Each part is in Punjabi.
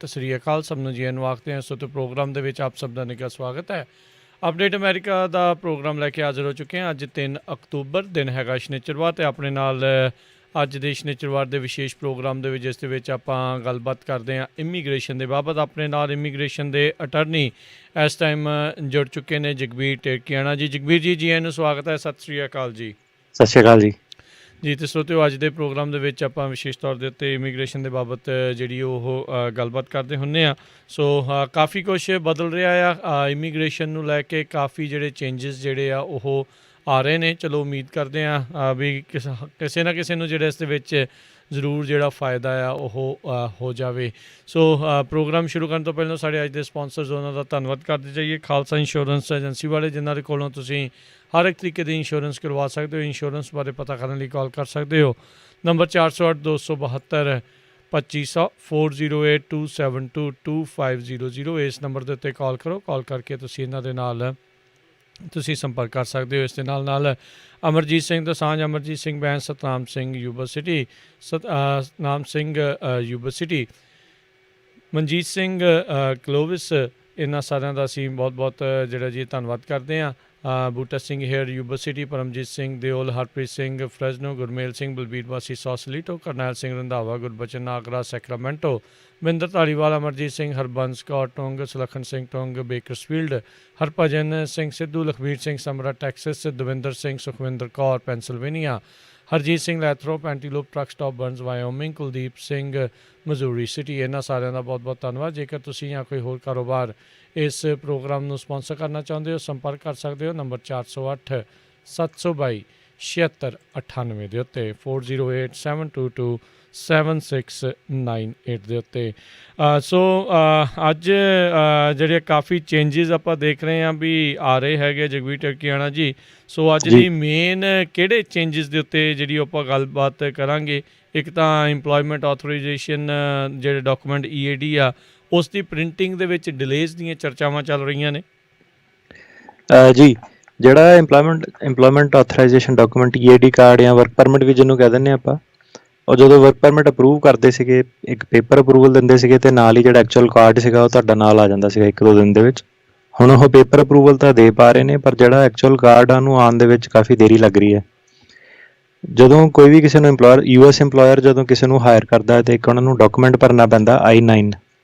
ਸਤਿ ਸ਼੍ਰੀ ਅਕਾਲ ਸਭ ਨੂੰ ਜੀ ਆਇਆਂ ਨੂੰ ਆਖਦੇ ਹਾਂ। ਸੋ ਤੇ ਪ੍ਰੋਗਰਾਮ ਦੇ ਵਿੱਚ ਆਪ ਸਭ ਦਾ ਨਿੱਘਾ ਸਵਾਗਤ ਹੈ। ਅਪਡੇਟ ਅਮਰੀਕਾ ਦਾ ਪ੍ਰੋਗਰਾਮ ਲੈ ਕੇ ਹਾਜ਼ਰ ਹੋ ਚੁੱਕੇ ਹਾਂ। ਅੱਜ 3 ਅਕਤੂਬਰ ਦਿਨ ਹੈਗਾ ਸ਼ਨੀਚਰਵਾਰ, ਅਤੇ ਆਪਣੇ ਨਾਲ ਅੱਜ ਦੇ ਸ਼ਨੀਚਰਵਾਰ ਦੇ ਵਿਸ਼ੇਸ਼ ਪ੍ਰੋਗਰਾਮ ਦੇ ਵਿੱਚ ਜਿਸ ਦੇ ਵਿੱਚ ਆਪਾਂ ਗੱਲਬਾਤ ਕਰਦੇ ਹਾਂ ਇਮੀਗ੍ਰੇਸ਼ਨ ਦੇ ਬਾਬਤ। ਆਪਣੇ ਨਾਲ ਇਮੀਗ੍ਰੇਸ਼ਨ ਦੇ ਅਟਰਨੀ ਇਸ ਟਾਈਮ ਜੁੜ ਚੁੱਕੇ ਨੇ ਜਗਬੀਰ ਟੇਕਿਆਣਾ ਜੀ। ਜਗਬੀਰ ਜੀ, ਜੀ ਆਇਆਂ ਨੂੰ ਸਵਾਗਤ ਹੈ। ਸਤਿ ਸ਼੍ਰੀ ਅਕਾਲ ਜੀ। ਸਤਿ ਸ਼੍ਰੀ ਅਕਾਲ ਜੀ। ਜੀ ਤੇ ਸਰੋਤਿਓ, ਅੱਜ ਦੇ ਪ੍ਰੋਗਰਾਮ ਦੇ ਵਿੱਚ ਆਪਾਂ ਵਿਸ਼ੇਸ਼ ਤੌਰ ਦੇ ਉੱਤੇ ਇਮੀਗ੍ਰੇਸ਼ਨ ਦੇ ਬਾਬਤ ਜਿਹੜੀ ਉਹ ਗੱਲਬਾਤ ਕਰਦੇ ਹੁੰਦੇ ਹਾਂ। ਸੋ ਕਾਫੀ ਕੁਛ ਬਦਲ ਰਿਹਾ ਆ ਇਮੀਗ੍ਰੇਸ਼ਨ ਨੂੰ ਲੈ ਕੇ, ਕਾਫੀ ਜਿਹੜੇ ਚੇਂਜਸ ਜਿਹੜੇ ਆ ਉਹ ਆ ਰਹੇ ਨੇ। ਚਲੋ ਉਮੀਦ ਕਰਦੇ ਹਾਂ ਵੀ ਕਿਸੇ ਨਾ ਕਿਸੇ ਨੂੰ ਜਿਹੜਾ ਇਸ ਦੇ ਵਿੱਚ ਜ਼ਰੂਰ ਜਿਹੜਾ ਫਾਇਦਾ ਆ ਉਹ ਹੋ ਜਾਵੇ। ਸੋ ਪ੍ਰੋਗਰਾਮ ਸ਼ੁਰੂ ਕਰਨ ਤੋਂ ਪਹਿਲਾਂ ਸਾਡੇ ਅੱਜ ਦੇ ਸਪਾਂਸਰਸ ਉਹਨਾਂ ਦਾ ਧੰਨਵਾਦ ਕਰਦੇ ਜਾਈਏ। ਖਾਲਸਾ ਇੰਸ਼ੋਰੈਂਸ ਏਜੰਸੀ ਵਾਲੇ, ਜਿਨ੍ਹਾਂ ਦੇ ਕੋਲੋਂ ਤੁਸੀਂ ਹਰ ਇੱਕ ਤਰੀਕੇ ਦੀ ਇੰਸ਼ੋਰੈਂਸ ਕਰਵਾ ਸਕਦੇ ਹੋ। ਇੰਸ਼ੋਰੈਂਸ ਬਾਰੇ ਪਤਾ ਕਰਨ ਲਈ ਕਾਲ ਕਰ ਸਕਦੇ ਹੋ ਨੰਬਰ 4082722500 4082722500। ਇਸ ਨੰਬਰ ਦੇ ਉੱਤੇ ਕਾਲ ਕਰੋ। ਕਾਲ ਕਰਕੇ ਤੁਸੀਂ ਇਹਨਾਂ ਦੇ ਨਾਲ ਤੁਸੀਂ ਸੰਪਰਕ ਕਰ ਸਕਦੇ ਹੋ। ਇਸ ਦੇ ਨਾਲ ਅਮਰਜੀਤ ਸਿੰਘ ਦੋਸਾਂਝ, ਅਮਰਜੀਤ ਸਿੰਘ ਬੈਂਸ, ਸਤਨਾਮ ਸਿੰਘ ਯੂਨੀਵਰਸਿਟੀ, ਸਤਨਾਮ ਸਿੰਘ ਯੂਨੀਵਰਸਿਟੀ, ਮਨਜੀਤ ਸਿੰਘ ਕਲੋਵਿਸ, ਇਹਨਾਂ ਸਾਰਿਆਂ ਦਾ ਅਸੀਂ ਬਹੁਤ ਬਹੁਤ ਜਿਹੜਾ ਜੀ ਧੰਨਵਾਦ ਕਰਦੇ ਹਾਂ। ਬੂਟਾ ਸਿੰਘ ਹੇਅਰ ਯੂਨੀਵਰਸਿਟੀ, ਪਰਮਜੀਤ ਸਿੰਘ ਦਿਓਲ, ਹਰਪ੍ਰੀਤ ਸਿੰਘ ਫਰੈਜ਼ਨੋ, ਗੁਰਮੇਲ ਸਿੰਘ ਬਲਬੀਰ ਵਾਸੀ Sausalito, Karnail Singh Randhawa, Gurbachan Nagra Sacramento, Mahinder Dhaliwal, Amarjit Singh, Harbans Kaur Tong, Sulakhan Singh Tong Bakersfield, Harbhajan Singh Sidhu, Lakhbir Singh Samra Texas, Davinder Singh, Sukhwinder Kaur Pennsylvania, Harjit Singh Lathrop Antelope truck stop Burns Wyoming, Kuldeep Singh Missouri City. ਇਹਨਾਂ ਸਾਰਿਆਂ ਦਾ ਬਹੁਤ ਬਹੁਤ ਧੰਨਵਾਦ। ਜੇਕਰ ਤੁਸੀਂ ਜਾਂ ਕੋਈ ਹੋਰ ਕਾਰੋਬਾਰ ਇਸ ਪ੍ਰੋਗਰਾਮ ਨੂੰ ਸਪਾਂਸਰ ਕਰਨਾ ਚਾਹੁੰਦੇ ਹੋ, ਸੰਪਰਕ ਕਰ ਸਕਦੇ ਹੋ ਨੰਬਰ 4087227698 ਦੇ ਉੱਤੇ 4087227698 ਦੇ ਉੱਤੇ। ਸੋ ਅੱਜ ਜਿਹੜੇ ਕਾਫੀ ਚੇਂਜਿਸ ਆਪਾਂ ਦੇਖ ਰਹੇ ਹਾਂ ਵੀ ਆ ਰਹੇ ਹੈਗੇ ਜਗਬੀਰ ਟੇਕਿਆਣਾ ਜੀ। ਸੋ ਅੱਜ ਦੀ ਮੇਨ ਕਿਹੜੇ ਚੇਂਜਿਸ ਦੇ ਉੱਤੇ ਜਿਹੜੀ ਆਪਾਂ ਗੱਲਬਾਤ ਕਰਾਂਗੇ? ਇੱਕ ਤਾਂ ਇੰਪਲੋਇਮੈਂਟ ਆਥੋਰਾਈਜੇਸ਼ਨ ਜਿਹੜੇ ਡਾਕੂਮੈਂਟ EAD ਆ, ਉਸ ਦੀ ਪ੍ਰਿੰਟਿੰਗ ਦੇ ਵਿੱਚ ਡਿਲੇਜ਼ ਦੀਆਂ ਚਰਚਾਵਾਂ ਚੱਲ ਰਹੀਆਂ ਨੇ ਜੀ। ਜਿਹੜਾ employment authorisation document EAD card ਜਾਂ ਵਰਕ ਪਰਮਿਟ ਵੀ ਜਿਹਨੂੰ ਕਹਿ ਦਿੰਦੇ ਆਪਾਂ, ਉਹ ਜਦੋਂ ਵਰਕ ਪਰਮਿਟ ਅਪਰੂਵ ਕਰਦੇ ਸੀਗੇ, ਇੱਕ ਪੇਪਰ ਅਪਰੂਵਲ ਦਿੰਦੇ ਸੀਗੇ ਅਤੇ ਨਾਲ ਹੀ ਜਿਹੜਾ ਐਕਚੁਅਲ ਕਾਰਡ ਸੀਗਾ ਉਹ ਤੁਹਾਡਾ ਨਾਲ ਆ ਜਾਂਦਾ ਸੀਗਾ 1-2 ਦਿਨ ਦੇ ਵਿੱਚ। ਹੁਣ ਉਹ ਪੇਪਰ ਅਪਰੂਵਲ ਤਾਂ ਦੇ ਪਾ ਰਹੇ ਨੇ, ਪਰ ਜਿਹੜਾ ਐਕਚੁਅਲ ਕਾਰਡ ਆ ਉਹਨੂੰ ਆਉਣ ਦੇ ਵਿੱਚ ਕਾਫੀ ਦੇਰੀ ਲੱਗ ਰਹੀ ਹੈ। ਜਦੋਂ ਕੋਈ ਵੀ ਕਿਸੇ ਨੂੰ US ਇੰਪਲੋਇਰ ਜਦੋਂ ਕਿਸੇ ਨੂੰ ਹਾਇਰ ਕਰਦਾ ਹੈ ਤਾਂ ਇੱਕ ਉਹਨਾਂ ਨੂੰ ਡਾਕੂਮੈਂਟ ਭਰਨਾ ਪੈਂਦਾ I-9।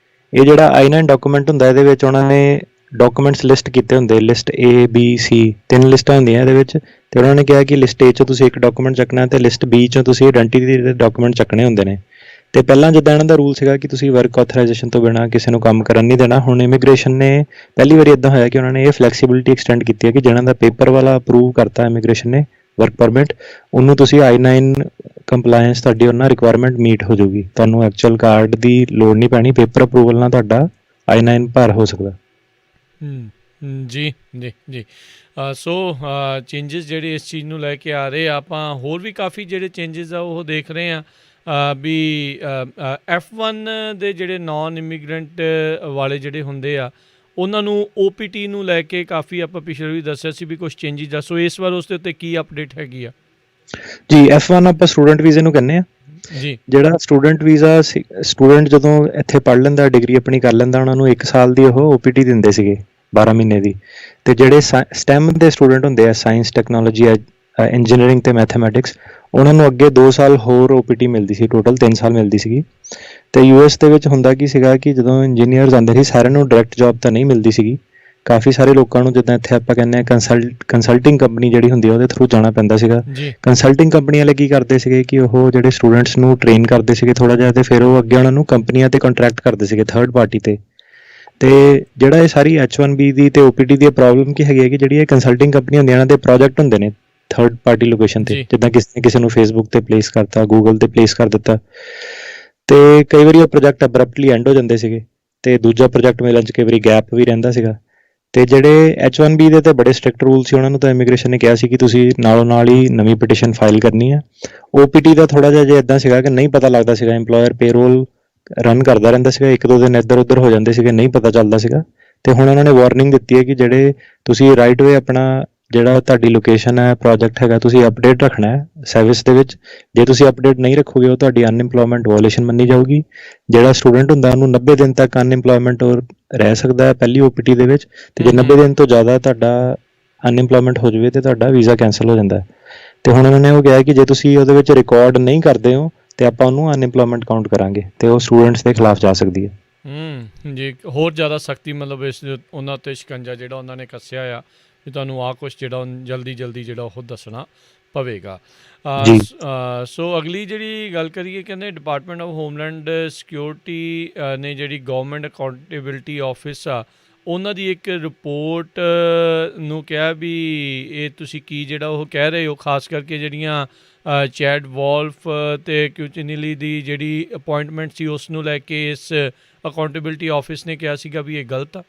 ਇਹ ਜਿਹੜਾ I-9 ਡਾਕੂਮੈਂਟ ਹੁੰਦਾ, ਇਹਦੇ ਵਿੱਚ ਉਹਨਾਂ ਨੇ ਡਾਕੂਮੈਂਟਸ ਲਿਸਟ ਕੀਤੇ ਹੁੰਦੇ, ਲਿਸਟ A, B, C 3 ਲਿਸਟਾਂ ਹੁੰਦੀਆਂ ਇਹਦੇ ਵਿੱਚ। ਅਤੇ ਉਹਨਾਂ ਨੇ ਕਿਹਾ ਕਿ ਲਿਸਟ A 'ਚੋਂ ਤੁਸੀਂ ਇੱਕ ਡਾਕੂਮੈਂਟ ਚੱਕਣਾ ਅਤੇ ਲਿਸਟ B 'ਚੋਂ ਤੁਸੀਂ ਆਈਡੈਂਟੀਟੀ ਦੇ ਡਾਕੂਮੈਂਟ ਚੱਕਣੇ ਹੁੰਦੇ ਨੇ। ਅਤੇ ਪਹਿਲਾਂ ਜਿੱਦਾਂ ਇਹਨਾਂ ਦਾ ਰੂਲ ਸੀਗਾ ਕਿ ਤੁਸੀਂ ਵਰਕ ਆਥੋਰਾਈਜੇਸ਼ਨ ਤੋਂ ਬਿਨਾਂ ਕਿਸੇ ਨੂੰ ਕੰਮ ਕਰਨ ਨਹੀਂ ਦੇਣਾ, ਹੁਣ ਇਮੀਗ੍ਰੇਸ਼ਨ ਨੇ ਪਹਿਲੀ ਵਾਰੀ ਇੱਦਾਂ ਹੋਇਆ ਕਿ ਉਹਨਾਂ ਨੇ ਇਹ ਫਲੈਕਸੀਬਿਲਿਟੀ ਐਕਸਟੈਂਡ ਕੀਤੀ ਹੈ ਕਿ ਜਿਹਨਾਂ ਦਾ ਪੇਪਰ ਵਾਲਾ ਅਪਰੂਵ ਕਰਤਾ ਇਮੀਗ੍ਰੇਸ਼ਨ ਨੇ ਵਰਕ ਪਰਮਿਟ, ਉਹਨੂੰ ਤੁਸੀਂ I-9 ਕੰਪਲਾਇੰਸ ਤੁਹਾਡੀ ਉਹਨਾਂ ਰਿਕੁਆਇਰਮੈਂਟ ਮੀਟ ਹੋ ਜਾਊਗੀ। ਤੁਹਾਨੂੰ ਐਕਚੁਅਲ ਕਾਰਡ ਦੀ ਲੋੜ ਨਹੀਂ ਪੈਣੀ, ਪੇਪਰ ਅਪਰੂਵਲ ਨਾਲ ਤੁਹਾਡਾ I-9 ਭਰ ਹੋ ਸਕਦਾ। ਜੀ ਜੀ ਜੀ। ਸੋ ਚੇਂਜਿਸ ਜਿਹੜੇ ਇਸ ਚੀਜ਼ ਨੂੰ ਲੈ ਕੇ ਆ ਰਹੇ ਆ, ਆਪਾਂ ਹੋਰ ਵੀ ਕਾਫੀ ਜਿਹੜੇ ਚੇਂਜਿਸ ਆ ਉਹ ਦੇਖ ਰਹੇ ਹਾਂ ਵੀ F1 ਦੇ ਜਿਹੜੇ ਨਾਨ ਇਮੀਗਰੈਂਟ ਵਾਲੇ ਜਿਹੜੇ ਹੁੰਦੇ ਆ, ਉਹਨਾਂ ਨੂੰ OPT ਨੂੰ ਲੈ ਕੇ ਕਾਫੀ ਆਪਾਂ ਪਿਛਲੇ ਵੀ ਦੱਸਿਆ ਸੀ ਵੀ ਕੁਛ ਚੇਂਜਿਸ ਆ। ਸੋ ਇਸ ਵਾਰ ਉਸ ਦੇ ਉੱਤੇ ਕੀ ਅਪਡੇਟ ਹੈਗੀ ਆ? ਜੀ, F1 ਆਪਾਂ ਸਟੂਡੈਂਟ ਵੀਜ਼ੇ ਨੂੰ ਕਹਿੰਦੇ ਆ ਜੀ। ਜਿਹੜਾ ਸਟੂਡੈਂਟ ਵੀਜ਼ਾ ਸਟੂਡੈਂਟ ਜਦੋਂ ਇੱਥੇ ਪੜ੍ਹ ਲੈਂਦਾ, ਡਿਗਰੀ ਆਪਣੀ ਕਰ ਲੈਂਦਾ, ਉਹਨਾਂ ਨੂੰ 1 ਸਾਲ ਦੀ ਉਹ OPT ਦਿੰਦੇ ਸੀਗੇ 12 ਮਹੀਨੇ ਦੀ। ਅਤੇ ਜਿਹੜੇ STEM ਦੇ ਸਟੂਡੈਂਟ ਹੁੰਦੇ ਆ, ਸਾਇੰਸ, ਟੈਕਨੋਲੋਜੀ, ਇੰਜੀਨੀਅਰਿੰਗ ਅਤੇ ਮੈਥਮੈਟਿਕਸ, ਉਹਨਾਂ ਨੂੰ ਅੱਗੇ 2 ਸਾਲ ਹੋਰ OPT ਮਿਲਦੀ ਸੀ, ਟੋਟਲ 3 ਸਾਲ ਮਿਲਦੀ ਸੀਗੀ। ਅਤੇ US ਦੇ ਵਿੱਚ ਹੁੰਦਾ ਕੀ ਸੀਗਾ ਕਿ ਜਦੋਂ ਇੰਜੀਨੀਅਰਸ ਆਉਂਦੇ ਸੀ, ਸਾਰਿਆਂ ਨੂੰ ਡਾਇਰੈਕਟ ਜੋਬ ਤਾਂ ਨਹੀਂ ਮਿਲਦੀ ਸੀਗੀ। ਕਾਫੀ ਸਾਰੇ ਲੋਕਾਂ ਨੂੰ, ਜਿੱਦਾਂ ਇੱਥੇ ਆਪਾਂ ਕਹਿੰਦੇ ਹਾਂ ਕੰਸਲਟਿੰਗ ਕੰਪਨੀ ਜਿਹੜੀ ਹੁੰਦੀ ਆ ਉਹਦੇ ਥਰੂ ਜਾਣਾ ਪੈਂਦਾ ਸੀਗਾ। ਕੰਸਲਟਿੰਗ ਕੰਪਨੀਆਂ ਵਾਲੇ ਕੀ ਕਰਦੇ ਸੀਗੇ ਕਿ ਉਹ ਜਿਹੜੇ ਸਟੂਡੈਂਟਸ ਨੂੰ ਟ੍ਰੇਨ ਕਰਦੇ ਸੀਗੇ ਥੋੜ੍ਹਾ ਜਿਹਾ, ਅਤੇ ਫਿਰ ਉਹ ਅੱਗੇ ਉਹਨਾਂ ਨੂੰ ਕੰਪਨੀਆਂ 'ਤੇ ਕੰਟਰੈਕਟ ਕਰਦੇ ਸੀਗੇ ਥਰਡ ਪਾਰਟੀ 'ਤੇ। ਅਤੇ ਜਿਹੜਾ ਇਹ ਸਾਰੀ H1B ਦੀ ਅਤੇ OPT ਦੀ ਪ੍ਰੋਬਲਮ ਕੀ ਹੈਗੀ ਹੈ ਕਿ ਜਿਹੜੀ ਇਹ ਕੰਸਲਟਿੰਗ ਕੰਪਨੀਆਂ ਹੁੰਦੀਆਂ, ਇਹਨਾਂ ਦੇ ਪ੍ਰੋਜੈਕਟ ਹੁੰਦੇ ਨੇ ਥਰਡ ਪਾਰਟੀ ਲੋਕੇਸ਼ਨ 'ਤੇ, ਜਿੱਦਾਂ ਕਿਸੇ ਨੂੰ ਫੇਸਬੁੱਕ 'ਤੇ ਪਲੇਸ ਕਰਤਾ, ਗੂਗਲ 'ਤੇ ਪਲੇਸ ਕਰ ਦਿੱਤਾ, ਅਤੇ ਕਈ ਵਾਰੀ ਉਹ ਪ੍ਰੋਜੈਕਟ ਅਬਰਪਟਲੀ ਐਂਡ ਹੋ ਜਾਂਦੇ ਸੀਗੇ ਅਤੇ ਦੂਜਾ ਪ੍ਰੋਜੈਕਟ ਮਿਲਣ 'ਚ ਕਈ ਵਾਰੀ ਗੈਪ ਵੀ ਰਹਿੰਦਾ ਸੀਗਾ। ਅਤੇ ਜਿਹੜੇ H1B ਦੇ ਤਾਂ ਬੜੇ ਸਟ੍ਰਿਕਟ ਰੂਲ ਸੀ, ਉਹਨਾਂ ਨੂੰ ਤਾਂ ਇਮੀਗ੍ਰੇਸ਼ਨ ਨੇ ਕਿਹਾ ਸੀ ਕਿ ਤੁਸੀਂ ਨਾਲੋਂ ਨਾਲ ਹੀ ਨਵੀਂ ਪਟੀਸ਼ਨ ਫਾਈਲ ਕਰਨੀ ਹੈ। OPT ਦਾ ਥੋੜ੍ਹਾ ਜਿਹਾ ਜੇ ਇੱਦਾਂ ਸੀਗਾ ਕਿ ਨਹੀਂ ਪਤਾ ਲੱਗਦਾ ਸੀਗਾ, ਇੰਪਲੋਇਰ ਪੇਰੋਲ ਰਨ ਕਰਦਾ ਰਹਿੰਦਾ ਸੀਗਾ, 1-2 ਦਿਨ ਇੱਧਰ ਉੱਧਰ ਹੋ ਜਾਂਦੇ ਸੀਗੇ, ਨਹੀਂ ਪਤਾ ਚੱਲਦਾ ਸੀਗਾ। ਅਤੇ ਹੁਣ ਉਹਨਾਂ ਨੇ ਵਾਰਨਿੰਗ ਦਿੱਤੀ ਹੈ ਕਿ ਜਿਹੜੇ ਤੁਸੀਂ ਰਾਈਟ ਵੇ ਆਪਣਾ ਜਿਹੜਾ ਤੁਹਾਡੀ ਲੋਕੇਸ਼ਨ ਹੈ, ਪ੍ਰੋਜੈਕਟ ਹੈਗਾ, ਤੁਸੀਂ ਅਪਡੇਟ ਰੱਖਣਾ ਹੈ ਸਰਵਿਸ ਦੇ ਵਿੱਚ। ਜੇ ਤੁਸੀਂ ਅਪਡੇਟ ਨਹੀਂ ਰੱਖੋਗੇ ਉਹ ਤੁਹਾਡੀ ਅਨਇੰਪਲੋਇਮੈਂਟ ਵਾਇਓਲੇਸ਼ਨ ਮੰਨੀ ਜਾਊਗੀ। ਜਿਹੜਾ ਸਟੂਡੈਂਟ ਹੁੰਦਾ ਉਹਨੂੰ 90 ਦਿਨ ਤੱਕ ਅਨਇੰਪਲੋਇਮੈਂਟ ਰਹਿ ਸਕਦਾ ਹੈ ਪਹਿਲੀ OPT ਦੇ ਵਿੱਚ, ਤੇ ਜੇ 90 ਦਿਨ ਤੋਂ ਜ਼ਿਆਦਾ ਤੁਹਾਡਾ ਅਨਇੰਪਲੋਇਮੈਂਟ ਹੋ ਜਾਵੇ ਤੇ ਤੁਹਾਡਾ ਵੀਜ਼ਾ ਕੈਂਸਲ ਹੋ ਜਾਂਦਾ ਹੈ। ਤੇ ਹੁਣ ਉਹਨਾਂ ਨੇ ਉਹ ਕਿਹਾ ਕਿ ਜੇ ਤੁਸੀਂ ਉਹਦੇ ਵਿੱਚ ਰਿਕਾਰਡ ਨਹੀਂ ਕਰਦੇ ਹੋ ਤੇ ਆਪਾਂ ਉਹਨੂੰ ਅਨਇੰਪਲੋਇਮੈਂਟ ਕਾਊਂਟ ਕਰਾਂਗੇ, ਤੇ ਉਹ ਸਟੂਡੈਂਟਸ ਦੇ ਖਿਲਾਫ ਜਾ ਸਕਦੀ ਹੈ। ਜੀ, ਹੋਰ ਜ਼ਿਆਦਾ ਸਖਤੀ ਮਤਲਬ ਇਸ ਉਹਨਾਂ 'ਤੇ ਸ਼ਿਕੰਜਾ ਜਿਹੜਾ ਉਹਨਾਂ ਨੇ ਕੱਸਿਆ ਆ ਵੀ ਤੁਹਾਨੂੰ ਆਹ ਕੁਛ ਜਿਹੜਾ ਜਲਦੀ ਜਿਹੜਾ ਉਹ ਦੱਸਣਾ ਪਵੇਗਾ। ਜੀ। ਸੋ ਅਗਲੀ ਜਿਹੜੀ ਗੱਲ ਕਰੀਏ, ਕਹਿੰਦੇ ਡਿਪਾਰਟਮੈਂਟ ਆਫ ਹੋਮਲੈਂਡ ਸਿਕਿਉਰਿਟੀ ਨੇ ਜਿਹੜੀ ਗਵਰਨਮੈਂਟ ਅਕਾਊਂਟੇਬਿਲਟੀ ਆਫਿਸ ਆ ਉਹਨਾਂ ਦੀ ਇੱਕ ਰਿਪੋਰਟ ਨੂੰ ਕਿਹਾ ਵੀ ਇਹ ਤੁਸੀਂ ਕੀ ਜਿਹੜਾ ਉਹ ਕਹਿ ਰਹੇ ਹੋ, ਖਾਸ ਕਰਕੇ ਜਿਹੜੀਆਂ ਚੈਡ ਵੋਲਫ ਅਤੇ ਕਿਊਚਿਨੀਲੀ ਦੀ ਜਿਹੜੀ ਅਪੋਇੰਟਮੈਂਟ ਸੀ ਉਸ ਨੂੰ ਲੈ ਕੇ ਇਸ ਅਕਾਊਂਟੇਬਿਲਟੀ ਆਫਿਸ ਨੇ ਕਿਹਾ ਸੀਗਾ ਵੀ ਇਹ ਗਲਤ ਆ।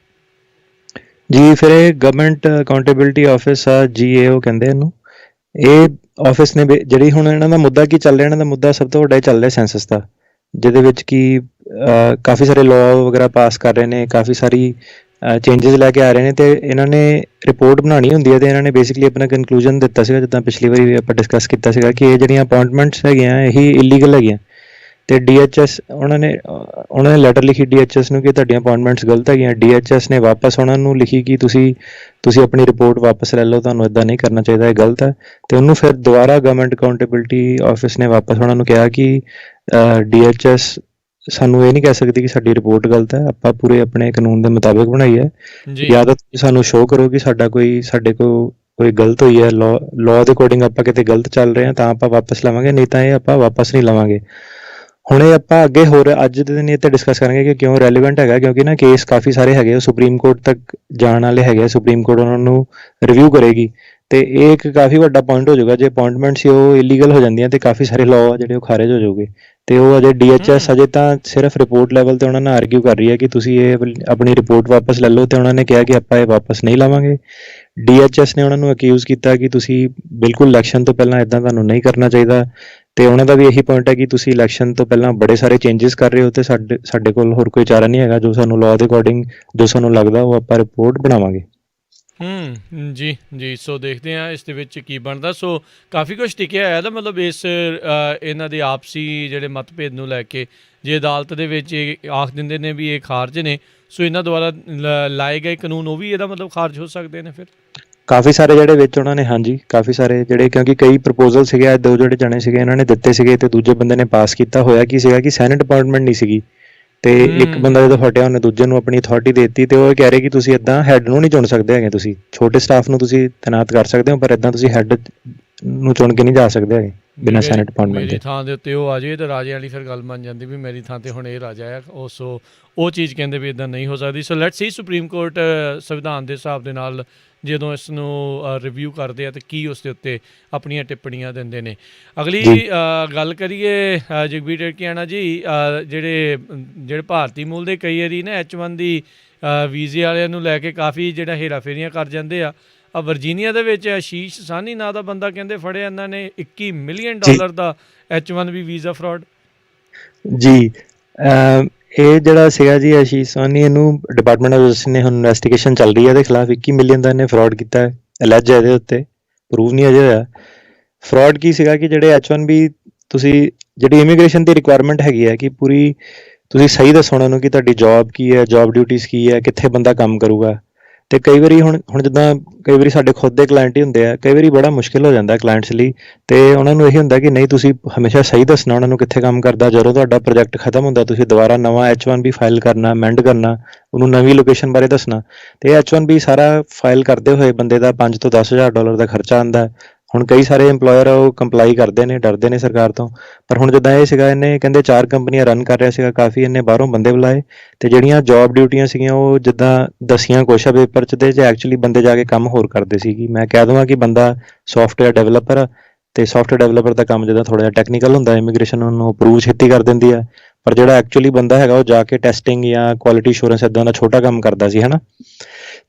ਜੀ, ਫਿਰ ਇਹ ਗਵਰਨਮੈਂਟ ਅਕਾਊਂਟੇਬਿਲਟੀ ਆਫਿਸ ਆ, GAO ਕਹਿੰਦੇ ਇਹਨੂੰ। ਇਹ ਆਫਿਸ ਨੇ ਜਿਹੜੀ ਹੁਣ ਇਹਨਾਂ ਦਾ ਮੁੱਦਾ ਕੀ ਚੱਲ ਰਿਹਾ, ਇਹਨਾਂ ਦਾ ਮੁੱਦਾ ਸਭ ਤੋਂ ਵੱਡਾ ਹੀ ਚੱਲ ਰਿਹਾ ਸੈਂਸਸ ਦਾ, ਜਿਹਦੇ ਵਿੱਚ ਕਿ ਕਾਫੀ ਸਾਰੇ ਲਾਅ ਵਗੈਰਾ ਪਾਸ ਕਰ ਰਹੇ ਨੇ, ਕਾਫੀ ਸਾਰੀ ਚੇਂਜਸ ਲੈ ਕੇ ਆ ਰਹੇ ਨੇ, ਤੇ ਇਹਨਾਂ ਨੇ ਰਿਪੋਰਟ ਬਣਾਉਣੀ ਹੁੰਦੀ ਹੈ। ਤੇ ਇਹਨਾਂ ਨੇ ਬੇਸਿਕਲੀ ਆਪਣਾ ਕਨਕਲੂਜਨ ਦਿੱਤਾ ਸੀਗਾ, ਜਿੱਦਾਂ ਪਿਛਲੀ ਵਾਰੀ ਆਪਾਂ ਡਿਸਕਸ ਕੀਤਾ ਸੀਗਾ ਕਿ ਇਹ ਜਿਹੜੀਆਂ ਅਪੋਇੰਟਮੈਂਟਸ ਹੈਗੀਆਂ ਇਹੀ ਇਲੀਗਲ ਹੈਗੀਆਂ। ਤੇ DHS ਉਹਨਾਂ ਨੇ ਲੈਟਰ ਲਿਖੀ DHS ਨੂੰ ਕਿ ਤੁਹਾਡੀਆਂ ਅਪੋਇੰਟਮੈਂਟਸ ਗਲਤ ਹੈਗੀਆਂ। DHS ਨੇ ਵਾਪਸ ਉਹਨਾਂ ਨੂੰ ਲਿਖੀ ਕਿ ਤੁਸੀਂ ਆਪਣੀ ਰਿਪੋਰਟ ਵਾਪਸ ਲੈ ਲਓ, ਤੁਹਾਨੂੰ ਇੱਦਾਂ ਨਹੀਂ ਕਰਨਾ ਚਾਹੀਦਾ, ਇਹ ਗਲਤ ਹੈ। ਤੇ ਉਹਨੂੰ ਫਿਰ ਦੁਬਾਰਾ ਗਵਰਨਮੈਂਟ ਅਕਾਊਂਟੇਬਿਲਟੀ ਆਫਿਸ ਨੇ ਵਾਪਸ ਉਹਨਾਂ ਨੂੰ ਕਿਹਾ ਕਿ DHS ਸਾਨੂੰ ਇਹ ਨਹੀਂ ਕਹਿ ਸਕਦੀ ਕਿ ਸਾਡੀ ਰਿਪੋਰਟ ਗਲਤ ਹੈ, ਆਪਾਂ ਪੂਰੇ ਆਪਣੇ ਕਾਨੂੰਨ ਦੇ ਮੁਤਾਬਿਕ ਬਣਾਈ ਹੈ, ਜਾਂ ਤਾਂ ਤੁਸੀਂ ਸਾਨੂੰ ਸ਼ੋਅ ਕਰੋ ਕਿ ਸਾਡੇ ਕੋਲ ਕੋਈ ਗਲਤ ਹੋਈ ਹੈ, ਲਾਅ ਦੇ ਅਕੋਰਡਿੰਗ ਆਪਾਂ ਕਿਤੇ ਗਲਤ ਚੱਲ ਰਹੇ ਹਾਂ ਤਾਂ ਆਪਾਂ ਵਾਪਸ ਲਵਾਂਗੇ, ਨਹੀਂ ਤਾਂ ਇਹ ਆਪਾਂ ਵਾਪਸ ਨਹੀਂ ਲਵਾਂਗੇ। ਹੁਣ ਇਹ ਆਪਾਂ ਅੱਗੇ ਹੋਰ ਅੱਜ ਦੇ ਦਿਨ ਇਹ ਤੇ ਡਿਸਕਸ ਕਰਾਂਗੇ ਕਿ ਕਿਉਂ ਰੈਲੀਵੈਂਟ ਹੈਗਾ, ਕਿਉਂਕਿ ਨਾ ਕੇਸ ਕਾਫੀ ਸਾਰੇ ਹੈਗੇ, ਉਹ ਸੁਪਰੀਮ ਕੋਰਟ ਤੱਕ ਜਾਣ ਵਾਲੇ ਹੈਗੇ, ਸੁਪਰੀਮ ਕੋਰਟ ਉਹਨਾਂ ਨੂੰ ਰਿਵਿਊ ਕਰੇਗੀ। ਤੇ ਇਹ ਇੱਕ ਕਾਫੀ ਵੱਡਾ ਪੁਆਇੰਟ ਹੋ ਜਾਊਗਾ, ਜੇ ਅਪੋਇੰਟਮੈਂਟ ਸੀ ਉਹ ਇਲੀਗਲ ਹੋ ਜਾਂਦੀਆਂ ਤੇ ਕਾਫੀ ਸਾਰੇ ਲਾਅ ਜਿਹੜੇ ਉਹ ਖਾਰਜ ਹੋ ਜਾਊਗੇ। ਤੇ ਉਹ ਅਜੇ DHS ਅਜੇ ਤਾਂ ਸਿਰਫ ਰਿਪੋਰਟ ਲੈਵਲ ਤੇ ਉਹਨਾਂ ਨਾਲ ਆਰਗਿਊ ਕਰ ਰਹੀ ਹੈ ਕਿ ਤੁਸੀਂ ਇਹ ਆਪਣੀ ਰਿਪੋਰਟ ਵਾਪਸ ਲੈ ਲਓ, ਤੇ ਉਹਨਾਂ ਨੇ ਕਿਹਾ ਕਿ ਆਪਾਂ ਇਹ ਵਾਪਸ ਨਹੀਂ ਲਵਾਂਗੇ। DHS ਨੇ ਉਹਨਾਂ ਨੂੰ ਅਕਿਊਜ਼ ਕੀਤਾ ਕਿ ਤੁਸੀਂ ਬਿਲਕੁਲ ਇਲੈਕਸ਼ਨ ਤੋਂ ਪਹਿਲਾਂ ਇਦਾਂ ਤੁਹਾਨੂੰ ਨਹੀਂ ਕਰਨਾ ਚਾਹੀਦਾ, ਤੇ ਉਹਨਾਂ ਦਾ ਵੀ ਇਹੀ ਪੁਆਇੰਟ ਹੈ ਕਿ ਤੁਸੀਂ ਇਲੈਕਸ਼ਨ ਤੋਂ ਪਹਿਲਾਂ ਬੜੇ ਸਾਰੇ ਚੇਂਜਸ ਕਰ ਰਹੇ ਹੋ, ਤੇ ਸਾਡੇ ਕੋਲ ਹੋਰ ਕੋਈ ਚਾਰਾ ਨਹੀਂ ਹੈਗਾ, ਜੋ ਸਾਨੂੰ ਲਾਅ ਦੇ ਅਕੋਰਡਿੰਗ ਜੋ ਸਾਨੂੰ ਲੱਗਦਾ ਉਹ ਆਪਾਂ ਰਿਪੋਰਟ ਬਣਾਵਾਂਗੇ। ਜੀ ਸੋ ਦੇਖਦੇ ਹਾਂ ਇਸ ਦੇ ਵਿੱਚ ਕੀ ਬਣਦਾ। ਸੋ ਕਾਫੀ ਕੁਛ ਟਿਕਿਆ ਹੋਇਆ ਤਾਂ ਮਤਲਬ ਇਸ ਇਹਨਾਂ ਦੇ ਆਪਸੀ ਜਿਹੜੇ ਮਤਭੇਦ ਨੂੰ ਲੈ ਕੇ ਜੇ ਅਦਾਲਤ ਦੇ ਵਿੱਚ ਇਹ ਆਖ ਦਿੰਦੇ ਨੇ ਵੀ ਇਹ ਖਾਰਜ ਨੇ, ਸੋ ਇਹਨਾਂ ਦੁਆਰਾ ਲਾਏ ਗਏ ਕਾਨੂੰਨ ਉਹ ਵੀ ਇਹਦਾ ਮਤਲਬ ਖਾਰਜ ਹੋ ਸਕਦੇ ਨੇ ਫਿਰ ਕਾਫੀ ਸਾਰੇ ਜਿਹੜੇ ਵਿੱਚ ਉਹਨਾਂ ਨੇ, ਹਾਂਜੀ ਕਾਫੀ ਸਾਰੇ ਜਿਹੜੇ, ਕਿਉਂਕਿ ਕਈ ਪ੍ਰਪੋਜ਼ਲ ਸੀਗੇ, ਦੋ ਜਿਹੜੇ ਜਣੇ ਸੀਗੇ ਇਹਨਾਂ ਨੇ ਦਿੱਤੇ ਸੀਗੇ ਤੇ ਦੂਜੇ ਬੰਦੇ ਨੇ ਪਾਸ ਕੀਤਾ। ਹੋਇਆ ਕੀ ਸੀਗਾ ਕਿ ਸੈਨੇਟ ਅਪਾਇੰਟਮੈਂਟ ਨਹੀਂ ਸੀਗੀ, ਤੇ ਇੱਕ ਬੰਦਾ ਜਦੋਂ ਹਟਿਆ ਉਹਨੇ ਦੂਜੇ ਨੂੰ ਆਪਣੀ ਅਥਾਰਟੀ ਦੇ ਦਿੱਤੀ, ਤੇ ਉਹ ਕਹਿ ਰਹੇ ਕਿ ਤੁਸੀਂ ਇਦਾਂ ਹੈੱਡ ਨੂੰ ਨਹੀਂ ਚੁਣ ਸਕਦੇ ਹੈਗੇ, ਤੁਸੀਂ ਛੋਟੇ ਸਟਾਫ ਨੂੰ ਤੁਸੀਂ ਤੈਨਾਤ ਕਰ ਸਕਦੇ ਹੋ ਪਰ ਇਦਾਂ ਤੁਸੀਂ ਹੈੱਡ ਨੂੰ ਚੁਣ ਕੇ ਨਹੀਂ ਜਾ ਸਕਦੇ ਹੈਗੇ ਬਿਨਾਂ ਸੈਨੇਟ ਅਪਾਇੰਟਮੈਂਟ ਦੇ। ਮੇਰੀ ਥਾਂ ਦੇ ਉੱਤੇ ਉਹ ਆ ਜਾਏ ਤਾਂ ਰਾਜੇ ਵਾਲੀ ਫਿਰ ਗੱਲ ਬਣ ਜਾਂਦੀ ਵੀ ਮੇਰੀ ਥਾਂ ਤੇ ਹੁਣ ਇਹ ਰਾਜਾ ਆ, ਉਹ ਚੀਜ਼ ਕਹਿੰਦੇ ਵੀ ਇਦਾਂ ਨਹੀਂ ਹੋ ਸਕਦੀ। So let's see supreme court ਸੰਵਿਧਾਨ ਦੇ ਹਿਸਾਬ ਦੇ ਨਾਲ ਜਦੋਂ ਇਸ ਨੂੰ ਰਿਵਿਊ ਕਰਦੇ ਆ ਤੇ ਕੀ ਉਸ ਦੇ ਉੱਤੇ ਆਪਣੀਆਂ ਟਿੱਪਣੀਆਂ ਦਿੰਦੇ ਨੇ। ਅਗਲੀ ਗੱਲ ਕਰੀਏ ਜਗਬੀਰ ਢੇੜਕੀਆਣਾ ਜੀ, ਜਿਹੜੇ ਭਾਰਤੀ ਮੂਲ ਦੇ ਕਈ ਵਾਰੀ ਨਾ H1 ਦੀ ਵੀਜ਼ੇ ਵਾਲਿਆਂ ਨੂੰ ਲੈ ਕੇ ਕਾਫੀ ਜਿਹੜਾ ਹੇਰਾਫੇਰੀਆਂ ਕਰ ਜਾਂਦੇ ਆ। ਵਰਜੀਨੀਆ ਦੇ ਵਿੱਚ ਆਸ਼ੀਸ਼ ਸਾਨੀ ਨਾਂ ਦਾ ਬੰਦਾ ਕਹਿੰਦੇ ਫੜਿਆ ਇਹਨਾਂ ਨੇ $21 ਮਿਲੀਅਨ ਦਾ H1 ਵੀ ਵੀਜ਼ਾ ਫਰਾਡ। ਜੀ, ਇਹ ਜਿਹੜਾ ਸੀਗਾ ਜੀ ਆਸ਼ੀਸ਼ ਸਾਨੀ, ਇਹਨੂੰ ਡਿਪਾਰਟਮੈਂਟ ਆਫ ਜਸਟਿਸ ਨੇ ਹੁਣ ਇਨਵੈਸਟੀਗੇਸ਼ਨ ਚੱਲ ਰਹੀ ਹੈ ਇਹਦੇ ਖਿਲਾਫ। 21 ਮਿਲੀਅਨ ਦਾ ਇਹਨੇ ਫਰਾਡ ਕੀਤਾ ਹੈ, ਅਲੈਜ ਹੈ, ਇਹਦੇ ਉੱਤੇ ਪ੍ਰੂਵ ਨਹੀਂ ਅਜੇ ਹੋਇਆ। ਫਰਾਡ ਕੀ ਸੀਗਾ ਕਿ ਜਿਹੜੇ H1 ਵੀ ਤੁਸੀਂ ਜਿਹੜੀ ਇਮੀਗ੍ਰੇਸ਼ਨ ਦੀ ਰਿਕੁਆਇਰਮੈਂਟ ਹੈਗੀ ਹੈ ਕਿ ਪੂਰੀ ਤੁਸੀਂ ਸਹੀ ਦੱਸੋ ਉਹਨਾਂ ਨੂੰ ਕਿ ਤੁਹਾਡੀ ਜੌਬ ਕੀ ਹੈ, ਜੌਬ ਡਿਊਟੀਜ਼ ਕੀ ਹੈ, ਕਿੱਥੇ ਬੰਦਾ ਕੰਮ ਕਰੂਗਾ। ਤੇ ਕਈ ਵਾਰੀ ਹੁਣ ਜਿੱਦਾਂ ਕਈ ਵਾਰੀ ਸਾਡੇ ਖੁਦ ਦੇ ਕਲਾਇੰਟ ਹੀ ਹੁੰਦੇ ਆ, ਕਈ ਵਾਰੀ ਬੜਾ ਮੁਸ਼ਕਿਲ ਹੋ ਜਾਂਦਾ ਕਲਾਇੰਟਸ ਲਈ, ਤੇ ਉਹਨਾਂ ਨੂੰ ਇਹੀ ਹੁੰਦਾ ਕਿ ਨਹੀਂ ਤੁਸੀਂ ਹਮੇਸ਼ਾ ਸਹੀ ਦੱਸਣਾ ਉਹਨਾਂ ਨੂੰ ਕਿੱਥੇ ਕੰਮ ਕਰਦਾ। ਜਦੋਂ ਤੁਹਾਡਾ ਪ੍ਰੋਜੈਕਟ ਖਤਮ ਹੁੰਦਾ ਤੁਸੀਂ ਦੁਬਾਰਾ ਨਵਾਂ H1 ਵੀ ਫਾਈਲ ਕਰਨਾ, ਅਮੈਂਡ ਕਰਨਾ, ਉਹਨੂੰ ਨਵੀਂ ਲੋਕੇਸ਼ਨ ਬਾਰੇ ਦੱਸਣਾ, ਤੇ H1 ਵੀ ਸਾਰਾ ਫਾਈਲ ਕਰਦੇ ਹੋਏ ਬੰਦੇ ਦਾ $5,000 ਤੋਂ $10,000 ਦਾ ਖਰਚਾ ਆਉਂਦਾ। ਹੁਣ ਕਈ ਸਾਰੇ ਇੰਪਲੋਇਰ ਆ ਉਹ ਕੰਪਲਾਈ ਕਰਦੇ ਨੇ, ਡਰਦੇ ਨੇ ਸਰਕਾਰ ਤੋਂ। ਪਰ ਹੁਣ ਜਿੱਦਾਂ ਇਹ ਸੀਗਾ, ਇਹਨੇ ਕਹਿੰਦੇ 4 ਕੰਪਨੀਆਂ ਰਨ ਕਰ ਰਿਹਾ ਸੀਗਾ, ਕਾਫੀ ਇਹਨੇ ਬਾਹਰੋਂ ਬੰਦੇ ਬੁਲਾਏ, ਤੇ ਜਿਹੜੀਆਂ ਜੌਬ ਡਿਊਟੀਆਂ ਸੀਗੀਆਂ ਉਹ ਜਿੱਦਾਂ ਦੱਸੀਆਂ ਕੁਛ ਆ ਪੇਪਰ 'ਚ, ਤੇ ਐਕਚੁਅਲੀ ਬੰਦੇ ਜਾ ਕੇ ਕੰਮ ਹੋਰ ਕਰਦੇ ਸੀ। ਮੈਂ ਕਹਿ ਦਵਾਂ ਕਿ ਬੰਦਾ ਸੌਫਟਵੇਅਰ ਡਿਵੈਲਪਰ ਆ, ਤੇ ਸੌਫਟਵੇਅਰ ਡਿਵੈਲਪਰ ਦਾ ਕੰਮ ਜਿੱਦਾਂ ਥੋੜ੍ਹਾ ਜਿਹਾ ਟੈਕਨੀਕਲ ਹੁੰਦਾ, ਇਮੀਗ੍ਰੇਸ਼ਨ ਉਹਨੂੰ ਅਪਰੂਵ ਛੇਤੀ ਕਰ ਦਿੰਦੀ ਆ, ਪਰ ਜਿਹੜਾ ਐਕਚੁਅਲੀ ਬੰਦਾ ਹੈਗਾ ਉਹ ਜਾ ਕੇ ਟੈਸਟਿੰਗ ਜਾਂ ਕੁਆਲਿਟੀ ਅਸ਼ੋਰੈਂਸ ਇੱਦਾਂ ਦਾ ਛੋਟਾ ਕੰਮ ਕਰਦਾ ਸੀ, ਹੈ ਨਾ।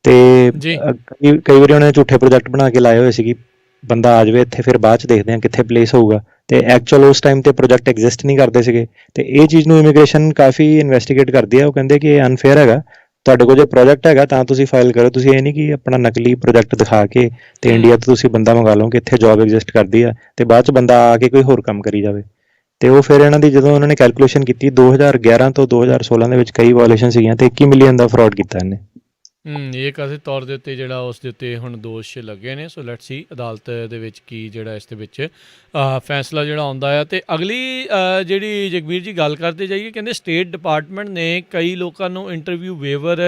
ਤੇ ਕਈ ਵਾਰੀ ਉਹਨੇ ਝੂਠੇ ਪ੍ਰੋਜੈਕਟ ਬਣਾ ਕੇ ਲਾਏ ਹੋਏ ਸੀ ਕਿ ਬੰਦਾ ਆ ਜਾਵੇ ਇੱਥੇ, ਫਿਰ ਬਾਅਦ 'ਚ ਦੇਖਦੇ ਹਾਂ ਕਿੱਥੇ ਪਲੇਸ ਹੋਊਗਾ, ਤੇ ਐਕਚੁਅਲ ਉਸ ਟਾਈਮ ਤੇ ਪ੍ਰੋਜੈਕਟ ਐਗਜ਼ਿਸਟ ਨਹੀਂ ਕਰਦੇ ਸੀਗੇ। ਤੇ ਇਹ ਚੀਜ਼ ਨੂੰ ਇਮੀਗ੍ਰੇਸ਼ਨ ਕਾਫੀ ਇਨਵੈਸਟੀਗੇਟ ਕਰਦੀ ਹੈ, ਉਹ ਕਹਿੰਦੇ ਕਿ ਇਹ ਅਨਫੇਅਰ ਹੈਗਾ, ਤੁਹਾਡੇ ਕੋਲ ਜੇ ਪ੍ਰੋਜੈਕਟ ਹੈਗਾ ਤਾਂ ਤੁਸੀਂ ਫਾਈਲ ਕਰੋ। ਤੁਸੀਂ ਇਹ ਨਹੀਂ ਕਿ ਆਪਣਾ ਨਕਲੀ ਪ੍ਰੋਜੈਕਟ ਦਿਖਾ ਕੇ ਤੇ ਇੰਡੀਆ ਤੋਂ ਤੁਸੀਂ ਬੰਦਾ ਮੰਗਾ ਲਓ ਕਿ ਇੱਥੇ ਜੌਬ ਐਗਜ਼ਿਸਟ ਕਰਦੀ ਆ ਤੇ ਬਾਅਦ 'ਚ ਬੰਦਾ ਆ ਕੇ ਕੋਈ ਹੋਰ ਕੰਮ ਕਰੀ ਜਾਵੇ। ਤੇ ਉਹ ਫਿਰ ਇਹਨਾਂ ਦੀ ਜਦੋਂ ਉਹਨਾਂ ਨੇ ਕੈਲਕੂਲੇਸ਼ਨ ਕੀਤੀ 2011 ਤੋਂ 2016 ਦੇ ਵਿੱਚ ਕਈ ਵਾਇਓਲੇਸ਼ਨ ਸੀਗੀਆਂ ਤੇ 21 ਮਿਲੀਅਨ ਦਾ ਫਰਾਡ ਕੀਤਾ ਇਹਨੇ। ਇਹ ਕਥਿਤ ਤੌਰ ਦੇ ਉੱਤੇ ਜਿਹੜਾ ਉਸ ਦੇ ਉੱਤੇ ਹੁਣ ਦੋਸ਼ ਲੱਗੇ ਨੇ। ਸੋ ਲੈਟਸ ਸੀ ਅਦਾਲਤ ਦੇ ਵਿੱਚ ਕੀ ਜਿਹੜਾ ਇਸ ਦੇ ਵਿੱਚ ਫੈਸਲਾ ਜਿਹੜਾ ਆਉਂਦਾ ਆ। ਅਤੇ ਅਗਲੀ ਜਿਹੜੀ ਜਗਬੀਰ ਜੀ ਗੱਲ ਕਰਦੇ ਜਾਈਏ, ਕਹਿੰਦੇ ਸਟੇਟ ਡਿਪਾਰਟਮੈਂਟ ਨੇ ਕਈ ਲੋਕਾਂ ਨੂੰ ਇੰਟਰਵਿਊ ਵੇਵਰ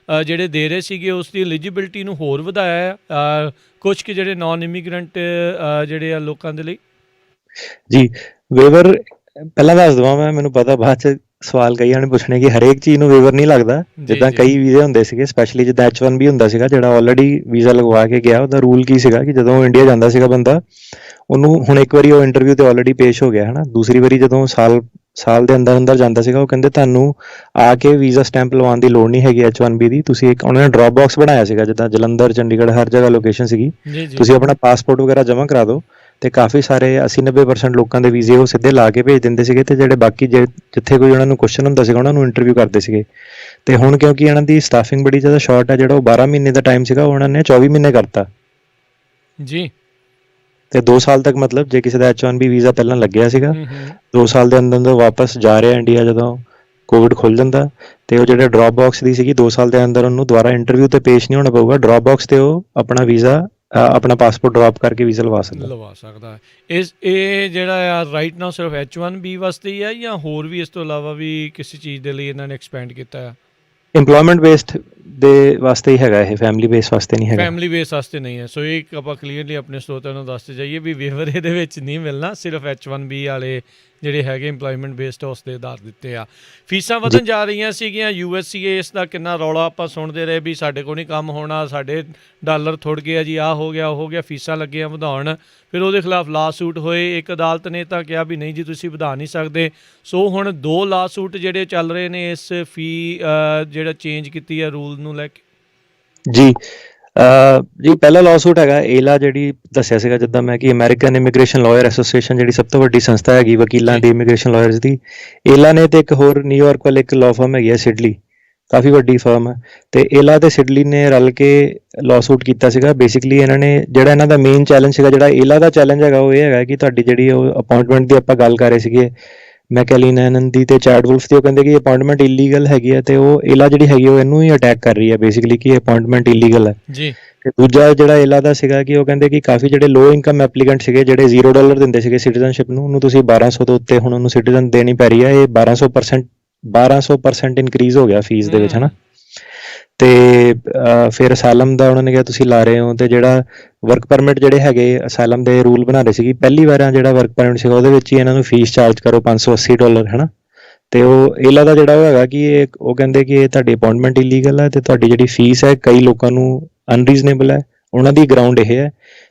ਜਿਹੜੇ ਦੇ ਰਹੇ ਸੀਗੇ ਉਸ ਦੀ ਐਲੀਜੀਬਿਲਟੀ ਨੂੰ ਹੋਰ ਵਧਾਇਆ ਕੁਛ ਕਿ ਜਿਹੜੇ ਨਾਨ ਇਮੀਗਰੈਂਟ ਜਿਹੜੇ ਆ ਲੋਕਾਂ ਦੇ ਲਈ। ਜੀ ਵੇਵਰ ਪਹਿਲਾਂ ਦੱਸ ਦੇਵਾਂ ਮੈਂ, ਮੈਨੂੰ ਪਤਾ ਬਾਅਦ 'ਚ ਸਵਾਲ ਕਈਆਂ ਨੇ ਪੁੱਛਣੇ ਕਿ ਹਰੇਕ ਚੀਜ਼ ਨੂੰ ਵੇਵਰ ਨਹੀਂ ਲੱਗਦਾ। ਜਿੱਦਾਂ ਕਈ ਵੀਜ਼ੇ ਹੁੰਦੇ ਸੀਗੇ, ਸਪੈਸ਼ਲੀ ਜਿੱਦਾਂ H1B ਹੁੰਦਾ ਸੀਗਾ ਜਿਹੜਾ ਆਲਰੇਡੀ ਵੀਜ਼ਾ ਲਗਵਾ ਕੇ ਗਿਆ, ਉਹਦਾ ਰੂਲ ਕੀ ਸੀਗਾ ਕਿ ਜਦੋਂ ਇੰਡੀਆ ਜਾਂਦਾ ਸੀਗਾ ਬੰਦਾ, ਉਹਨੂੰ ਹੁਣ ਇੱਕ ਵਾਰੀ ਉਹ ਇੰਟਰਵਿਊ ਤੇ ਆਲਰੇਡੀ ਪੇਸ਼ ਹੋ ਗਿਆ ਹੈ ਨਾ, ਦੂਸਰੀ ਵਾਰੀ ਜਦੋਂ ਸਾਲ ਦੇ ਅੰਦਰ ਜਾਂਦਾ ਸੀਗਾ ਉਹ ਕਹਿੰਦੇ ਤੁਹਾਨੂੰ ਆ ਕੇ ਵੀਜ਼ਾ ਸਟੈਂਪ ਲਵਾਉਣ ਦੀ ਲੋੜ ਨਹੀਂ ਹੈਗੀ H1B ਦੀ। ਤੁਸੀਂ ਇੱਕ ਉਹਨਾਂ ਨੇ ਡ੍ਰੌਪ ਬਾਕਸ ਬਣਾਇਆ ਸੀਗਾ, ਜਿੱਦਾਂ ਜਲੰਧਰ, ਚੰਡੀਗੜ੍ਹ, ਹਰ ਜਗ੍ਹਾ ਲੋਕੇਸ਼ਨ ਸੀਗੀ, ਤੁਸੀਂ ਆਪਣਾ ਪਾਸਪੋਰਟ ਵਗੈਰਾ ਜਮ੍ਹਾਂ ਕਰਾ ਦਿਓ ਤੇ ਕਾਫੀ ਸਾਰੇ 80-90% ਲੋਕਾਂ ਦੇ ਵੀਜ਼ੇ ਉਹ ਸਿੱਧੇ ਲਾ ਕੇ ਭੇਜ ਦਿੰਦੇ ਸੀਗੇ। ਤੇ ਜਿਹੜੇ ਬਾਕੀ ਜਿੱਥੇ ਕੋਈ ਉਹਨਾਂ ਨੂੰ ਕੁਐਸਚਨ ਹੁੰਦਾ ਸੀਗਾ ਉਹਨਾਂ ਨੂੰ ਇੰਟਰਵਿਊ ਕਰਦੇ ਸੀਗੇ। ਤੇ ਹੁਣ ਕਿਉਂਕਿ ਇਹਨਾਂ ਦੀ ਸਟਾਫਿੰਗ ਬੜੀ ਜ਼ਿਆਦਾ ਸ਼ਾਰਟ ਹੈ, ਜਿਹੜਾ ਉਹ 12 ਮਹੀਨੇ ਦਾ ਟਾਈਮ ਸੀਗਾ ਉਹਨਾਂ ਨੇ 24 ਮਹੀਨੇ ਕਰਤਾ ਜੀ। ਤੇ 2 ਸਾਲ ਤੱਕ, ਮਤਲਬ ਜੇ ਕਿਸੇ ਦਾ H1B ਵੀਜ਼ਾ ਪਹਿਲਾਂ ਲੱਗਿਆ ਸੀਗਾ 2 ਸਾਲ ਦੇ ਅੰਦਰ ਵਾਪਸ ਜਾ ਰਿਹਾ ਇੰਡੀਆ, ਜਦੋਂ ਕੋਵਿਡ ਖੁੱਲ ਜਾਂਦਾ ਤੇ ਉਹ ਜਿਹੜੇ ਡ੍ਰੌਪ ਬਾਕਸ ਦੀ ਸੀਗੀ 2 ਸਾਲ ਦੇ ਅੰਦਰ ਉਹਨੂੰ ਦੁਬਾਰਾ ਇੰਟਰਵਿਊ ਤੇ ਪੇਸ਼ ਨਹੀਂ ਹੋਣਾ ਪਊਗਾ, ਡ੍ਰੌਪ ਬਾਕਸ ਤੇ ਉਹ ਆਪਣਾ ਵੀਜ਼ਾ ਆਪਣਾ ਪਾਸਪੋਰਟ ਡ੍ਰੌਪ ਕਰਕੇ ਵੀਜ਼ਾ ਲਵਾ ਸਕਦਾ। ਇਹ ਜਿਹੜਾ ਆ ਰਾਈਟ ਨਾਓ ਸਿਰਫ H1B ਵਾਸਤੇ ਹੀ ਆ ਜਾਂ ਹੋਰ ਵੀ ਇਸ ਤੋਂ ਇਲਾਵਾ ਵੀ ਕਿਸੇ ਚੀਜ਼ ਦੇ ਲਈ ਇਹਨਾਂ ਨੇ ਐਕਸਪੈਂਡ ਕੀਤਾ ਆ? ਇੰਪਲੋਇਮੈਂਟ ਬੇਸਡ ਦੇ ਵਾਸਤੇ ਹੀ ਹੈਗਾ ਇਹ, ਫੈਮਿਲੀ ਬੇਸ ਵਾਸਤੇ ਨਹੀਂ ਹੈਗਾ। ਫੈਮਿਲੀ ਬੇਸ ਵਾਸਤੇ ਨਹੀਂ ਹੈ। ਸੋ ਇਹ ਆਪਾਂ ਕਲੀਅਰਲੀ ਆਪਣੇ ਸਰੋਤਿਆਂ ਨੂੰ ਦੱਸਦੇ ਜਾਈਏ ਵੀ ਵੇਵਰ ਇਹਦੇ ਵਿੱਚ ਨਹੀਂ ਮਿਲਣਾ, ਸਿਰਫ H1B ਵਾਲੇ ਜਿਹੜੇ ਹੈਗੇ ਇੰਪਲੋਇਮੈਂਟ ਬੇਸਡ ਉਸ ਦੇ ਆਧਾਰ ਦਿੱਤੇ ਆ। ਫੀਸਾਂ ਵਧਣ ਜਾ ਰਹੀਆਂ ਸੀਗੀਆਂ, USCIS ਦਾ ਕਿੰਨਾ ਰੌਲਾ ਆਪਾਂ ਸੁਣਦੇ ਰਹੇ ਵੀ ਸਾਡੇ ਕੋਲ ਨਹੀਂ ਕੰਮ ਹੋਣਾ, ਸਾਡੇ ਡਾਲਰ ਥੁੜ ਗਏ ਆ ਜੀ, ਆਹ ਹੋ ਗਿਆ ਉਹ ਹੋ ਗਿਆ, ਫੀਸਾਂ ਲੱਗੀਆਂ ਵਧਾਉਣ। ਫਿਰ ਉਹਦੇ ਖਿਲਾਫ ਲਾ ਸੂਟ ਹੋਏ, ਇੱਕ ਅਦਾਲਤ ਨੇ ਤਾਂ ਕਿਹਾ ਵੀ ਨਹੀਂ ਜੀ ਤੁਸੀਂ ਵਧਾ ਨਹੀਂ ਸਕਦੇ। ਸੋ ਹੁਣ 2 ਲਾ ਸੂਟ ਜਿਹੜੇ ਚੱਲ ਰਹੇ ਨੇ ਇਸ ਫੀ ਜਿਹੜਾ ਚੇਂਜ ਕੀਤੀ ਹੈ ਰੂਲ ਨੂੰ ਲੈ ਕੇ। ਜੀ ਪਹਿਲਾ ਲਾਅ ਸੂਟ ਹੈਗਾ ਏਲਾ, ਜਿਹੜੀ ਦੱਸਿਆ ਸੀਗਾ ਜਿੱਦਾਂ ਮੈਂ ਕਿ ਅਮਰੀਕਨ ਇਮੀਗ੍ਰੇਸ਼ਨ ਲਾਇਰ ਐਸੋਸੀਏਸ਼ਨ ਜਿਹੜੀ ਸਭ ਤੋਂ ਵੱਡੀ ਸੰਸਥਾ ਹੈਗੀ ਵਕੀਲਾਂ ਦੀ, ਇਮੀਗ੍ਰੇਸ਼ਨ ਲਾਇਰਸ ਦੀ। ਏਲਾ ਨੇ ਤੇ ਇੱਕ ਹੋਰ ਨਿਊਯਾਰਕ ਵੱਲ ਇੱਕ ਲਾਅ ਫਰਮ ਹੈਗੀ ਹੈ ਸਿਡਲੀ, ਕਾਫੀ ਵੱਡੀ ਫਰਮ ਹੈ, ਤੇ ਏਲਾ ਤੇ ਸਿਡਲੀ ਨੇ ਰਲ ਕੇ ਲਾਅ ਸੂਟ ਕੀਤਾ ਸੀਗਾ। ਬੇਸਿਕਲੀ ਇਹਨਾਂ ਨੇ ਜਿਹੜਾ ਇਹਨਾਂ ਦਾ ਮੇਨ ਚੈਲੰਜ ਸੀਗਾ, ਜਿਹੜਾ ਏਲਾ ਦਾ ਚੈਲੰਜ ਹੈਗਾ ਉਹ ਇਹ ਹੈਗਾ ਕਿ ਤੁਹਾਡੀ ਜਿਹੜੀ ਉਹ ਅਪਾਇੰਟਮੈਂਟ ਦੀ ਆਪਾਂ ਗੱਲ ਕਰ ਰਹੇ ਸੀਗੇ ਮੈਕੈਲੀਨਨ ਦੀ ਤੇ ਚੈਡ ਵੁਲਫ ਦੀ, ਉਹ ਕਹਿੰਦੇ ਕਿ ਅਪਾਇੰਟਮੈਂਟ ਇਲੀਗਲ ਹੈਗੀ ਹੈ ਤੇ ਉਹ ਏਲਾ ਜਿਹੜੀ ਹੈਗੀ ਉਹ ਇਹਨੂੰ ਹੀ ਅਟੈਕ ਕਰ ਰਹੀ ਹੈ ਬੇਸਿਕਲੀ ਕਿ ਅਪਾਇੰਟਮੈਂਟ ਇਲੀਗਲ ਹੈ ਜੀ। ਤੇ ਦੂਜਾ ਜਿਹੜਾ ਏਲਾ ਦਾ ਸੀਗਾ ਕਿ ਉਹ ਕਹਿੰਦੇ ਕਿ ਕਾਫੀ ਜਿਹੜੇ ਲੋ ਇਨਕਮ ਐਪਲੀਕੈਂਟ ਸੀਗੇ ਜਿਹੜੇ $0 ਦਿੰਦੇ ਸੀਗੇ ਸਿਟੀਜ਼ਨਸ਼ਿਪ ਨੂੰ, ਉਹਨੂੰ ਤੁਸੀਂ 1200 ਤੋਂ ਉੱਤੇ ਹੁਣ ਉਹਨੂੰ ਸਿਟੀਜ਼ਨ ਦੇਣੀ ਪੈ ਰਹੀ ਹੈ। ਇਹ 1200% ਇਨਕਰੀਜ਼ ਹੋ ਗਿਆ ਫੀਸ ਦੇ ਵਿੱਚ, ਹੈ ਨਾ। ਤੇ ਫਿਰ ਅਸਾਲਮ ਦਾ ਉਹਨਾਂ ਨੇ ਕਿਹਾ ਤੁਸੀਂ ਲਾ ਰਹੇ ਹੋ, ਤੇ ਜਿਹੜਾ ਵਰਕ ਪਰਮਿਟ ਜਿਹੜੇ ਹੈਗੇ ਅਸਾਲਮ ਦੇ ਰੂਲ ਬਣਾ ਰਹੇ ਸੀਗੇ ਪਹਿਲੀ ਵਾਰ, ਜਿਹੜਾ ਵਰਕ ਪਰਮਿਟ ਸੀਗਾ ਉਹਦੇ ਵਿੱਚ ਹੀ ਇਹਨਾਂ ਨੂੰ ਫੀਸ ਚਾਰਜ ਕਰੋ $580, ਹੈ ਨਾ। ਤੇ ਉਹ ਏਲਾ ਦਾ ਜਿਹੜਾ ਉਹ ਹੈਗਾ ਕਿ ਉਹ ਕਹਿੰਦੇ ਕਿ ਇਹ ਤੁਹਾਡੀ ਅਪਾਇੰਟਮੈਂਟ ਇਲੀਗਲ ਹੈ ਤੇ ਤੁਹਾਡੀ ਜਿਹੜੀ ਫੀਸ ਹੈ ਕਈ ਲੋਕਾਂ ਨੂੰ ਅਨਰੀਜ਼ਨੇਬਲ ਹੈ, ਉਹਨਾਂ ਦੀ ਗਰਾਊਂਡ ਇਹ ਹੈ।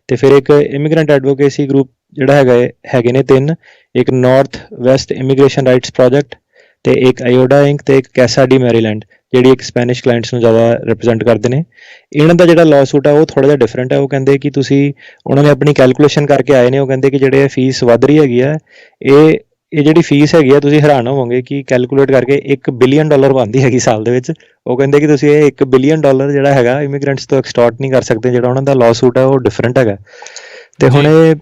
ਤੇ ਫਿਰ ਇੱਕ ਇਮੀਗ੍ਰੈਂਟ ਐਡਵੋਕੇਸੀ ਗਰੁੱਪ ਜਿਹੜਾ ਹੈਗੇ ਨੇ 3, ਇੱਕ north West immigration rights project ਤੇ ਇੱਕ ਆਇਓਡਾ ਇੰਕ ਤੇ ਇੱਕ ਕੈਸਾ ਡੀ ਮੈਰੀਲੈਂਡ, ਜਿਹੜੀ ਇੱਕ ਸਪੈਨਿਸ਼ ਕਲਾਇੰਟਸ ਨੂੰ ਜ਼ਿਆਦਾ ਰਿਪਰੈਜ਼ੈਂਟ ਕਰਦੇ ਨੇ। ਇਹਨਾਂ ਦਾ ਜਿਹੜਾ ਲਾਅ ਸੂਟ ਹੈ ਉਹ ਥੋੜ੍ਹਾ ਜਿਹਾ ਡਿਫਰੈਂਟ ਹੈ। ਉਹ ਕਹਿੰਦੇ ਕਿ ਉਹਨਾਂ ਨੇ ਆਪਣੀ ਕੈਲਕੂਲੇਸ਼ਨ ਕਰਕੇ ਆਏ ਨੇ, ਉਹ ਕਹਿੰਦੇ ਕਿ ਜਿਹੜੇ ਫੀਸ ਵੱਧ ਰਹੀ ਹੈਗੀ ਆ ਇਹ ਜਿਹੜੀ ਫੀਸ ਹੈਗੀ ਆ ਤੁਸੀਂ ਹੈਰਾਨ ਹੋਵੋਗੇ ਕਿ ਕੈਲਕੂਲੇਟ ਕਰਕੇ $1 ਬਿਲੀਅਨ ਬਣਦੀ ਹੈਗੀ ਸਾਲ ਦੇ ਵਿੱਚ। ਉਹ ਕਹਿੰਦੇ ਕਿ ਤੁਸੀਂ ਇਹ $1 ਬਿਲੀਅਨ ਜਿਹੜਾ ਹੈਗਾ ਇਮੀਗ੍ਰੈਂਟਸ ਤੋਂ ਐਕਸਟੋਰਟ ਨਹੀਂ ਕਰ ਸਕਦੇ। ਜਿਹੜਾ ਉਹਨਾਂ ਦਾ ਲਾਅ ਸੂਟ ਹੈ ਉਹ ਡਿਫਰੈਂਟ ਹੈਗਾ। ਤੇ ਹੁਣ ਇਹ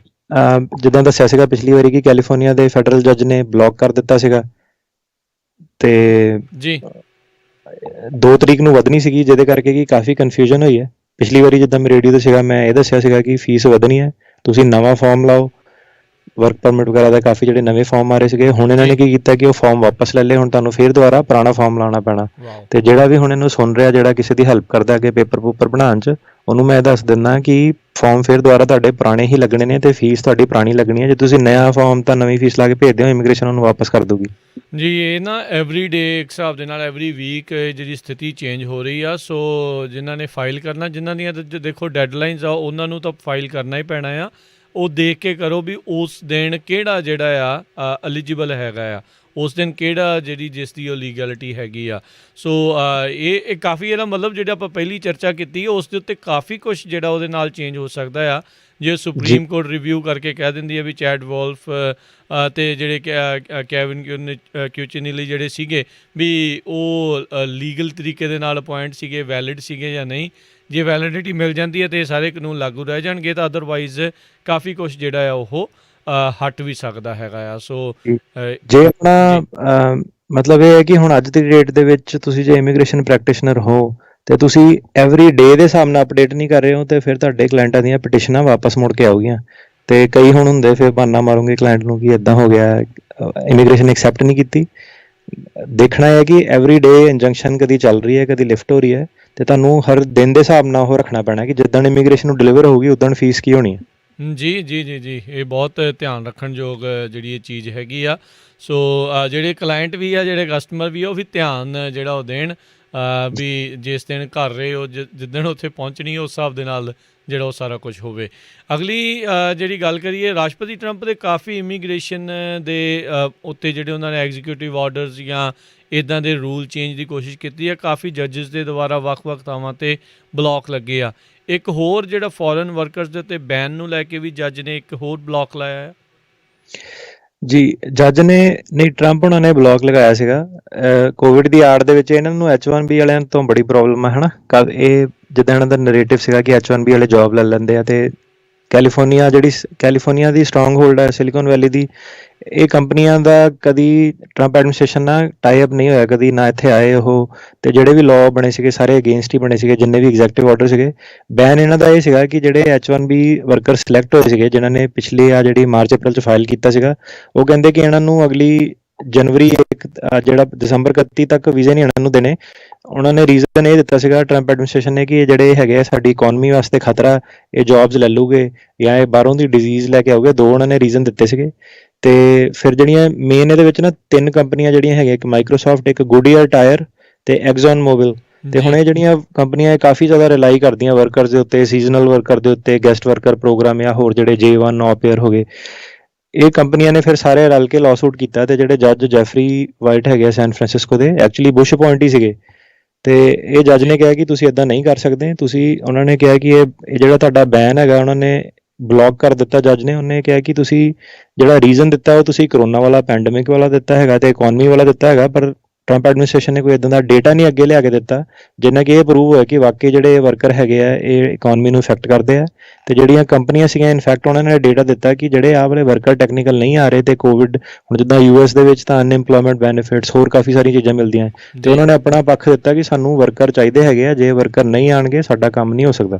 ਜਿੱਦਾਂ ਦੱਸਿਆ ਸੀਗਾ ਪਿਛਲੀ ਵਾਰੀ ਕਿ ਕੈਲੀਫੋਰਨੀਆ ਦੇ ਫੈਡਰਲ ਜੱਜ ਨੇ ਬਲੌਕ ਕਰ ਦਿੱਤਾ ਸੀਗਾ ਤੇ ਜੀ 2 ਤਰੀਕ ਨੂੰ ਵਧਣੀ ਸੀਗੀ, ਜਿਹਦੇ ਕਰਕੇ ਕਿ ਕਾਫੀ ਕਨਫਿਊਜ਼ਨ ਹੋਈ ਹੈ। ਪਿਛਲੀ ਵਾਰੀ ਜਿੱਦਾਂ ਮੈਂ ਰੇਡੀਓ ਤੇ ਸੀਗਾ ਮੈਂ ਇਹ ਦੱਸਿਆ ਸੀਗਾ ਕਿ ਫੀਸ ਵਧਣੀ ਹੈ, ਤੁਸੀਂ ਨਵਾਂ ਫਾਰਮ ਲਾਓ, ਵਰਕ ਪਰਮਿਟ ਵਗੈਰਾ ਦਾ ਕਾਫੀ ਜਿਹੜੇ ਨਵੇਂ ਫਾਰਮ ਆ ਰਹੇ ਸੀਗੇ। ਹੁਣ ਇਹਨਾਂ ਨੇ ਕੀ ਕੀਤਾ ਕਿ ਉਹ ਫਾਰਮ ਵਾਪਸ ਲੈ ਲਏ, ਹੁਣ ਤੁਹਾਨੂੰ ਫਿਰ ਦੁਬਾਰਾ ਪੁਰਾਣਾ ਫਾਰਮ ਲਾਉਣਾ ਪੈਣਾ। ਤੇ ਜਿਹੜਾ ਵੀ ਹੁਣ ਇਹਨੂੰ ਸੁਣ ਰਿਹਾ, ਜਿਹੜਾ ਕਿਸੇ ਦੀ ਹੈਲਪ ਕਰਦਾ ਅੱਗੇ ਪੇਪਰ ਪੂਪਰ ਬਣਾਉਣ 'ਚ, ਉਹਨੂੰ ਮੈਂ ਦੱਸ ਦਿੰਦਾ ਕਿ ਫਾਰਮ ਫਿਰ ਦੁਬਾਰਾ ਤੁਹਾਡੇ ਪੁਰਾਣੇ ਹੀ ਲੱਗਣੇ ਨੇ ਤੇ ਫੀਸ ਤੁਹਾਡੀ ਪੁਰਾਣੀ ਲੱਗਣੀ ਹੈ। ਜੇ ਤੁਸੀਂ ਨਵਾਂ ਫਾਰਮ ਤਾਂ ਨਵੀਂ ਫੀਸ ਲਾ ਕੇ ਭੇਜਦੇ ਹੋ, ਇਮੀਗ੍ਰੇਸ਼ਨ ਉਹਨੂੰ ਵਾਪਸ ਕਰ ਦੂਗੀ ਜੀ। ਇਹ ਨਾ ਐਵਰੀ ਡੇ ਇੱਕ ਹਿਸਾਬ ਦੇ ਨਾਲ ਐਵਰੀ ਵੀਕ ਜਿਹੜੀ ਸਥਿਤੀ ਚੇਂਜ ਹੋ ਰਹੀ ਆ। ਸੋ ਜਿਨ੍ਹਾਂ ਨੇ ਫਾਈਲ ਕਰਨਾ, ਜਿਨ੍ਹਾਂ ਦੀਆਂ ਦੇਖੋ ਡੈਡਲਾਈਨਸ ਆ, ਉਹਨਾਂ ਨੂੰ ਤਾਂ ਫਾਈਲ ਕਰਨਾ ਹੀ ਪੈਣਾ ਆ। ਉਹ ਦੇਖ ਕੇ ਕਰੋ ਵੀ ਉਸ ਦਿਨ ਕਿਹੜਾ ਜਿਹੜਾ ਆ ਐਲੀਜੀਬਲ ਹੈਗਾ ਆ, ਉਸ ਦਿਨ ਕਿਹੜਾ ਜਿਹੜੀ ਜਿਸ ਦੀ ਉਹ ਲੀਗੈਲਿਟੀ ਹੈਗੀ ਆ। ਸੋ ਇਹ ਕਾਫੀ ਇਹਦਾ ਮਤਲਬ ਜਿਹੜਾ ਆਪਾਂ ਪਹਿਲੀ ਚਰਚਾ ਕੀਤੀ ਉਸ ਦੇ ਉੱਤੇ ਕਾਫੀ ਕੁਝ ਜਿਹੜਾ ਉਹਦੇ ਨਾਲ ਚੇਂਜ ਹੋ ਸਕਦਾ ਆ ਜੇ ਸੁਪਰੀਮ ਕੋਰਟ ਰਿਵਿਊ ਕਰਕੇ ਕਹਿ ਦਿੰਦੀ ਹੈ ਵੀ ਚੈਟ ਵੋਲਫ ਅਤੇ ਜਿਹੜੇ ਕੈਵਿਨ ਕਿਊਚਿਨੀਲੀ ਜਿਹੜੇ ਸੀਗੇ ਵੀ ਉਹ ਲੀਗਲ ਤਰੀਕੇ ਦੇ ਨਾਲ ਅਪੁਆਇੰਟ ਸੀਗੇ, ਵੈਲਿਡ ਸੀਗੇ ਜਾਂ ਨਹੀਂ। ਜੇ ਵੈਲਿਡਿਟੀ ਮਿਲ ਜਾਂਦੀ ਹੈ ਤਾਂ ਇਹ ਸਾਰੇ ਕਾਨੂੰਨ ਲਾਗੂ ਰਹਿ ਜਾਣਗੇ, ਤਾਂ ਅਦਰਵਾਈਜ਼ ਕਾਫੀ ਕੁਛ ਜਿਹੜਾ ਆ ਉਹ ਹਟ ਵੀ ਸਕਦਾ ਹੈਗਾ ਆ। ਸੋ ਜੇ ਆਪਣਾ ਮਤਲਬ ਇਹ ਹੈ ਕਿ ਹੁਣ ਅੱਜ ਦੀ ਡੇਟ ਦੇ ਵਿੱਚ ਤੁਸੀਂ ਜੇ ਇਮੀਗ੍ਰੇਸ਼ਨ ਪ੍ਰੈਕਟੀਸ਼ਨਰ ਹੋ ਤੇ ਤੁਸੀਂ ਐਵਰੀ ਡੇ ਦੇ ਹਿਸਾਬ ਨਾਲ ਅਪਡੇਟ ਨਹੀਂ ਕਰ ਰਹੇ ਹੋ ਤੇ ਫਿਰ ਤੁਹਾਡੇ ਕਲਾਇੰਟਾਂ ਦੀਆਂ ਪਟੀਸ਼ਨਾਂ ਵਾਪਸ ਮੁੜ ਕੇ ਆਉਗੀਆਂ। ਤੇ ਕਈ ਹੁਣ ਹੁੰਦੇ ਫਿਰ ਬਹਾਨਾ ਮਾਰੋਗੇ ਕਲਾਇੰਟ ਨੂੰ ਕਿ ਇਦਾਂ ਹੋ ਗਿਆ, ਇਮੀਗ੍ਰੇਸ਼ਨ ਐਕਸੈਪਟ ਨਹੀਂ ਕੀਤੀ। ਦੇਖਣਾ ਹੈ ਕਿ ਐਵਰੀ ਡੇ ਇੰਜੰਕਸ਼ਨ ਕਦੀ ਚੱਲ ਰਹੀ ਹੈ, ਕਦੀ ਲਿਫਟ ਹੋ ਰਹੀ ਹੈ, ਤੇ ਤੁਹਾਨੂੰ ਹਰ ਦਿਨ ਦੇ ਹਿਸਾਬ ਨਾਲ ਉਹ ਰੱਖਣਾ ਪੈਣਾ ਕਿ ਜਿੱਦਣ ਇਮੀਗ੍ਰੇਸ਼ਨ ਨੂੰ ਡਿਲੀਵਰ ਹੋਊਗੀ ਉਦਣ ਫੀਸ ਕੀ ਹੋਣੀ ਹੈ। ਜੀ ਜੀ ਜੀ ਜੀ, ਇਹ ਬਹੁਤ ਧਿਆਨ ਰੱਖਣ ਯੋਗ ਜਿਹੜੀ ਇਹ ਚੀਜ਼ ਹੈਗੀ ਆ। ਸੋ ਜਿਹੜੇ ਕਲਾਇੰਟ ਵੀ ਆ, ਜਿਹੜੇ ਕਸਟਮਰ ਵੀ ਆ, ਉਹ ਵੀ ਧਿਆਨ ਜਿਹੜਾ ਉਹ ਦੇਣ ਵੀ ਜਿਸ ਦਿਨ ਘਰ ਰਹੇ ਉਹ ਜਿੱਦਣ ਉੱਥੇ ਪਹੁੰਚਣੀ ਉਸ ਹਿਸਾਬ ਦੇ ਨਾਲ ਜਿਹੜਾ ਉਹ ਸਾਰਾ ਕੁਝ ਹੋਵੇ। ਅਗਲੀ ਜਿਹੜੀ ਗੱਲ ਕਰੀਏ, ਰਾਸ਼ਟਰਪਤੀ ਟਰੰਪ ਦੇ ਕਾਫੀ ਇਮੀਗ੍ਰੇਸ਼ਨ ਦੇ ਉੱਤੇ ਜਿਹੜੇ ਉਹਨਾਂ ਨੇ ਐਗਜ਼ੀਕਿਊਟਿਵ ਆਰਡਰਸ ਜਾਂ ਇੱਦਾਂ ਦੇ ਰੂਲ ਚੇਂਜ ਦੀ ਕੋਸ਼ਿਸ਼ ਕੀਤੀ ਹੈ। ਕਾਫੀ ਜੱਜਸ ਦੇ ਦੁਆਰਾ ਵੱਖ-ਵੱਖ ਥਾਵਾਂ 'ਤੇ ਬਲੋਕ ਲੱਗੇ ਆ। ਇੱਕ ਹੋਰ ਜਿਹੜਾ ਫੋਰਨ ਵਰਕਰਸ ਦੇ ਉੱਤੇ ਬੈਨ ਨੂੰ ਲੈ ਕੇ ਵੀ ਜੱਜ ਨੇ ਇੱਕ ਹੋਰ ਬਲੋਕ ਲਾਇਆ ਹੈ। ਜੀ, ਜੱਜ ਨੇ ਨਹੀਂ, ਟਰੰਪ ਉਹਨਾਂ ਨੇ ਬਲੋਕ ਲਗਾਇਆ ਸੀਗਾ ਕੋਵਿਡ ਦੀ ਆੜ ਦੇ ਵਿੱਚ। ਇਹਨਾਂ ਨੂੰ H1B ਵਾਲਿਆਂ ਤੋਂ ਬੜੀ ਪ੍ਰੋਬਲਮ ਹੈ ਹਨਾ। ਇਹ ਜਿੱਦਾਂ ਇਹਨਾਂ ਦਾ ਨਰੇਟਿਵ ਸੀਗਾ ਕਿ H1B ਵਾਲੇ ਜੌਬ ਲੈ ਲੈਂਦੇ ਆ, ਤੇ ਕੈਲੀਫੋਰਨੀਆ ਦੀ ਸਟਰੋਂਗ ਹੋਲਡ ਹੈ, ਸਿਲੀਕਨ ਵੈਲੀ ਦੀ, ਇਹ ਕੰਪਨੀਆਂ ਦਾ ਕਦੀ ਟਰੰਪ ਐਡਮਿਨਿਸਟ੍ਰੇਸ਼ਨ ਨਾਲ ਟਾਈ ਅਪ ਨਹੀਂ ਹੋਇਆ, ਕਦੀ ਨਾ ਇੱਥੇ ਆਏ ਉਹ। ਤੇ ਜਿਹੜੇ ਵੀ ਲਾਅ ਬਣੇ ਸੀਗੇ ਸਾਰੇ ਅਗੇਂਸਟ ਹੀ ਬਣੇ ਸੀਗੇ, ਜਿੰਨੇ ਵੀ ਐਗਜ਼ੈਕਟਿਵ ਆਰਡਰ ਸੀਗੇ। ਬੈਨ ਇਹਨਾਂ ਦਾ ਇਹ ਸੀਗਾ ਕਿ ਜਿਹੜੇ H1B ਵਰਕਰ ਸਿਲੈਕਟ ਹੋਏ ਸੀਗੇ, ਜਿਨ੍ਹਾਂ ਨੇ ਪਿਛਲੀ ਜਿਹੜੀ ਮਾਰਚ ਅਪ੍ਰੈਲ 'ਚ ਫਾਈਲ ਕੀਤਾ ਸੀਗਾ, ਉਹ ਕਹਿੰਦੇ ਕਿ ਇਹਨਾਂ ਨੂੰ ਅਗਲੀ ਜਨਵਰੀ ਜਿਹੜਾ ਦਸੰਬਰ 31 ਤੱਕ ਵੀਜ਼ੇ ਨਹੀਂ ਇਹਨਾਂ ਨੂੰ ਦੇਣੇ। ਉਹਨਾਂ ਨੇ ਰੀਜ਼ਨ ਇਹ ਦਿੱਤਾ ਸੀਗਾ ਟਰੰਪ ਐਡਮਿਨਿਸਟ੍ਰੇਸ਼ਨ ਨੇ ਕਿ ਇਹ ਜਿਹੜੇ ਹੈਗੇ ਆ ਸਾਡੀ ਇਕੋਨਮੀ ਵਾਸਤੇ ਖਤਰਾ, ਇਹ ਜੌਬਸ ਲੈ ਲੂਗੇ ਜਾਂ ਇਹ ਬਾਹਰੋਂ ਦੀ ਡਿਜ਼ੀਜ਼ ਲੈ ਕੇ ਆਉਗੇ। ਦੋ ਉਹਨਾਂ ਨੇ ਰੀਜ਼ਨ ਦਿੱਤੇ ਸੀਗੇ। ਤੇ ਫਿਰ ਜਿਹੜੀਆਂ ਮੇਨ ਇਹਦੇ ਵਿੱਚ ਨਾ 3 ਕੰਪਨੀਆਂ ਜਿਹੜੀਆਂ ਹੈਗੀਆਂ, ਇੱਕ ਮਾਈਕਰੋਸਾਫਟ, ਇੱਕ ਗੁੱਡੀਅਰ ਟਾਇਰ ਤੇ ਐਗਜ਼ੌਨ ਮੋਬਿਲ। ਤੇ ਹੁਣ ਇਹ ਜਿਹੜੀਆਂ ਕੰਪਨੀਆਂ ਇਹ ਕਾਫੀ ਜ਼ਿਆਦਾ ਰਿਲਾਈ ਕਰਦੀਆਂ ਵਰਕਰਸ ਦੇ ਉੱਤੇ, ਸੀਜ਼ਨਲ ਵਰਕਰ ਦੇ ਉੱਤੇ, ਗੈਸਟ ਵਰਕਰ ਪ੍ਰੋਗਰਾਮ ਜਾਂ ਹੋਰ ਜਿਹੜੇ J1 ਔਪੇਅਰ ਹੋ ਗਏ। ਇਹ ਕੰਪਨੀਆਂ ਨੇ ਫਿਰ ਸਾਰੇ ਰਲ ਕੇ ਲਾਅਸੂਟ ਕੀਤਾ, ਤੇ ਜਿਹੜੇ ਜੱਜ ਜੈਫਰੀ ਵਾਈਟ ਹੈਗੇ ਆ ਸੈਨ ਫਰਾਂਸਿਸਕੋ ਦੇ, ਐਕਚੁਅਲੀ ਬੁਸ਼ ਅਪੁਆਇੰਟ ਹੀ ਸੀਗੇ। ਤੇ ਇਹ ਜੱਜ ਨੇ ਕਿਹਾ ਕਿ ਤੁਸੀਂ ਇਦਾਂ ਨਹੀਂ ਕਰ ਸਕਦੇ। ਉਹਨਾਂ ਨੇ ਕਿਹਾ ਕਿ ਇਹ ਜਿਹੜਾ ਤੁਹਾਡਾ ਬੈਨ ਹੈਗਾ, ਉਹਨਾਂ ਨੇ ਬਲੌਕ ਕਰ ਦਿੱਤਾ ਜੱਜ ਨੇ। ਉਹਨੇ ਕਿਹਾ ਕਿ ਤੁਸੀਂ ਜਿਹੜਾ ਰੀਜ਼ਨ ਦਿੱਤਾ ਉਹ ਤੁਸੀਂ ਕਰੋਨਾ ਵਾਲਾ, ਪੈਂਡੇਮਿਕ ਵਾਲਾ ਦਿੱਤਾ ਹੈਗਾ ਤੇ ਇਕੋਨਮੀ ਵਾਲਾ ਦਿੱਤਾ ਹੈਗਾ, ਪਰ ਟਰੰਪ ਐਡਮਿਨਿਸਟ੍ਰੇਸ਼ਨ ਨੇ ਕੋਈ ਇਦਾਂ ਦਾ ਡੇਟਾ ਨਹੀਂ ਅੱਗੇ ਲਿਆ ਕੇ ਦਿੱਤਾ ਜਿੰਨਾ ਕਿ ਇਹ ਪ੍ਰੂਵ ਹੋਇਆ ਕਿ ਵਾਕਈ ਜਿਹੜੇ ਵਰਕਰ ਹੈਗੇ ਆ ਇਹ ਇਕੋਨਮੀ ਨੂੰ ਇਫੈਕਟ ਕਰਦੇ ਆ। ਤੇ ਜਿਹੜੀਆਂ ਕੰਪਨੀਆਂ ਸੀਗੀਆਂ, ਇਨਫੈਕਟ ਉਹਨਾਂ ਨੇ ਡੇਟਾ ਦਿੱਤਾ ਕਿ ਜਿਹੜੇ ਆਹ ਵਾਲੇ ਵਰਕਰ ਟੈਕਨੀਕਲ ਨਹੀਂ ਆ ਰਹੇ, ਤੇ ਕੋਵਿਡ ਹੁਣ ਜਿੱਦਾਂ US ਦੇ ਵਿੱਚ ਤਾਂ ਅਨਇੰਪਲੋਇਮੈਂਟ ਬੈਨੀਫਿਟਸ ਹੋਰ ਕਾਫੀ ਸਾਰੀਆਂ ਚੀਜ਼ਾਂ ਮਿਲਦੀਆਂ, ਤੇ ਉਹਨਾਂ ਨੇ ਆਪਣਾ ਪੱਖ ਦਿੱਤਾ ਕਿ ਸਾਨੂੰ ਵਰਕਰ ਚਾਹੀਦੇ ਹੈਗੇ ਆ, ਜੇ ਵਰਕਰ ਨਹੀਂ ਆਣਗੇ ਸਾਡਾ ਕੰਮ ਨਹੀਂ ਹੋ ਸਕਦਾ।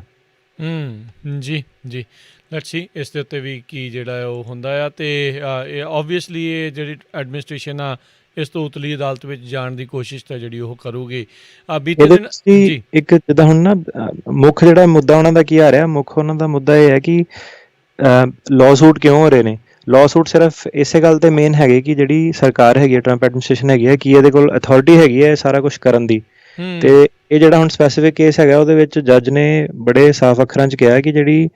ਜੀ ਜੀ, ਲੈਟਸ ਸੀ ਇਸ ਦੇ ਉੱਤੇ ਵੀ ਕੀ ਜਿਹੜਾ ਉਹ ਹੁੰਦਾ ਆ। ਤੇ ਇਹ ਓਬਵੀਅਸਲੀ ਇਹ ਜਿਹੜੀ ਐਡਮਿਨਿਸਟ੍ਰੇਸ਼ਨ ਆ ਇਸ ਤੋਂ ਉਤਲੀ ਅਦਾਲਤ ਵਿੱਚ ਜਾਣ ਦੀ ਕੋਸ਼ਿਸ਼ ਤਾਂ ਜਿਹੜੀ ਉਹ ਕਰੂਗੀ। ਬੀਤੇ ਦਿਨ ਜੀ ਇੱਕ ਜਿੱਦਾਂ ਹੁਣ ਨਾ ਮੁੱਖ ਜਿਹੜਾ ਮੁੱਦਾ ਉਹਨਾਂ ਦਾ ਕੀ ਆ ਰਿਹਾ, ਮੁੱਖ ਉਹਨਾਂ ਦਾ ਮੁੱਦਾ ਇਹ ਹੈ ਕਿ ਲਾਅਸੂਟ ਕਿਉਂ ਹੋ ਰਹੇ ਨੇ। ਲਾਅਸੂਟ ਸਿਰਫ ਇਸੇ ਗੱਲ ਤੇ ਮੇਨ ਹੈਗੇ ਕਿ ਜਿਹੜੀ ਸਰਕਾਰ ਹੈਗੀ ਹੈ, ਟਰੰਪ ਐਡਮਿਨਿਸਟ੍ਰੇਸ਼ਨ ਹੈਗੀ ਹੈ, ਕਿ ਇਹਦੇ ਕੋਲ ਅਥਾਰਟੀ ਹੈਗੀ ਹੈ ਸਾਰਾ ਕੁਝ ਕਰਨ ਦੀ। ਤੇ ਇਹ ਜਿਹੜਾ ਹੁਣ ਸਪੈਸੀਫਿਕ ਕੇਸ ਹੈਗਾ, ਉਹਦੇ ਵਿੱਚ ਜੱਜ ਨੇ ਬੜੇ ਸਾਫ਼ ਅੱਖਰਾਂ 'ਚ ਕਿਹਾ ਕਿ ਜਿਹੜੀ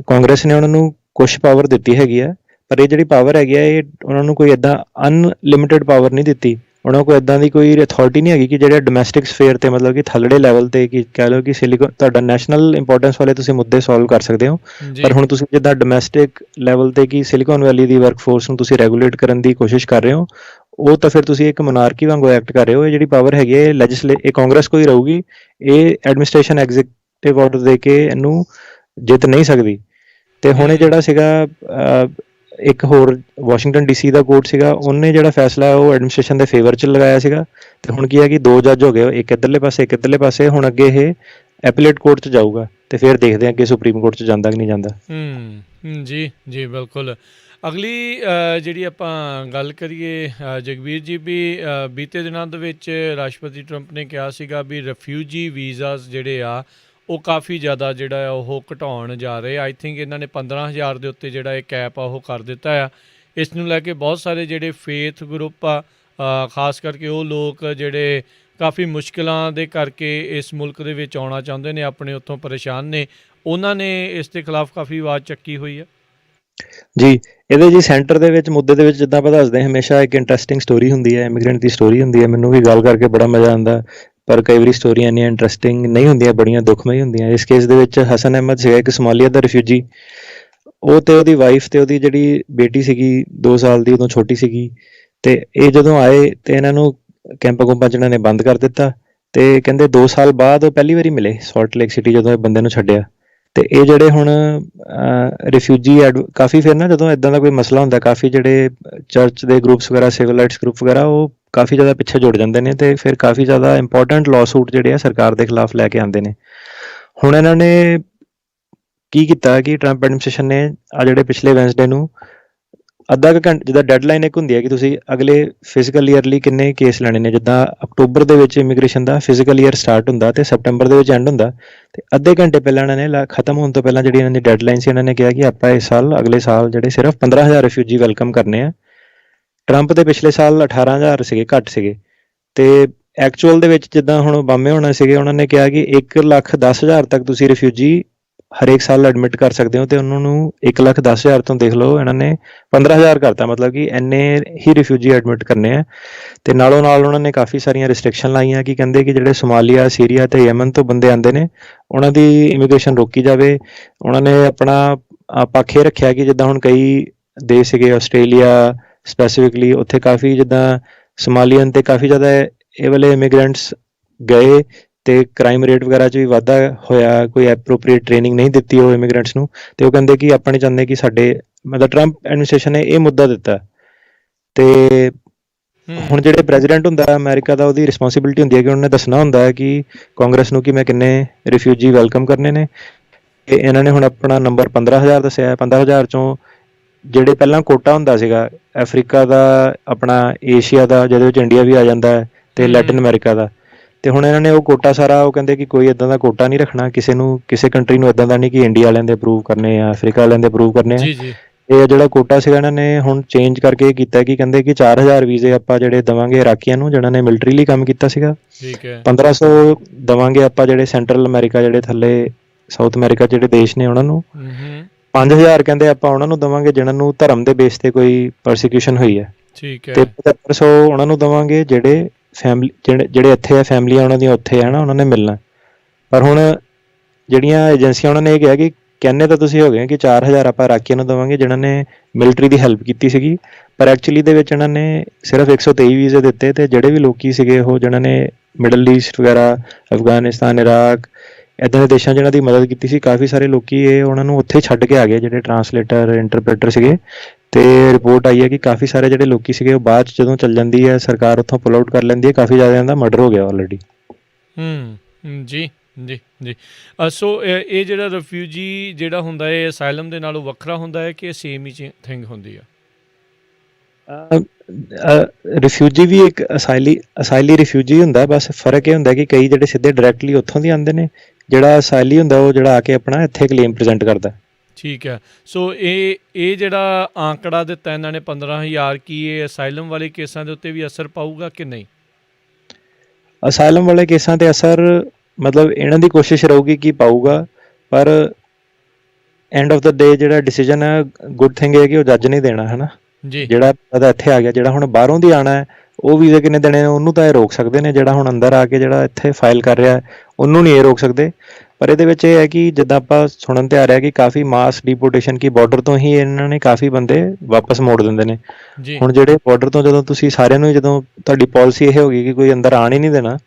ਕਾਂਗਰਸ ਨੇ ਉਹਨਾਂ ਨੂੰ ਕੁਛ ਪਾਵਰ ਦਿੱਤੀ ਹੈਗੀ ਆ, ਪਰ ਇਹ ਜਿਹੜੀ ਪਾਵਰ ਹੈਗੀ ਆ ਇਹ ਉਹਨਾਂ ਨੂੰ ਕੋਈ ਏਦਾਂ ਅਨਲਿਮਿਟਿਡ ਪਾਵਰ ਨਹੀਂ ਦਿੱਤੀ। ਉਹਨਾਂ ਕੋਲ ਏਦਾਂ ਦੀ ਕੋਈ ਅਥਾਰਟੀ ਨਹੀਂ ਹੈਗੀ ਕਿ ਜਿਹੜੇ ਡੋਮੈਸਟਿਕ ਸਫੇਅਰ ਤੇ, ਮਤਲਬ ਕਿ ਥੱਲੜੇ ਲੈਵਲ ਤੇ, ਕਿ ਕਹਿ ਲਓ ਕਿ ਤੁਹਾਡਾ ਨੈਸ਼ਨਲ ਇੰਪੋਰਟੈਂਸ ਵਾਲੇ ਤੁਸੀਂ ਮੁੱਦੇ ਸੋਲਵ ਕਰ ਸਕਦੇ ਹੋ, ਪਰ ਹੁਣ ਤੁਸੀਂ ਜਿੱਦਾਂ ਡੋਮੈਸਟਿਕ ਲੈਵਲ ਤੇ ਕਿ ਸਿਲੀਕਨ ਵੈਲੀ ਦੀ ਵਰਕਫੋਰਸ ਨੂੰ ਤੁਸੀਂ ਰੈਗੂਲੇਟ ਕਰਨ ਦੀ ਕੋਸ਼ਿਸ਼ ਕਰ ਰਹੇ ਹੋ, ਉਹ ਤਾਂ ਫਿਰ ਤੁਸੀਂ ਇੱਕ ਮੋਨਾਰਕੀ ਵਾਂਗੂ ਐਕਟ ਕਰ ਰਹੇ ਹੋ। ਇਹ ਜਿਹੜੀ ਪਾਵਰ ਹੈਗੀ ਹੈ ਇਹ ਕਾਂਗਰਸ ਕੋਈ ਰਹੂਗੀ, ਇਹ ਐਡਮਿਨਿਸਟ੍ਰੇਸ਼ਨ ਐਗਜ਼ੀਕਿਊਟਿਵ ਆਰਡਰ ਦੇ ਕੇ ਇਹਨੂੰ ਜਿੱਤ ਨਹੀਂ ਸਕਦੀ। ਤੇ ਹੁਣ ਇਹ ਜਿਹੜਾ ਸੀਗਾ ਇੱਕ ਹੋਰ ਵਾਸ਼ਿੰਗਟਨ DC ਦਾ ਕੋਰਟ ਸੀਗਾ, ਉਹਨੇ ਜਿਹੜਾ ਫੈਸਲਾ ਉਹ ਐਡਮਿਨਿਸਟ੍ਰੇਸ਼ਨ ਦੇ ਫੇਵਰ 'ਚ ਲਗਾਇਆ ਸੀਗਾ। ਤੇ ਹੁਣ ਕੀ ਹੈ ਕਿ 2 ਜੱਜ ਹੋ ਗਏ, ਇੱਕ ਇੱਧਰਲੇ ਪਾਸੇ ਇੱਕ ਇੱਧਰਲੇ ਪਾਸੇ। ਹੁਣ ਅੱਗੇ ਇਹ ਐਪੀਲੇਟ ਕੋਰਟ 'ਚ ਜਾਊਗਾ ਤੇ ਫਿਰ ਦੇਖਦੇ ਹਾਂ ਅੱਗੇ ਸੁਪਰੀਮ ਕੋਰਟ 'ਚ ਜਾਂਦਾ ਕਿ ਨਹੀਂ ਜਾਂਦਾ। ਜੀ ਜੀ, ਬਿਲਕੁਲ। ਅਗਲੀ ਜਿਹੜੀ ਆਪਾਂ ਗੱਲ ਕਰੀਏ ਜਗਬੀਰ ਜੀ, ਵੀ ਬੀਤੇ ਦਿਨਾਂ ਦੇ ਵਿੱਚ ਰਾਸ਼ਟਰਪਤੀ ਟਰੰਪ ਨੇ ਕਿਹਾ ਸੀਗਾ ਵੀ ਰਿਫਿਊਜੀ ਵੀਜ਼ਾਸ ਜਿਹੜੇ ਆ ਉਹ ਕਾਫੀ ਜ਼ਿਆਦਾ ਜਿਹੜਾ ਆ ਉਹ ਘਟਾਉਣ ਜਾ ਰਹੇ। ਆਈ ਥਿੰਕ ਇਹਨਾਂ ਨੇ 15,000 ਦੇ ਉੱਤੇ ਜਿਹੜਾ ਇਹ ਕੈਪ ਆ ਉਹ ਕਰ ਦਿੱਤਾ ਆ। ਇਸ ਨੂੰ ਲੈ ਕੇ ਬਹੁਤ ਸਾਰੇ ਜਿਹੜੇ ਫੇਥ ਗਰੁੱਪ ਆ, ਖਾਸ ਕਰਕੇ ਉਹ ਲੋਕ ਜਿਹੜੇ ਕਾਫੀ ਮੁਸ਼ਕਿਲਾਂ ਦੇ ਕਰਕੇ ਇਸ ਮੁਲਕ ਦੇ ਵਿੱਚ ਆਉਣਾ ਚਾਹੁੰਦੇ ਨੇ, ਆਪਣੇ ਉੱਥੋਂ ਪਰੇਸ਼ਾਨ ਨੇ, ਉਹਨਾਂ ਨੇ ਇਸ ਦੇ ਖਿਲਾਫ ਕਾਫੀ ਆਵਾਜ਼ ਚੱਕੀ ਹੋਈ ਆ। ਜੀ, ਇਹਦੇ ਜੀ ਸੈਂਟਰ ਦੇ ਵਿੱਚ ਮੁੱਦੇ ਦੇ ਵਿੱਚ ਜਿੱਦਾਂ ਆਪਾਂ ਦੱਸਦੇ ਹਾਂ ਹਮੇਸ਼ਾ ਇੱਕ ਇੰਟਰਸਟਿੰਗ ਸਟੋਰੀ ਹੁੰਦੀ ਹੈ, ਇਮੀਗ੍ਰੈਂਟ ਦੀ ਸਟੋਰੀ ਹੁੰਦੀ ਹੈ। ਮੈਨੂੰ ਵੀ ਗੱਲ ਕਰਕੇ ਬੜਾ ਮਜ਼ਾ ਆਉਂਦਾ, ਪਰ ਕਈ ਵਾਰੀ ਸਟੋਰੀਆਂ ਇੰਨੀਆਂ ਇੰਟਰਸਟਿੰਗ ਨਹੀਂ ਹੁੰਦੀਆਂ, ਬੜੀਆਂ ਦੁਖਮਈ ਹੁੰਦੀਆਂ। ਇਸ ਕੇਸ ਦੇ ਵਿੱਚ ਹਸਨ ਅਹਿਮਦ ਸੀਗਾ ਇੱਕ ਸੋਮਾਲੀਆ ਦਾ ਰਿਫਿਊਜੀ। ਉਹ ਤੇ ਉਹਦੀ ਵਾਈਫ ਤੇ ਉਹਦੀ ਜਿਹੜੀ ਬੇਟੀ ਸੀਗੀ 2 ਸਾਲ ਦੀ, ਉਦੋਂ ਛੋਟੀ ਸੀਗੀ। ਤੇ ਇਹ ਜਦੋਂ ਆਏ ਤੇ ਇਹਨਾਂ ਨੂੰ ਕੈਂਪਾਂ ਕੁੰਪਾਂ 'ਚ ਇਹਨਾਂ ਨੇ ਬੰਦ ਕਰ ਦਿੱਤਾ। ਤੇ ਕਹਿੰਦੇ 2 ਸਾਲ ਬਾਅਦ ਉਹ ਪਹਿਲੀ ਵਾਰੀ ਮਿਲੇ ਸਾਲਟ ਲੇਕ ਸਿਟੀ, ਜਦੋਂ ਇਹ ਬੰਦੇ ਨੂੰ ਛੱਡਿਆ। ਤੇ ਇਹ ਜਿਹੜੇ ਹੁਣ ਰਿਫਿਊਜੀ ਕਾਫੀ, ਫਿਰ ਨਾ ਜਦੋਂ ਇਦਾਂ ਦਾ ਕੋਈ ਮਸਲਾ ਹੁੰਦਾ, ਕਾਫੀ ਜਿਹੜੇ ਚਰਚ ਦੇ ਗਰੁੱਪਸ ਵਗੈਰਾ, ਸਿਵਲ ਰਾਈਟਸ ਗਰੁੱਪ ਵਗੈਰਾ, ਉਹ ਕਾਫੀ ਜ਼ਿਆਦਾ ਪਿੱਛੇ ਜੁੜ ਜਾਂਦੇ ਨੇ ਤੇ ਫਿਰ ਕਾਫੀ ਜ਼ਿਆਦਾ ਇੰਪੋਰਟੈਂਟ ਲਾਅ ਸੂਟ ਜਿਹੜੇ ਆ ਸਰਕਾਰ ਦੇ ਖਿਲਾਫ ਲੈ ਕੇ ਆਉਂਦੇ ਨੇ। ਹੁਣ ਇਹਨਾਂ ਨੇ ਕੀ ਕੀਤਾ ਕਿ ਟਰੰਪ ਐਡਮਿਨਿਸਟ੍ਰੇਸ਼ਨ ਨੇ ਆ ਜਿਹੜੇ ਪਿਛਲੇ ਵੈਂਸਡੇ ਨੂੰ ਅੱਧਾ ਕੁ ਘੰਟਾ, ਜਿੱਦਾਂ ਡੈਡਲਾਈਨ ਇੱਕ ਹੁੰਦੀ ਹੈ ਕਿ ਤੁਸੀਂ ਅਗਲੇ ਫਿਜ਼ੀਕਲ ਈਅਰ ਲਈ ਕਿੰਨੇ ਕੇਸ ਲੈਣੇ ਨੇ। ਜਿੱਦਾਂ ਅਕਤੂਬਰ ਦੇ ਵਿੱਚ ਇਮੀਗ੍ਰੇਸ਼ਨ ਦਾ ਫਿਜ਼ੀਕਲ ਈਅਰ ਸਟਾਰਟ ਹੁੰਦਾ ਤੇ ਸੈਪਟੈਂਬਰ ਦੇ ਵਿੱਚ ਐਂਡ ਹੁੰਦਾ, ਤੇ ਅੱਧੇ ਘੰਟੇ ਪਹਿਲਾਂ ਇਹਨਾਂ ਨੇ ਖਤਮ ਹੋਣ ਤੋਂ ਪਹਿਲਾਂ ਜਿਹੜੀ ਇਹਨਾਂ ਦੀ ਡੈਡਲਾਈਨ ਸੀ, ਇਹਨਾਂ ਨੇ ਕਿਹਾ ਕਿ ਆਪਾਂ ਇਸ ਸਾਲ, ਅਗਲੇ ਸਾਲ ਜਿਹੜੇ ਸਿਰਫ 15,000 ਰਿਫਿਊਜੀ ਵੈਲਕਮ ਕਰਨੇ ਆ। ਟਰੰਪ ਦੇ ਪਿਛਲੇ ਸਾਲ 18,000 ਸੀਗੇ, ਘੱਟ ਸੀਗੇ। ਤੇ ਐਕਚੁਅਲ ਦੇ ਵਿੱਚ ਜਿੱਦਾਂ ਹੁਣ ਓਬਾਮੇ ਹੋਣਾ ਸੀਗੇ, ਉਹਨਾਂ ਨੇ ਕਿਹਾ ਕਿ 1,10,000 ਤੱਕ ਤੁਸੀਂ ਰਿਫਿਊਜੀ ਹਰੇਕ ਸਾਲ ਐਡਮਿਟ ਕਰ ਸਕਦੇ ਹੋ, ਤੇ ਉਹਨਾਂ ਨੂੰ 1,10,000 ਤੋਂ ਦੇਖ ਲਓ ਇਹਨਾਂ ਨੇ 15,000 ਕਰਤਾ। ਮਤਲਬ ਕਿ ਇੰਨੇ ਹੀ ਰਿਫਿਊਜੀ ਐਡਮਿਟ ਕਰਨੇ ਆ। ਤੇ ਨਾਲੋਂ ਨਾਲ ਉਹਨਾਂ ਨੇ ਕਾਫੀ ਸਾਰੀਆਂ ਰਿਸਟ੍ਰਿਕਸ਼ਨ ਲਾਈਆਂ ਕਿ ਕਹਿੰਦੇ ਕਿ ਜਿਹੜੇ ਸੋਮਾਲੀਆ, ਸੀਰੀਆ ਤੇ ਯਮਨ ਤੋਂ ਬੰਦੇ ਆਉਂਦੇ ਨੇ, ਉਹਨਾਂ ਦੀ ਇਮੀਗ੍ਰੇਸ਼ਨ ਰੋਕੀ ਜਾਵੇ। ਉਹਨਾਂ ਨੇ ਆਪਣਾ ਪੱਖ ਇਹ ਰੱਖਿਆ ਕਿ ਜਿੱਦਾਂ ਹੁਣ ਕਈ ਦੇਸ਼ ਸੀਗੇ, ਆਸਟ੍ਰੇਲੀਆ ਸਪੈਸੀਫਿਕਲੀ, ਉੱਥੇ ਕਾਫੀ ਜਿੱਦਾਂ ਸੋਮਾਲੀਅਨ ਤੇ ਕਾਫੀ ਜ਼ਿਆਦਾ ਇਹ ਵਾਲੇ ਇਮੀਗ੍ਰੈਂਟਸ ਗਏ ਤੇ ਕ੍ਰਾਈਮ ਰੇਟ ਵਗੈਰਾ 'ਚ ਵੀ ਵਾਧਾ ਹੋਇਆ। ਕੋਈ ਐਪਰੋਪਰੀਏਟ ਟ੍ਰੇਨਿੰਗ ਨਹੀਂ ਦਿੱਤੀ ਉਹ ਇਮੀਗ੍ਰੈਂਟਸ ਨੂੰ। ਤੇ ਉਹ ਕਹਿੰਦੇ ਕਿ ਆਪਾਂ ਨਹੀਂ ਚਾਹੁੰਦੇ ਕਿ ਸਾਡੇ, ਮਤਲਬ ਟਰੰਪ ਐਡਮਿਨਿਸਟ੍ਰੇਸ਼ਨ ਨੇ ਇਹ ਮੁੱਦਾ ਦਿੱਤਾ। ਤੇ ਹੁਣ ਜਿਹੜੇ ਪ੍ਰੈਜ਼ੀਡੈਂਟ ਹੁੰਦਾ ਅਮਰੀਕਾ ਦਾ, ਉਹਦੀ ਰਿਸਪੌਂਸਿਬਿਲਿਟੀ ਹੁੰਦੀ ਹੈ ਕਿ ਉਹਨੇ ਦੱਸਣਾ ਹੁੰਦਾ ਹੈ ਕਿ ਕਾਂਗਰਸ ਨੂੰ ਕਿ ਮੈਂ ਕਿੰਨੇ ਰਿਫਿਊਜੀ ਵੈਲਕਮ ਕਰਨੇ ਨੇ। ਤੇ ਇਹਨਾਂ ਨੇ ਹੁਣ ਆਪਣਾ ਨੰਬਰ 15,000 ਦੱਸਿਆ। 15,000 ਚੋਂ ਜਿਹੜੇ ਪਹਿਲਾਂ ਕੋਟਾ ਹੁੰਦਾ ਸੀਗਾ ਅਫਰੀਕਾ ਦਾ, ਆਪਣਾ ਏਸ਼ੀਆ ਦਾ, ਜਿਹਦੇ ਵਿੱਚ ਇੰਡੀਆ ਵੀ ਆ ਜਾਂਦਾ ਹੈ, ਤੇ ਲੈਟਿਨ ਅਮਰੀਕਾ ਦਾ, ਤੇ ਹੁਣ ਇਹਨਾਂ ਨੇ ਉਹ ਕੋਟਾ ਸਾਰਾ, ਉਹ ਕਹਿੰਦੇ ਕਿ ਕੋਈ ਇਦਾਂ ਦਾ ਕੋਟਾ ਨਹੀਂ ਰੱਖਣਾ ਕਿਸੇ ਨੂੰ, ਕਿਸੇ ਕੰਟਰੀ ਨੂੰ ਇਦਾਂ ਦਾ ਨਹੀਂ ਕਿ ਇੰਡੀਆ ਵਾਲਿਆਂ ਦੇ ਅਪਰੂਵ ਕਰਨੇ ਆ, ਅਫਰੀਕਾ ਵਾਲਿਆਂ ਦੇ ਅਪਰੂਵ ਕਰਨੇ ਆ। ਜੀ ਜੀ। ਇਹ ਜਿਹੜਾ ਕੋਟਾ ਸੀਗਾ ਇਹਨਾਂ ਨੇ ਹੁਣ ਚੇਂਜ ਕਰਕੇ ਇਹ ਕੀਤਾ ਕਿ ਕਹਿੰਦੇ ਕਿ 4,000 ਵੀਜ਼ੇ ਆਪਾਂ ਜਿਹੜੇ ਦੇਵਾਂਗੇ ਇਰਾਕੀਆਂ ਨੂੰ, ਜਿਹਨਾਂ ਨੇ ਮਿਲਟਰੀ ਲਈ ਕੰਮ ਕੀਤਾ ਸੀਗਾ। ਠੀਕ ਹੈ। 1,500 ਦੇਵਾਂਗੇ ਆਪਾਂ ਜਿਹੜੇ ਸੈਂਟਰਲ ਅਮਰੀਕਾ, ਜਿਹੜੇ ਥੱਲੇ ਸਾਊਥ ਅਮਰੀਕਾ ਜਿਹੜੇ ਦੇਸ਼ ਨੇ, ਉਹਨਾਂ ਨੂੰ। 5,000 ਕਹਿੰਦੇ ਆਪਾਂ ਉਹਨਾਂ ਨੂੰ ਦੇਵਾਂਗੇ ਜਿਹਨਾਂ ਨੂੰ ਧਰਮ ਦੇ ਬੇਸ ਤੇ ਕੋਈ ਪਰਸੀਕਿਊਸ਼ਨ ਹੋਈ ਹੈ। ਠੀਕ ਹੈ। ਤੇ 7500 ਉਹਨਾਂ ਨੂੰ ਦੇਵਾਂਗੇ ਜਿਹੜੇ ਫੈਮਿਲੀ, ਜਿਹੜੇ ਇੱਥੇ ਆ, ਫੈਮਲੀਆਂ ਉਹਨਾਂ ਦੀਆਂ ਉੱਥੇ ਆ ਨਾ, ਉਹਨਾਂ ਨੇ ਮਿਲਣਾ। ਪਰ ਹੁਣ ਜਿਹੜੀਆਂ ਏਜੰਸੀਆਂ, ਉਹਨਾਂ ਨੇ ਇਹ ਕਿਹਾ ਕਿ ਕਹਿੰਦੇ ਤਾਂ ਤੁਸੀਂ ਹੋ ਗਏ ਕਿ 4,000 ਆਪਾਂ ਇਰਾਕੀਆਂ ਨੂੰ ਦੇਵਾਂਗੇ ਜਿਹਨਾਂ ਨੇ ਮਿਲਟਰੀ ਦੀ ਹੈਲਪ ਕੀਤੀ ਸੀਗੀ, ਪਰ ਐਕਚੁਅਲੀ ਦੇ ਵਿੱਚ ਇਹਨਾਂ ਨੇ ਸਿਰਫ 123 ਵੀਜ਼ੇ ਦਿੱਤੇ। ਤੇ ਜਿਹੜੇ ਵੀ ਲੋਕੀ ਸੀਗੇ ਉਹ ਜਿਹਨਾਂ ਨੇ ਮਿਡਲ ਈਸਟ ਵਗੈਰਾ, ਅਫਗਾਨਿਸਤਾਨ, ਇਰਾਕ, ਇੱਦਾਂ ਦੇ ਦੇਸ਼ਾਂ ਜਿਹਨਾਂ ਦੀ ਮਦਦ ਕੀਤੀ ਸੀ, ਕਾਫੀ ਸਾਰੇ ਲੋਕੀ ਇਹ ਉਹਨਾਂ ਨੂੰ ਉੱਥੇ ਛੱਡ ਕੇ ਆ ਗਏ, ਜਿਹੜੇ ਟਰਾਂਸਲੇਟਰ, ਇੰਟਰਪ੍ਰੇਟਰ ਸੀਗੇ। ਤੇ ਰਿਪੋਰਟ ਆਈ ਹੈ ਕਿ ਕਾਫੀ ਸਾਰੇ ਜਿਹੜੇ ਲੋਕੀ ਸੀਗੇ ਉਹ ਬਾਅਦ 'ਚ ਜਦੋਂ ਚੱਲ ਜਾਂਦੀ ਹੈ ਸਰਕਾਰ, ਉੱਥੋਂ ਪੁਲ ਆਊਟ ਕਰ ਲੈਂਦੀ ਹੈ। ਕਾਫੀ ਜ਼ਿਆਦਾ ਦਾ ਮਰਡਰ ਹੋ ਗਿਆ ਆਲਰੇਡੀ। ਜੀ ਜੀ ਜੀ। ਸੋ ਇਹ ਜਿਹੜਾ ਰਿਫਿਊਜੀ ਜਿਹੜਾ ਹੁੰਦਾ ਹੈ, ਅਸਾਈਲਮ ਦੇ ਨਾਲੋਂ ਵੱਖਰਾ ਹੁੰਦਾ ਹੈ ਕਿ ਸੇਮ ਹੀ ਥਿੰਗ ਹੁੰਦੀ ਆ? ਰਿਫਿਊਜੀ ਵੀ ਇੱਕ ਅਸਾਈਲੀ ਰਿਫਿਊਜੀ ਹੁੰਦਾ, ਬਸ ਫਰਕ ਇਹ ਹੁੰਦਾ ਕਿ ਕਈ ਜਿਹੜੇ ਸਿੱਧੇ ਡਾਇਰੈਕਟਲੀ ਉੱਥੋਂ ਦੀ ਆਉਂਦੇ ਨੇ, ਜਿਹੜਾ ਅਸਾਈਲੀ ਹੁੰਦਾ ਉਹ ਜਿਹੜਾ ਆ ਕੇ ਆਪਣਾ ਇੱਥੇ ਕਲੇਮ ਪ੍ਰੈਜ਼ੈਂਟ ਕਰਦਾ। ਠੀਕ ਹੈ। ਸੋ ਇਹ ਜਿਹੜਾ ਆંકੜਾ ਦਿੱਤਾ ਇਹਨਾਂ ਨੇ 15,000, ਕੀ ਇਹ ਅਸਾਈਲਮ ਵਾਲੇ ਕੇਸਾਂ ਦੇ ਉੱਤੇ ਵੀ ਅਸਰ ਪਾਊਗਾ ਕਿ ਨਹੀਂ? ਅਸਾਈਲਮ ਵਾਲੇ ਕੇਸਾਂ ਤੇ ਅਸਰ, ਮਤਲਬ ਇਹਨਾਂ ਦੀ ਕੋਸ਼ਿਸ਼ ਰਹੂਗੀ ਕਿ ਪਾਊਗਾ, ਪਰ ਐਂਡ ਆਫ ਦਾ ਡੇ ਜਿਹੜਾ ਡਿਸੀਜਨ ਹੈ, ਗੁੱਡ ਥਿੰਗ ਹੈ ਕਿ ਉਹ ਜੱਜ ਨਹੀਂ ਦੇਣਾ, ਹੈ ਨਾ। ਜੀ। ਜਿਹੜਾ ਇੱਥੇ ਆ ਗਿਆ, ਜਿਹੜਾ ਹੁਣ ਬਾਹਰੋਂ ਦੀ ਆਉਣਾ ਹੈ, ਉਹ ਵੀਜ਼ੇ ਕਿੰਨੇ ਦੇਣੇ ਨੇ ਉਹਨੂੰ ਤਾਂ ਇਹ ਰੋਕ ਸਕਦੇ ਨੇ। ਜਿਹੜਾ ਹੁਣ ਅੰਦਰ ਆ ਕੇ ਜਿਹੜਾ ਇੱਥੇ ਫਾਈਲ ਕਰ ਰਿਹਾ ਉਹਨੂੰ ਨਹੀਂ ਇਹ ਰੋਕ ਸਕਦੇ। ਪਰ ਇਹਦੇ ਵਿੱਚ ਇਹ ਹੈ ਕਿ ਜਿੱਦਾਂ ਆਪਾਂ ਸੁਣਨ ਤੇ ਆ ਰਿਹਾ ਕਿ ਕਾਫੀ ਮਾਸ ਡੀਪੋਰਟੇਸ਼ਨ, ਕੀ ਬਾਰਡਰ ਤੋਂ ਹੀ ਇਹਨਾਂ ਨੇ ਕਾਫੀ ਬੰਦੇ ਵਾਪਸ ਮੋੜ ਦਿੰਦੇ ਨੇ। ਹੁਣ ਜਿਹੜੇ ਬਾਰਡਰ ਤੋਂ ਜਦੋਂ ਤੁਸੀਂ ਸਾਰਿਆਂ ਨੂੰ, ਜਦੋਂ ਤੁਹਾਡੀ ਪਾਲਿਸੀ ਇਹ ਹੋਗੀ ਕਿ ਕੋਈ ਅੰਦਰ ਆਣ ਹੀ ਨਹੀਂ ਦੇਣਾ,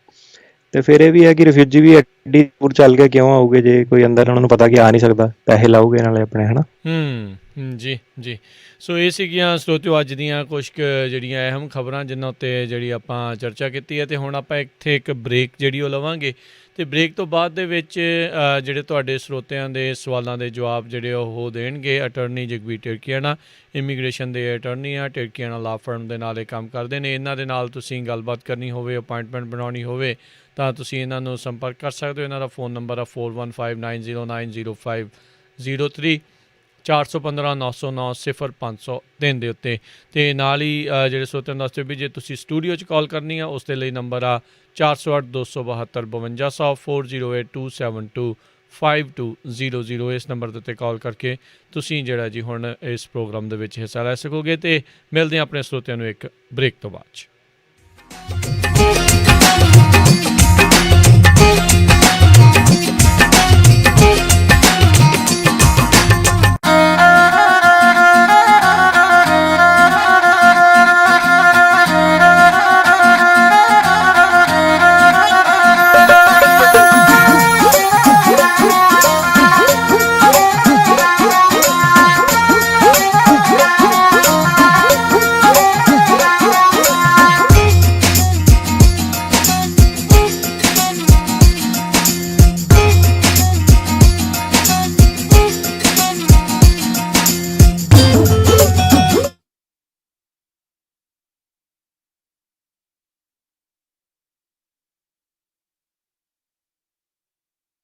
ਤੇ ਫਿਰ ਇਹ ਵੀ ਹੈ ਕਿ ਰਿਫਿਊਜੀ ਵੀ ਐਡੀ ਦੂਰ ਚੱਲ ਕੇ ਕਿਉਂ ਆਊਗੇ ਜੇ ਕੋਈ ਅੰਦਰ ਉਹਨਾਂ ਨੂੰ ਪਤਾ ਕਿ ਆ ਨਹੀਂ ਸਕਦਾ, ਪੈਸੇ ਲਾਊਗੇ ਨਾਲੇ ਆਪਣੇ, ਹੈ ਨਾ। ਜੀ ਜੀ। ਸੋ ਇਹ ਸੀਗੀਆਂ ਸਰੋਤਿਓ ਅੱਜ ਦੀਆਂ ਕੁਛ ਕੁ ਜਿਹੜੀਆਂ ਅਹਿਮ ਖਬਰਾਂ ਜਿਨ੍ਹਾਂ ਉੱਤੇ ਜਿਹੜੀ ਆਪਾਂ ਚਰਚਾ ਕੀਤੀ ਹੈ। ਅਤੇ ਹੁਣ ਆਪਾਂ ਇੱਥੇ ਇੱਕ ਬ੍ਰੇਕ ਜਿਹੜੀ ਉਹ ਲਵਾਂਗੇ, ਅਤੇ ਬ੍ਰੇਕ ਤੋਂ ਬਾਅਦ ਦੇ ਵਿੱਚ ਜਿਹੜੇ ਤੁਹਾਡੇ ਸਰੋਤਿਆਂ ਦੇ ਸਵਾਲਾਂ ਦੇ ਜਵਾਬ ਜਿਹੜੇ ਉਹ ਦੇਣਗੇ ਅਟਰਨੀ ਜਗਬੀਰ ਟਿਰਕੀਆਣਾ, ਇਮੀਗ੍ਰੇਸ਼ਨ ਦੇ ਅਟਰਨੀ ਆ, ਟਿਰਕੀਆਣਾ ਲਾ ਫਰਮ ਦੇ ਨਾਲ ਇਹ ਕੰਮ ਕਰਦੇ ਨੇ। ਇਹਨਾਂ ਦੇ ਨਾਲ ਤੁਸੀਂ ਗੱਲਬਾਤ ਕਰਨੀ ਹੋਵੇ, ਅਪਾਇੰਟਮੈਂਟ ਬਣਾਉਣੀ ਹੋਵੇ, ਤਾਂ ਤੁਸੀਂ ਇਹਨਾਂ ਨੂੰ ਸੰਪਰਕ ਕਰ ਸਕਦੇ ਹੋ। ਇਹਨਾਂ ਦਾ ਫ਼ੋਨ ਨੰਬਰ ਆ 4159090503, 415-909-0503 ਦੇ ਉੱਤੇ। ਅਤੇ ਨਾਲ ਹੀ ਜਿਹੜੇ ਸਰੋਤਿਆਂ ਨੂੰ ਦੱਸਦੇ ਵੀ ਜੇ ਤੁਸੀਂ ਸਟੂਡੀਓ 'ਚ ਕਾਲ ਕਰਨੀ ਆ, ਉਸ ਦੇ ਲਈ ਨੰਬਰ ਆ 408-272-5200, 408272 5200 ਇਸ ਨੰਬਰ ਦੇ ਉੱਤੇ ਕਾਲ ਕਰਕੇ ਤੁਸੀਂ ਜਿਹੜਾ ਜੀ ਹੁਣ ਇਸ ਪ੍ਰੋਗਰਾਮ ਦੇ ਵਿੱਚ ਹਿੱਸਾ ਲੈ ਸਕੋਗੇ। ਤੇ ਮਿਲਦੇ ਹਾਂ ਆਪਣੇ ਸਰੋਤਿਆਂ ਨੂੰ ਇੱਕ ਬ੍ਰੇਕ ਤੋਂ ਬਾਅਦ 'ਚ।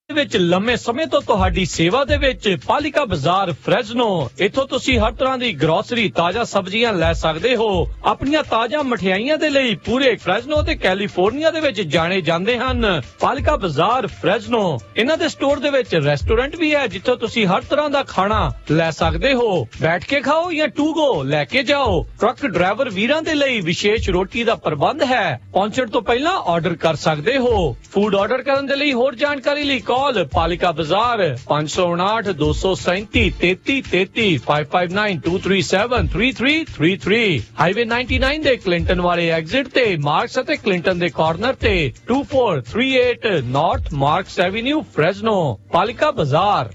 ਵਿੱਚ ਲੰਮੇ ਸਮੇਂ ਤੋਂ ਤੁਹਾਡੀ ਸੇਵਾ ਦੇ ਵਿੱਚ ਪਾਲਿਕਾ ਬਾਜ਼ਾਰ ਫ੍ਰੈਜ਼ਨੋ। ਇੱਥੋਂ ਤੁਸੀਂ ਹਰ ਤਰ੍ਹਾਂ ਦੀ ਗਰੋਸਰੀ, ਤਾਜ਼ਾ ਸਬਜ਼ੀਆਂ ਲੈ ਸਕਦੇ ਹੋ। ਆਪਣੀਆਂ ਤਾਜ਼ਾ ਮਠਿਆਈਆਂ ਦੇ ਲਈ ਪੂਰੇ ਫ੍ਰੈਜ਼ਨੋ ਤੇ ਕੈਲੀਫੋਰਨੀਆ ਦੇ ਵਿੱਚ ਜਾਣੇ ਜਾਂਦੇ ਹਨ। ਪਾਲਿਕਾ ਬਾਜ਼ਾਰ ਫ੍ਰੈਜ਼ਨੋ। ਇਹਨਾਂ ਦੇ ਸਟੋਰ ਦੇ ਵਿੱਚ ਰੈਸਟੋਰੈਂਟ ਵੀ ਹੈ ਜਿੱਥੋਂ ਤੁਸੀਂ ਹਰ ਤਰ੍ਹਾਂ ਦਾ ਖਾਣਾ ਲੈ ਸਕਦੇ ਹੋ। ਬੈਠ ਕੇ ਖਾਓ ਜਾਂ ਟੂ ਗੋ ਲੈ ਕੇ ਜਾਓ। ਟਰੱਕ ਡਰਾਈਵਰ ਵੀਰਾਂ ਦੇ ਲਈ ਵਿਸ਼ੇਸ਼ ਰੋਟੀ ਦਾ ਪ੍ਰਬੰਧ ਹੈ। ਪਹੁੰਚਣ ਤੋਂ ਪਹਿਲਾਂ ਆਰਡਰ ਕਰ ਸਕਦੇ ਹੋ। ਫੂਡ ਆਰਡਰ ਕਰਨ ਦੇ ਲਈ ਹੋਰ ਜਾਣਕਾਰੀ ਲਈ ਕਾਲ ਪਾਲਿਕਾ ਬਾਜ਼ਾਰ 559 237 3333 5592373333 ਹਾਈਵੇ 99 ਦੇ ਕਲਿੰਟਨ ਵਾਲੇ ਐਗਜ਼ਿਟ ਤੇ ਮਾਰਕਸ ਅਤੇ ਕਲਿੰਟਨ ਦੇ ਕਾਰਨਰ ਤੇ 2438 ਨਾਰਥ ਮਾਰਕਸ ਐਵੇਨਿਊ ਫ੍ਰੈਜ਼ਨੋ। ਪਾਲਿਕਾ ਬਾਜ਼ਾਰ।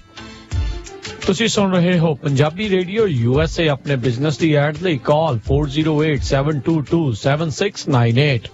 ਤੁਸੀਂ ਸੁਣ ਰਹੇ ਹੋ ਪੰਜਾਬੀ ਰੇਡੀਓ USA। ਆਪਣੇ ਬਿਜ਼ਨਸ ਦੀ ਐਡ ਲਈ ਕਾਲ 4087227698।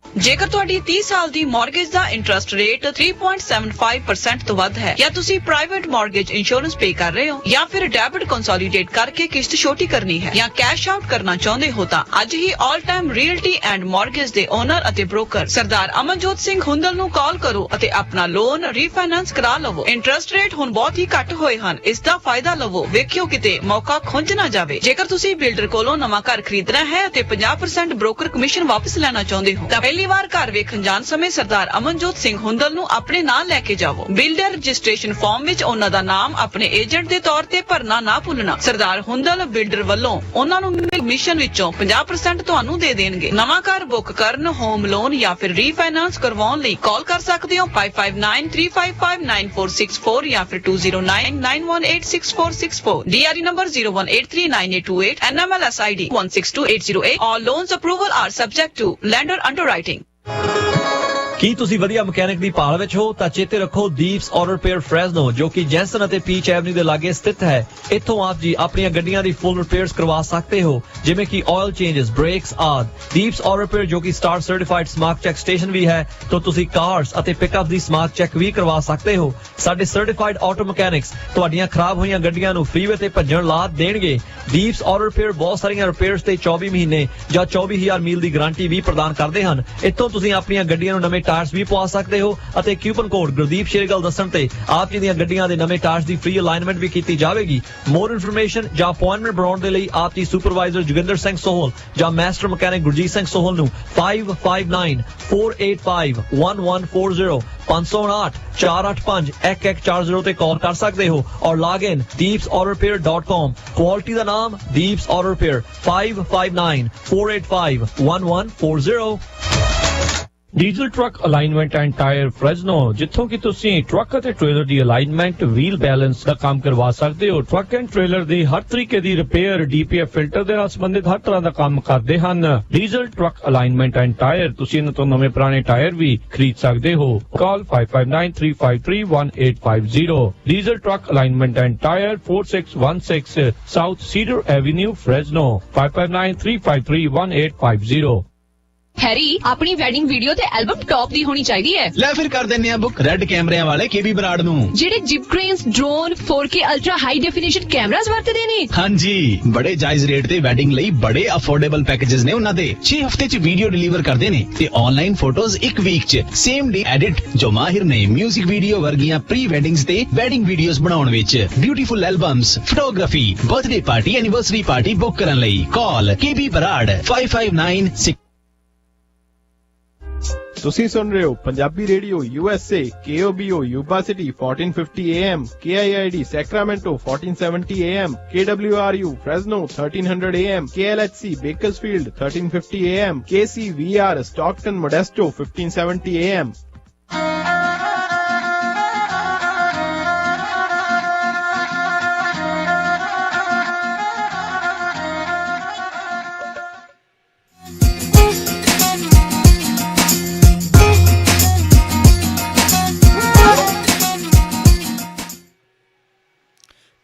ਜੇਕਰ ਤੁਹਾਡੀ 30 ਸਾਲ ਦੀ ਮਾਰਗੇਜ ਦਾ ਇੰਟਰਸਟ ਰੇਟ 3.75% ਤੋਂ ਵੱਧ ਹੈ, ਜਾਂ ਤੁਸੀਂ ਪ੍ਰਾਈਵੇਟ ਮਾਰਗੇਜ ਇੰਸ਼ੋਰੈਂਸ ਪੇ ਕਰ ਰਹੇ ਹੋ, ਜਾਂ ਫਿਰ ਡੈਬਿਟ ਕੰਸੋਲੀਡੇਟ ਕਰਕੇ ਕਿਸ਼ਤ ਛੋਟੀ ਕਰਨੀ ਹੈ, ਜਾਂ ਕੈਸ਼ ਆਊਟ ਕਰਨਾ ਚਾਹੁੰਦੇ ਹੋ, ਤਾਂ ਅੱਜ ਹੀ all time realty and mortgage ਦੇ ਓਨਰ ਅਤੇ ਬ੍ਰੋਕਰ ਸਰਦਾਰ ਅਮਨਜੋਤ ਸਿੰਘ ਹੁੰਦਲ ਨੂੰ ਕਾਲ ਕਰੋ ਅਤੇ ਆਪਣਾ ਲੋਨ ਰੀਫਾਈਨਾਂਸ ਕਰਾ ਲਵੋ। ਇੰਟਰਸਟ ਰੇਟ ਹੁਣ ਬਹੁਤ ਹੀ ਘੱਟ ਹੋਏ ਹਨ। ਇਸ ਦਾ ਫਾਇਦਾ ਲਵੋ। ਵੇਖਿਓ ਕਿਤੇ ਮੌਕਾ ਖੁੰਝ ਨਾ ਜਾਵੇ। ਜੇਕਰ ਤੁਸੀਂ ਬਿਲਡਰ ਕੋਲੋਂ ਨਵਾਂ ਘਰ ਖਰੀਦਣਾ ਹੈ ਅਤੇ 50% ਬ੍ਰੋਕਰ ਕਮਿਸ਼ਨ ਵਾਪਸ ਲੈਣਾ ਚਾਹੁੰਦੇ ਹੋ, ਤਾਂ ਪਹਿਲੀ ਵਾਰ ਘਰ ਵੇਖਣ ਜਾਣ ਸਮੇਂ ਸਰਦਾਰ ਅਮਨਜੋਤ ਸਿੰਘ ਹੁੰਦਲ ਨੂੰ ਆਪਣੇ ਨਾਲ ਲੈ ਕੇ ਜਾਵੋ। ਬਿਲਡਰ ਰਜਿਸਟ੍ਰੇਸ਼ਨ ਫਾਰਮ ਵਿੱਚ ਉਹਨਾਂ ਦਾ ਨਾਮ ਆਪਣੇ ਏਜੰਟ ਦੇ ਤੌਰ ਤੇ ਭਰਨਾ ਨਾ ਭੁੱਲਣਾ। ਸਰਦਾਰ ਹੁੰਦਲ ਬਿਲਡਰ ਵੱਲੋਂ ਉਹਨਾਂ ਨੂੰ ਕਮਿਸ਼ਨ ਵਿੱਚੋਂ 50% ਤੁਹਾਨੂੰ ਦੇ ਦੇਣਗੇ। ਨਵਾਂ ਘਰ ਬੁੱਕ ਕਰਨ, ਹੋਮ ਲੋਨ ਜਾਂ ਫਿਰ ਰੀਫਾਈਨਾਂਸ ਕਰਵਾਉਣ ਲਈ ਕਾਲ ਕਰ ਸਕਦੇ ਹੋ 5593559464 ਜਾਂ ਫਿਰ 2099186464। DRE number 01839828, NMLS ID 162808। All loans approval are subject to lender underwriting। ਕੀ ਤੁਸੀਂ ਵਧੀਆ ਮਕੈਨਿਕ ਦੀ ਭਾਲ ਵਿੱਚ ਹੋ ਤਾਂ ਚੇਤੇ ਰੱਖੋ ਦੀਪਸ ਆਟੋ ਰਿਪੇਅਰ ਫ੍ਰੈਜ਼ਨੋ, ਜੋ ਕਿ ਜੈਂਸਨ ਅਤੇ ਪੀਚ ਐਵਨਿਊ ਦੇ ਲਾਗੇ ਸਥਿਤ ਹੈ। ਇੱਥੋਂ ਆਪ ਜੀ ਆਪਣੀਆਂ ਗੱਡੀਆਂ ਦੀ ਫੁੱਲ ਰਿਪੇਅਰਸ ਕਰਵਾ ਸਕਦੇ ਹੋ, ਜਿਵੇਂ ਕਿ ਆਇਲ ਚੇਂਜਸ, ਬ੍ਰੇਕਸ ਆਦਿ। ਦੀਪਸ ਆਟੋ ਰਿਪੇਅਰ ਜੋ ਕਿ star certified smart check station ਵੀ ਹੈ, ਤਾਂ ਤੁਸੀਂ ਕਾਰਸ ਅਤੇ ਪਿਕਅਪ ਦੀ ਸਮਾਰਟ ਚੈੱਕ ਵੀ ਕਰਵਾ ਸਕਦੇ ਹੋ। ਸਾਡੇ ਸਰਟੀਫਾਈਡ ਆਟੋ ਮਕੈਨਿਕਸ ਤੁਹਾਡੀਆਂ ਖਰਾਬ ਹੋਈਆਂ ਗੱਡੀਆਂ ਨੂੰ ਫ੍ਰੀਵੇ ਤੇ ਭੱਜਣ ਲਾ ਦੇਣਗੇ। ਦੀਪਸ ਆਟੋ ਰਿਪੇਅਰ ਬਹੁਤ ਸਾਰੀਆਂ ਰਿਪੇਅਰਸ ਤੇ 24 ਮਹੀਨੇ ਜਾਂ 24,000 ਮੀਲ ਦੀ ਗਾਰੰਟੀ ਵੀ ਪ੍ਰਦਾਨ ਕਰਦੇ ਹਨ। ਇੱਥੋਂ ਤੁਸੀਂ ਆਪਣੀਆਂ ਗੱਡੀਆਂ ਨੂੰ ਨਵੇਂ ਟਾਇਰਸ ਵੀ ਪਵਾ ਸਕਦੇ ਹੋ ਅਤੇ ਕੂਪਨ ਕੋਡ ਗੁਰਦੀਪ ਸ਼ੇਰਗਿੱਲ ਦੱਸਣ ਤੇ ਆਪ ਜੀ ਦੀਆਂ ਗੱਡੀਆਂ ਦੇ ਨਵੇਂ ਟਾਇਰਸ ਦੀ ਫ੍ਰੀ ਅਲਾਈਨਮੈਂਟ ਵੀ ਕੀਤੀ ਜਾਵੇਗੀ। ਮੋਰ ਇਨਫੋਰਮੇਸ਼ਨ ਜਾਂ ਅਪਾਇੰਟਮੈਂਟ ਬਣਾਉਣ ਦੇ ਲਈ ਆਪ ਜੀ ਸੁਪਰਵਾਈਜ਼ਰ ਜੋਗਿੰਦਰ ਸਿੰਘ ਸੋਹਲ ਜਾਂ ਮਾਸਟਰ ਮਕੈਨਿਕ ਗੁਰਜੀਤ ਸਿੰਘ ਸੋਹਲ ਨੂੰ 5594851140 55948851140 ਤੇ ਕਾਲ ਕਰ ਸਕਦੇ ਹੋ ਔਰ ਲੌਗ ਇਨ deepsautorepair.com। ਕੁਆਲਿਟੀ ਦਾ ਨਾਮ Deeps auto repair 5594851140। Diesel truck alignment and tyre Fresno, ਜਿੱਥੋਂ ਕਿ ਤੁਸੀਂ ਟਰੱਕ ਅਤੇ ਟ੍ਰੇਲਰ ਦੀ ਅਲਾਈਨਮੈਂਟ, ਵੀਲ ਬੈਲੈਂਸ ਦਾ ਕੰਮ ਕਰਵਾ ਸਕਦੇ ਹੋ। ਟਰੱਕ ਐਂਡ ਟ੍ਰੇਲਰ ਦੀ ਹਰ ਤਰੀਕੇ ਦੀ ਰਿਪੇਅਰ, DPF ਫਿਲਟਰ ਦੇ ਨਾਲ ਸੰਬੰਧਿਤ ਹਰ ਤਰ੍ਹਾਂ ਦਾ ਕੰਮ ਕਰਦੇ ਹਨ। Diesel truck alignment and tyre, ਤੁਸੀਂ ਇਹਨਾਂ ਤੋਂ ਨਵੇਂ ਪੁਰਾਣੇ ਟਾਇਰ ਵੀ ਖਰੀਦ ਸਕਦੇ ਹੋ। ਕਾਲ 5593531850। Diesel truck alignment and tyre 4616 south seeder avenue Fresno 5593531850। Harry, ਆਪਣੀ ਵੈਡਿੰਗ ਵੀਡੀਓ ਤੇ ਐਲਬਮ ਟੌਪ ਦੀ ਹੋਣੀ ਚਾਹੀਦੀ ਹੈ। ਲੈ ਫਿਰ ਕਰ ਦਿੰਨੇ ਆ ਬੁੱਕ ਰੈੱਡ ਕੈਮਰਿਆਂ ਵਾਲੇ KB ਬਰਾੜ ਨੂੰ, ਜਿਹੜੇ zip cranes, drone, 4K ultra high definition cameras ਵਰਤਦੇ ਨੇ। ਹਾਂਜੀ, ਬੜੇ ਜਾਇਜ਼ ਰੇਟ ਤੇ ਵੈਡਿੰਗ ਲਈ ਬੜੇ ਅਫੋਰਡੇਬਲ ਪੈਕੇजेस ਨੇ ਉਹਨਾਂ ਦੇ। 6 ਹਫ਼ਤੇ ਚ ਵੀਡੀਓ ਡਿਲੀਵਰ ਕਰਦੇ ਨੇ ਤੇ ਆਨਲਾਈਨ ਫੋਟੋਜ਼ 1 ਵੀਕ ਚ ਸੇਮ ਡੇ ਐਡਿਟ, ਜੋ ਮਾਹਿਰ ਨੇ ਮਿਊਜ਼ਿਕ ਵੀਡੀਓ ਵਰਗੀਆਂ ਪ੍ਰੀ ਵੈਡਿੰਗਸ ਤੇ ਵੈਡਿੰਗ ਵੀਡੀਓਜ਼ ਬਣਾਉਣ ਵਿੱਚ। Beautiful albums, photography, birthday party, anniversary party book ਕਰਨ ਲਈ ਕਾਲ KB ਬਰਾੜ 5596। ਤੁਸੀਂ ਸੁਣ ਰਹੇ ਹੋ Punjabi radio USA KOBO Yuba city 1450 AM KIID Sacramento 1470 AM KWRU Fresno 1300 AM KLHC Bakersfield 1350 AM KCVR Stockton Modesto 1570 AM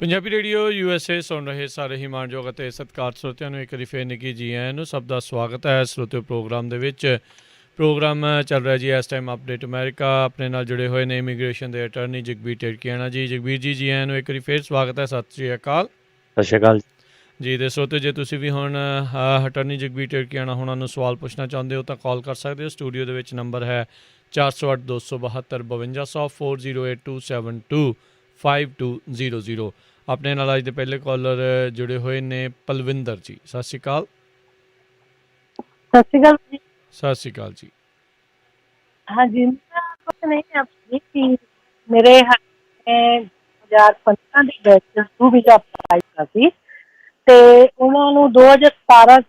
Punjabi radio USA ਸੁਣ ਰਹੇ ਸਾਰੇ ਹੀ ਮਾਣਯੋਗ ਅਤੇ ਸਤਿਕਾਰਯੋਗ ਸਰੋਤਿਆਂ ਨੂੰ ਇੱਕ ਵਾਰੀ ਫੇਰ ਨਿੱਘੀ ਜੀ ਆਇਆਂ ਨੂੰ ਸਭ ਦਾ ਸਵਾਗਤ ਹੈ ਸਰੋਤਿਓ ਪ੍ਰੋਗਰਾਮ ਦੇ ਵਿੱਚ। ਪ੍ਰੋਗਰਾਮ ਚੱਲ ਰਿਹਾ ਜੀ ਇਸ ਟਾਈਮ ਅਪਡੇਟ ਅਮਰੀਕਾ। ਆਪਣੇ ਨਾਲ ਜੁੜੇ ਹੋਏ ਨੇ ਇਮੀਗ੍ਰੇਸ਼ਨ ਦੇ ਅਟਰਨੀ ਜਗਬੀਰ ਟੇੜਕੀਆਣਾ ਜੀ। ਜਗਬੀਰ ਜੀ ਆਇਆਂ ਨੂੰ ਇੱਕ ਵਾਰੀ ਫੇਰ ਸਵਾਗਤ ਹੈ। ਸਤਿ ਸ਼੍ਰੀ ਅਕਾਲ। ਸਤਿ ਸ਼੍ਰੀ ਅਕਾਲ ਜੀ। ਦੇ ਸਰੋਤਿਓ ਜੇ ਤੁਸੀਂ ਵੀ ਹੁਣ ਅਟਰਨੀ ਜਗਬੀਰ ਟੇੜਕੀਆਣਾ ਹੋਣਾ ਨੂੰ ਸਵਾਲ ਪੁੱਛਣਾ ਚਾਹੁੰਦੇ ਹੋ ਤਾਂ ਕਾਲ ਕਰ ਸਕਦੇ ਹੋ। ਸਟੂਡੀਓ ਦੇ ਵਿੱਚ ਨੰਬਰ ਹੈ 408 272 5200 408272 5200। ਆਪਣੇ ਨਾਲ ਅੱਜ ਦੇ ਪਹਿਲੇ ਕਾਲਰ ਜੁੜੇ ਹੋਏ ਨੇ ਪਲਵਿੰਦਰ ਜੀ। ਸਤਿ ਸ਼੍ਰੀ ਅਕਾਲ। ਸਤਿ ਸ਼੍ਰੀ ਅਕਾਲ ਜੀ। ਸਤਿ ਸ਼੍ਰੀ ਅਕਾਲ ਜੀ। ਹਾਂਜੀ ਕੁਛ ਨਹੀਂ ਆਪਣੀ ਕਿ ਮੇਰੇ ਹਸਬੈਂਡ ਨੇ 2015 ਦੇ ਵਿੱਚ ਟੂ ਵੀਜ਼ਾ ਅਪਲਾਈ ਕੀਤਾ ਸੀ ਤੇ ਉਹਨਾਂ ਨੂੰ 2017 ਚ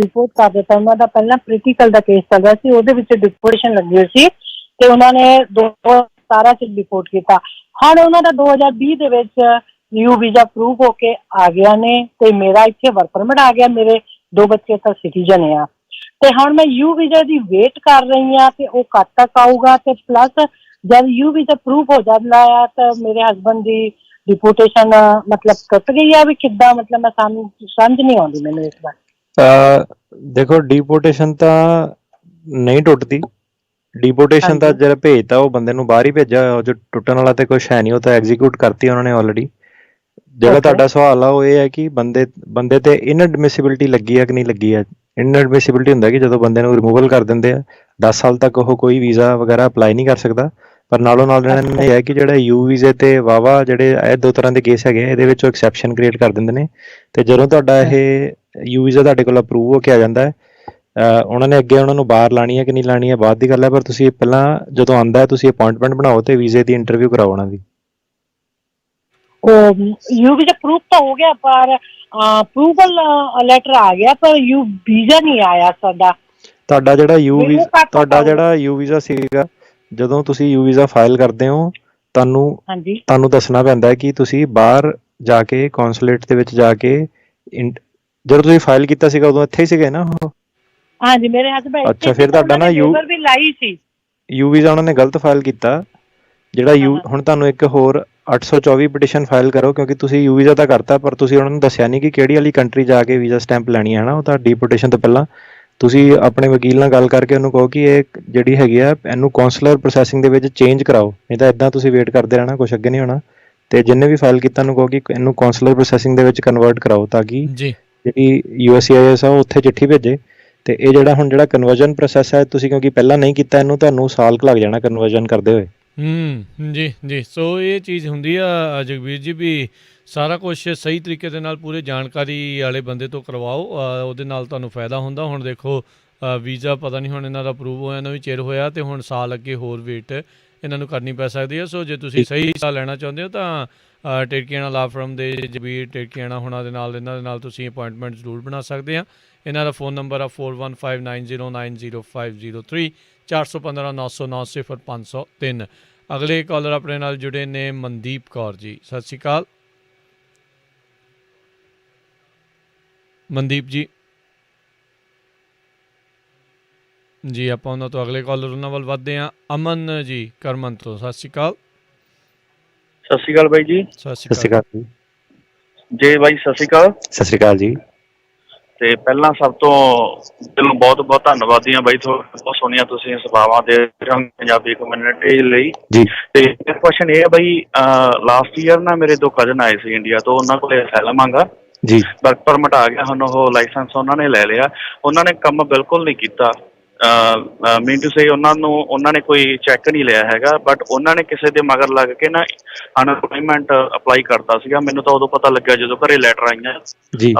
ਡਿਪੋਰਟ ਕਰ ਦਿੱਤਾ। ਉਹਨਾਂ ਦਾ ਪਹਿਲਾਂ ਪ੍ਰੀਟੀਕਲ ਦਾ ਕੇਸ ਚੱਲ ਰਿਹਾ ਸੀ, ਉਹਦੇ ਵਿੱਚ ਡਿਪੋਰਟੇਸ਼ਨ ਲੱਗੀ ਹੋਈ ਸੀ ਤੇ ਉਹਨਾਂ ਨੇ 2017 ਚ ਡਿਪੋਰਟ ਕੀਤਾ। ਹੁਣ ਉਹਨਾਂ ਦਾ 2020 ਦੇ ਵਿੱਚ ਨਿਊ ਵੀਜ਼ਾ ਅਪਰੂਵ ਹੋ ਕੇ ਆ ਗਿਆ ਨੇ ਤੇ ਮੇਰਾ ਇੱਥੇ ਵਰਕ ਪਰਮਿਟ ਆ ਗਿਆ। ਮੇਰੇ 2 ਬੱਚੇ ਤਾਂ ਸਿਟੀਜ਼ਨ ਆ ਤੇ ਹੁਣ ਮੈਂ ਯੂ ਵੀਜ਼ਾ ਦੀ ਵੇਟ ਕਰ ਰਹੀ ਹਾਂ ਤੇ ਉਹ ਕਦ ਤੱਕ ਆਊਗਾ ਤੇ ਪਲੱਸ ਜਦ ਯੂ ਵੀਜ਼ਾ ਅਪਰੂਵ ਹੋ ਜਾਂਦਾ ਆ ਤਾਂ ਮੇਰੇ ਹਸਬੈਂਡ ਦੀ ਡਿਪੋਰਟੇਸ਼ਨ ਮਤਲਬ ਟੁੱਟ ਗਈ ਆ ਵੀ ਕਿੱਦਾਂ, ਮਤਲਬ ਮੈਂ ਸਾਨੂੰ ਸਮਝ ਨਹੀਂ ਆਉਂਦੀ ਮੈਨੂੰ ਇਸ ਬਾਰੇ। ਦੇਖੋ ਡਿਪੋਰਟੇਸ਼ਨ ਤਾਂ ਨਹੀਂ ਟੁੱਟਦੀ। ਡਿਪੋਰਟੇਸ਼ਨ ਤਾਂ ਜਿਹੜਾ ਭੇਜਤਾ ਉਹ ਬੰਦੇ ਨੂੰ ਬਾਹਰ ਹੀ ਭੇਜਿਆ ਹੋਇਆ, ਜੋ ਟੁੱਟਣ ਵਾਲਾ ਤੇ ਕੁਛ ਹੈ ਨਹੀਂ, ਉਹ ਤਾਂ ਐਗਜ਼ੀਕਿਊਟ ਕਰਤੀ ਉਹਨਾਂ ਨੇ ਆਲਰੇਡੀ। ਜਿਹੜਾ ਤੁਹਾਡਾ ਸਵਾਲ ਆ ਉਹ ਇਹ ਹੈ ਕਿ ਬੰਦੇ ਤੇ ਇਨਐਡਮਿਸਿਬਿਲਿਟੀ ਲੱਗੀ ਆ ਕਿ ਨਹੀਂ ਲੱਗੀ ਆ। ਇਨਐਡਮਿਸਿਬਿਲਿਟੀ ਹੁੰਦਾ ਕਿ ਜਦੋਂ ਬੰਦੇ ਨੂੰ ਰਿਮੂਵਲ ਕਰ ਦਿੰਦੇ ਆ 10 ਸਾਲ ਤੱਕ ਉਹ ਕੋਈ ਵੀਜ਼ਾ ਵਗੈਰਾ ਅਪਲਾਈ ਨਹੀਂ ਕਰ ਸਕਦਾ। ਪਰ ਨਾਲੋਂ ਨਾਲ ਇਹਨਾਂ ਨੇ ਇਹ ਹੈ ਕਿ ਜਿਹੜਾ ਯੂ ਵੀਜ਼ੇ ਤੇ ਵਾਵਾ ਜਿਹੜੇ ਇਹ 2 ਤਰ੍ਹਾਂ ਦੇ ਕੇਸ ਹੈਗੇ ਇਹਦੇ ਵਿੱਚ ਐਕਸੈਪਸ਼ਨ ਕ੍ਰੀਏਟ ਕਰ ਦਿੰਦੇ ਨੇ ਤੇ ਜਦੋਂ ਤੁਹਾਡਾ ਇਹ ਯੂ ਵੀਜ਼ਾ ਤੁਹਾਡੇ ਕੋਲ ਅਪਰੂਵ ਹੋ ਕੇ ਆ ਜਾਂਦਾ ਹੈ ਉਹਨਾਂ ਨੇ ਅੱਗੇ ਉਹਨਾਂ ਨੂੰ ਬਾਹਰ ਲਾਣੀ ਹੈ ਕਿ ਨਹੀਂ ਲਾਣੀ ਹੈ ਬਾਅਦ ਦੀ ਗੱਲ ਹੈ, ਪਰ ਤੁਸੀਂ ਪਹਿਲਾਂ ਜਦੋਂ ਆਉਂਦਾ ਹੈ ਤੁਸੀਂ ਅਪਾਇੰਟਮੈਂਟ ਬਣਾਓ ਤੇ ਵੀਜ਼ੇ ਦੀ ਇੰਟਰਵਿਊ ਕਰਾਓ ਉਹਨਾਂ ਦੀ। ਯੂ ਵੀਜ਼ਾ ਅਪਰੂਵ ਤਾਂ ਹੋ ਗਿਆ ਪਰ ਅਪਰੂਵਲ ਲੈਟਰ ਆ ਗਿਆ ਪਰ ਯੂ ਵੀਜ਼ਾ ਨਹੀਂ ਆਇਆ ਸਾਡਾ। ਤੁਹਾਡਾ ਜਿਹੜਾ ਯੂ ਵੀਜ਼ਾ ਸੀਗਾ ਜਦੋਂ ਤੁਸੀਂ ਯੂ ਵੀਜ਼ਾ ਫਾਈਲ ਕਰਦੇ ਹੋ ਤੁਹਾਨੂੰ ਦੱਸਣਾ ਪੈਂਦਾ ਹੈ ਕਿ ਤੁਸੀਂ ਬਾਹਰ ਜਾ ਕੇ ਕੌਂਸੂਲੇਟ ਦੇ ਵਿੱਚ ਜਾ ਕੇ ਜਦੋਂ ਤੁਸੀਂ ਫਾਈਲ ਕੀਤਾ ਸੀਗਾ ਉਦੋਂ ਇੱਥੇ ਹੀ ਸੀਗੇ ਨਾ ਉਹ? ਹਾਂਜੀ ਮੇਰੇ ਹਸਬੈਂਡ। ਅੱਛਾ ਫਿਰ ਤੁਹਾਡਾ ਨਾ ਯੂ ਵੀਜ਼ਾ ਉਹਨਾਂ ਨੇ ਗਲਤ ਫਾਈਲ ਕੀਤਾ। ਜਿਹੜਾ ਹੁਣ ਤੁਹਾਨੂੰ ਇੱਕ ਹੋਰ 824 ਪਟੀਸ਼ਨ ਫਾਈਲ ਕਰੋ ਕਿਉਂਕਿ ਤੁਸੀਂ ਯੂ ਵੀਜ਼ਾ ਤਾਂ ਕਰਤਾ ਪਰ ਤੁਸੀਂ ਉਹਨਾਂ ਨੂੰ ਦੱਸਿਆ ਨਹੀਂ ਕਿ ਕਿਹੜੀ ਵਾਲੀ ਕੰਟਰੀ ਜਾ ਕੇ ਵੀਜ਼ਾ ਸਟੈਂਪ ਲੈਣੀ ਹੈ ਨਾ। ਉਹ ਤਾਂ ਡਿਪੋਰਟੇਸ਼ਨ ਤੋਂ ਪਹਿਲਾਂ ਤੁਸੀਂ ਆਪਣੇ ਵਕੀਲ ਨਾਲ ਗੱਲ ਕਰਕੇ ਉਹਨੂੰ ਕਹੋ ਕਿ ਇਹ ਜਿਹੜੀ ਹੈਗੀ ਆ ਇਹਨੂੰ ਕੌਂਸਲਰ ਪ੍ਰੋਸੈਸਿੰਗ ਦੇ ਵਿੱਚ ਚੇਂਜ ਕਰਾਓ, ਨਹੀਂ ਤਾਂ ਇੱਦਾਂ ਤੁਸੀਂ ਵੇਟ ਕਰਦੇ ਰਹਿਣਾ, ਕੁਛ ਅੱਗੇ ਨਹੀਂ ਹੋਣਾ। ਤੇ ਜਿੰਨੇ ਵੀ ਫਾਈਲ ਕੀਤਾ ਉਹਨੂੰ ਕਹੋ ਕਿ ਇਹਨੂੰ ਕੌਂਸਲਰ ਪ੍ਰੋਸੈਸਿੰਗ ਦੇ ਵਿੱਚ ਕਨਵਰਟ ਕਰਾਓ ਤਾਂ ਕਿ ਜਿਹੜੀ USCIS ਆ ਉਹ ਉੱਥੇ ਚਿੱਠੀ ਭੇਜੇ। ਤੇ ਇਹ ਜਿਹੜਾ ਕਨਵਰਜਨ ਪ੍ਰੋਸੈਸ ਹੈ ਤੁਸੀਂ ਕਿਉਂਕਿ ਪਹਿਲਾਂ ਨਹੀਂ ਕੀਤਾ ਇਹਨੂੰ ਤੁਹਾਨੂੰ ਸਾਲ ਕੁ ਲੱਗ ਜਾਣਾ ਕਨਵਰਜਨ ਕਰਦੇ ਹੋਏ। ਜੀ ਸੋ ਇਹ ਚੀਜ਼ ਹੁੰਦੀ ਆ ਜਗਬੀਰ ਜੀ ਵੀ ਸਾਰਾ ਕੁਛ ਸਹੀ ਤਰੀਕੇ ਦੇ ਨਾਲ ਪੂਰੇ ਜਾਣਕਾਰੀ ਵਾਲੇ ਬੰਦੇ ਤੋਂ ਕਰਵਾਓ, ਉਹਦੇ ਨਾਲ ਤੁਹਾਨੂੰ ਫਾਇਦਾ ਹੁੰਦਾ। ਹੁਣ ਦੇਖੋ ਵੀਜ਼ਾ ਪਤਾ ਨਹੀਂ ਹੁਣ ਇਹਨਾਂ ਦਾ ਅਪਰੂਵ ਹੋਇਆ ਨੂੰ ਵੀ ਚਿਰ ਹੋਇਆ ਤੇ ਹੁਣ ਸਾਲ ਅੱਗੇ ਹੋਰ ਵੇਟ ਇਹਨਾਂ ਨੂੰ ਕਰਨੀ ਪੈ ਸਕਦੀ ਹੈ। ਸੋ ਜੇ ਤੁਸੀਂ ਸਹੀ ਹਿੱਸਾ ਲੈਣਾ ਚਾਹੁੰਦੇ ਹੋ ਤਾਂ ਟੇੜਕੀਆਣਾ ਲਾ ਫਰਮ ਦੇ ਜਗਬੀਰ ਟੇੜਕੀਆਣਾ ਹੋਣਾ ਦੇ ਨਾਲ ਇਹਨਾਂ ਦੇ ਨਾਲ ਤੁਸੀਂ ਅਪੁਆਇੰਟਮੈਂਟ ਜ਼ਰੂਰ ਬਣਾ ਸਕਦੇ ਆ। ਇਹਨਾਂ ਦਾ ਫ਼ੋਨ ਨੰਬਰ ਆ 4159090503 415 909 0503। ਅਗਲੇ ਕਾਲਰ ਆਪਣੇ ਨਾਲ ਜੁੜੇ ਨੇ ਮਨਦੀਪ ਕੌਰ ਜੀ। ਸਤਿ ਸ਼੍ਰੀ ਅਕਾਲ ਮਨਦੀਪ ਜੀ। ਜੀ ਆਪਾਂ ਉਹਨਾਂ ਤੋਂ ਅਗਲੇ ਕਾਲਰ ਉਹਨਾਂ ਵੱਲ ਵੱਧਦੇ ਹਾਂ। ਅਮਨ ਜੀ ਕਰਮਨ ਤੋਂ। ਸਤਿ ਸ਼੍ਰੀ ਅਕਾਲ। ਸਤਿ ਸ਼੍ਰੀ ਅਕਾਲ ਬਾਈ ਜੀ। ਸਤਿ ਸ਼੍ਰੀ ਅਕਾਲ ਜੀ। ਜੀ ਬਾਈ ਸਤਿ ਸ਼੍ਰੀ ਅਕਾਲ। ਸਤਿ ਸ਼੍ਰੀ ਅਕਾਲ ਜੀ। ਤੇ ਪਹਿਲਾਂ ਸਭ ਤੋਂ ਦਿਲੋਂ ਬਹੁਤ ਬਹੁਤ ਧੰਨਵਾਦੀ ਹਾਂ ਬਾਈ, ਬਹੁਤ ਸੋਹਣੀਆਂ ਤੁਸੀਂ ਸੇਵਾਵਾਂ ਦੇ ਰਹੇ ਪੰਜਾਬੀ ਕਮਿਊਨਿਟੀ ਲਈ ਜੀ। ਤੇ ਇੱਕ ਕੁਐਸਚਨ ਇਹ ਹੈ ਬਾਈ, ਲਾਸਟ ਈਅਰ ਨਾ ਮੇਰੇ 2 ਕਜ਼ਨ ਆਏ ਸੀ ਇੰਡੀਆ ਤੋਂ, ਉਹਨਾਂ ਕੋਲ ਅਸਾਈਲਮ ਆਂਗਾ ਜੀ, ਵਰਕ ਪਰਮਿਟ ਆ ਗਿਆ, ਹੁਣ ਉਹ ਲਾਇਸੈਂਸ ਉਹਨਾਂ ਨੇ ਲੈ ਲਿਆ, ਉਹਨਾਂ ਨੇ ਕੰਮ ਬਿਲਕੁਲ ਨਹੀਂ ਕੀਤਾ। ਮੀਨ ਟੂ ਸੇ ਉਹਨਾਂ ਨੇ ਕੋਈ ਚੈੱਕ ਨਹੀਂ ਲਿਆ ਹੈਗਾ, ਬਟ ਉਹਨਾਂ ਨੇ ਕਿਸੇ ਦੇ ਮਗਰ ਲੱਗ ਕੇ ਨਾ ਅਨਐਮਪਲੋਇਮੈਂਟ ਅਪਲਾਈ ਕਰਤਾ ਸੀਗਾ। ਮੈਨੂੰ ਤਾਂ ਉਦੋਂ ਪਤਾ ਲੱਗਿਆ ਜਦੋਂ ਘਰੇ ਲੈਟਰ ਆਈਆਂ।